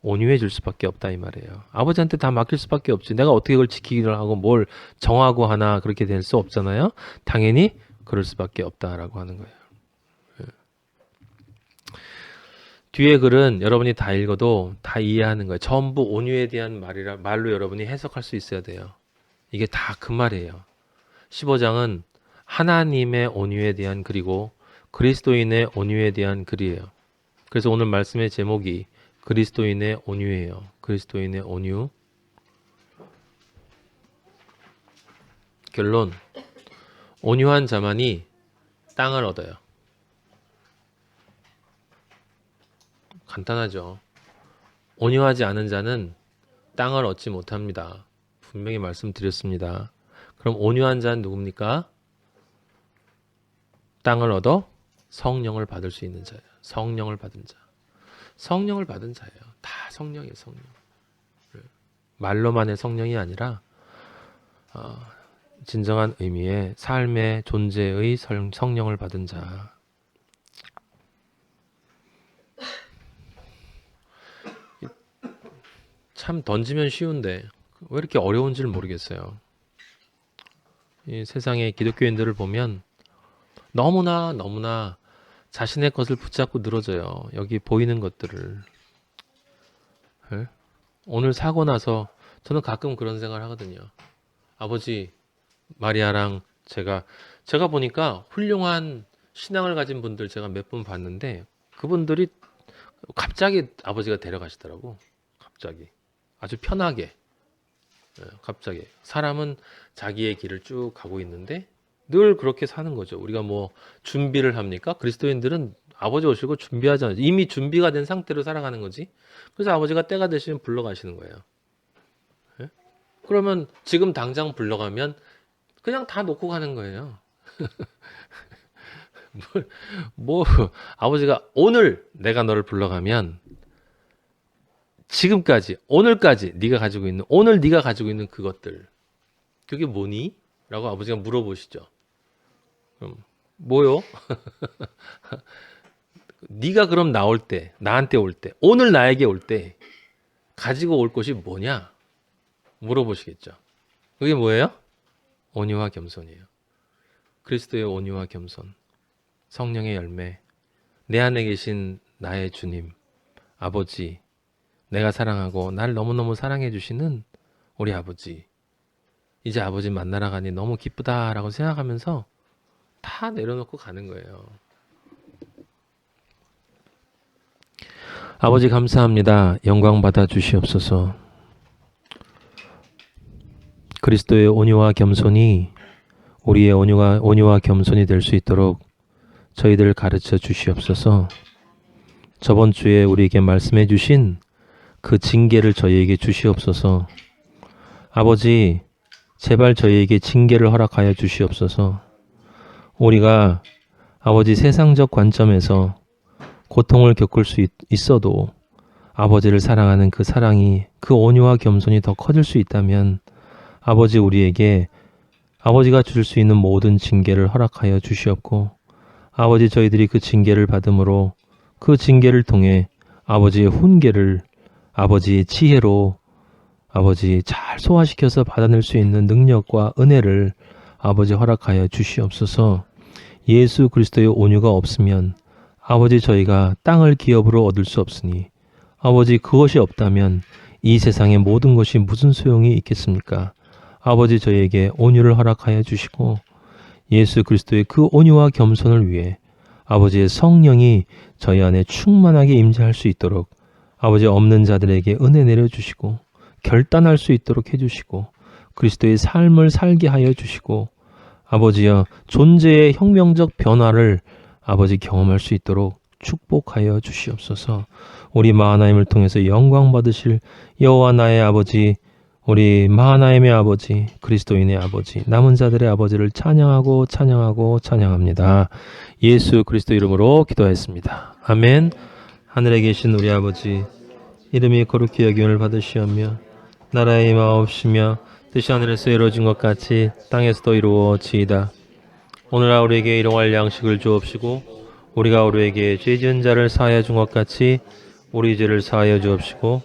온유해 줄 수밖에 없다 이 말이에요. 아버지한테 다 맡길 수밖에 없지. 내가 어떻게 그걸 지키기를 하고 뭘 정하고 하나 그렇게 될 수 없잖아요. 당연히 그럴 수밖에 없다라고 하는 거예요. 뒤에 글은 여러분이 다 읽어도 다 이해하는 거예요. 전부 온유에 대한 말로 여러분이 해석할 수 있어야 돼요. 이게 다 그 말이에요. 15장은 하나님의 온유에 대한 글이고 그리스도인의 온유에 대한 글이에요. 그래서 오늘 말씀의 제목이 그리스도인의 온유예요. 그리스도인의 온유. 결론. 온유한 자만이 땅을 얻어요. 간단하죠. 온유하지 않은 자는 땅을 얻지 못합니다. 분명히 말씀드렸습니다. 그럼 온유한 자는 누굽니까? 땅을 얻어 성령을 받을 수 있는 자예요. 성령을 받은 자. 성령을 받은 자예요. 다 성령이에요. 성령. 말로만의 성령이 아니라 진정한 의미의 삶의 존재의 성령을 받은 자. 참 던지면 쉬운데 왜 이렇게 어려운지를 모르겠어요. 이 세상의 기독교인들을 보면 너무나 자신의 것을 붙잡고 늘어져요. 여기 보이는 것들을. 오늘 사고 나서 저는 가끔 그런 생각을 하거든요. 아버지, 마리아랑 제가 보니까 훌륭한 신앙을 가진 분들 제가 몇 분 봤는데 그분들이 갑자기 아버지가 데려가시더라고. 갑자기. 아주 편하게. 갑자기. 사람은 자기의 길을 쭉 가고 있는데 늘 그렇게 사는 거죠. 우리가 뭐 준비를 합니까? 그리스도인들은 아버지 오시고 준비하잖아요. 이미 준비가 된 상태로 살아가는 거지. 그래서 아버지가 때가 되시면 불러가시는 거예요. 그러면 지금 당장 불러가면 그냥 다 놓고 가는 거예요. 아버지가 오늘 내가 너를 불러가면 지금까지 오늘까지 네가 가지고 있는 그것들 그게 뭐니? 라고 아버지가 물어보시죠. 그럼 뭐요? 네가 그럼 나한테 올 때 오늘 나에게 올 때 가지고 올 것이 뭐냐? 물어보시겠죠. 그게 뭐예요? 온유와 겸손이에요. 그리스도의 온유와 겸손, 성령의 열매, 내 안에 계신 나의 주님, 아버지, 내가 사랑하고 날 너무너무 사랑해 주시는 우리 아버지, 이제 아버지 만나러 가니 너무 기쁘다라고 생각하면서 다 내려놓고 가는 거예요. 아버지 감사합니다. 영광 받아 주시옵소서. 그리스도의 온유와 겸손이 우리의 온유와 겸손이 될 수 있도록 저희들 가르쳐 주시옵소서. 저번 주에 우리에게 말씀해 주신 그 징계를 저희에게 주시옵소서. 아버지, 제발 저희에게 징계를 허락하여 주시옵소서. 우리가 아버지 세상적 관점에서 고통을 겪을 수 있어도 아버지를 사랑하는 그 사랑이, 그 온유와 겸손이 더 커질 수 있다면 아버지 우리에게 아버지가 주실 수 있는 모든 징계를 허락하여 주시옵고, 아버지 저희들이 그 징계를 받음으로 그 징계를 통해 아버지의 훈계를 아버지의 지혜로 아버지 잘 소화시켜서 받아낼 수 있는 능력과 은혜를 아버지 허락하여 주시옵소서. 예수 그리스도의 온유가 없으면 아버지 저희가 땅을 기업으로 얻을 수 없으니 아버지 그것이 없다면 이 세상의 모든 것이 무슨 소용이 있겠습니까? 아버지 저희에게 온유를 허락하여 주시고 예수 그리스도의 그 온유와 겸손을 위해 아버지의 성령이 저희 안에 충만하게 임재할 수 있도록 아버지 없는 자들에게 은혜 내려주시고 결단할 수 있도록 해주시고 그리스도의 삶을 살게 하여 주시고 아버지여 존재의 혁명적 변화를 아버지 경험할 수 있도록 축복하여 주시옵소서. 우리 마하나임을 통해서 영광 받으실 여호와 나의 아버지, 우리 마하나임의 아버지, 그리스도인의 아버지, 남은 자들의 아버지를 찬양하고 찬양하고 찬양합니다. 예수 그리스도 이름으로 기도했습니다. 아멘. 하늘에 계신 우리 아버지, 이름이 거룩히 여김을 받으시오며 나라의 임하옵시며 뜻이 하늘에서 이루어진 것 같이 땅에서도 이루어지이다. 오늘날 우리에게 일용할 양식을 주옵시고 우리가 우리에게 죄 지은 자를 사하여 준 것 같이 우리 죄를 사하여 주옵시고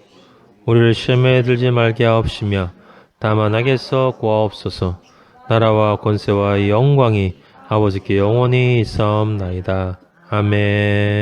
우리를 시험에 들지 말게 하옵시며 다만 악에서 구하옵소서. 나라와 권세와 영광이 아버지께 영원히 있사옵나이다. 아멘.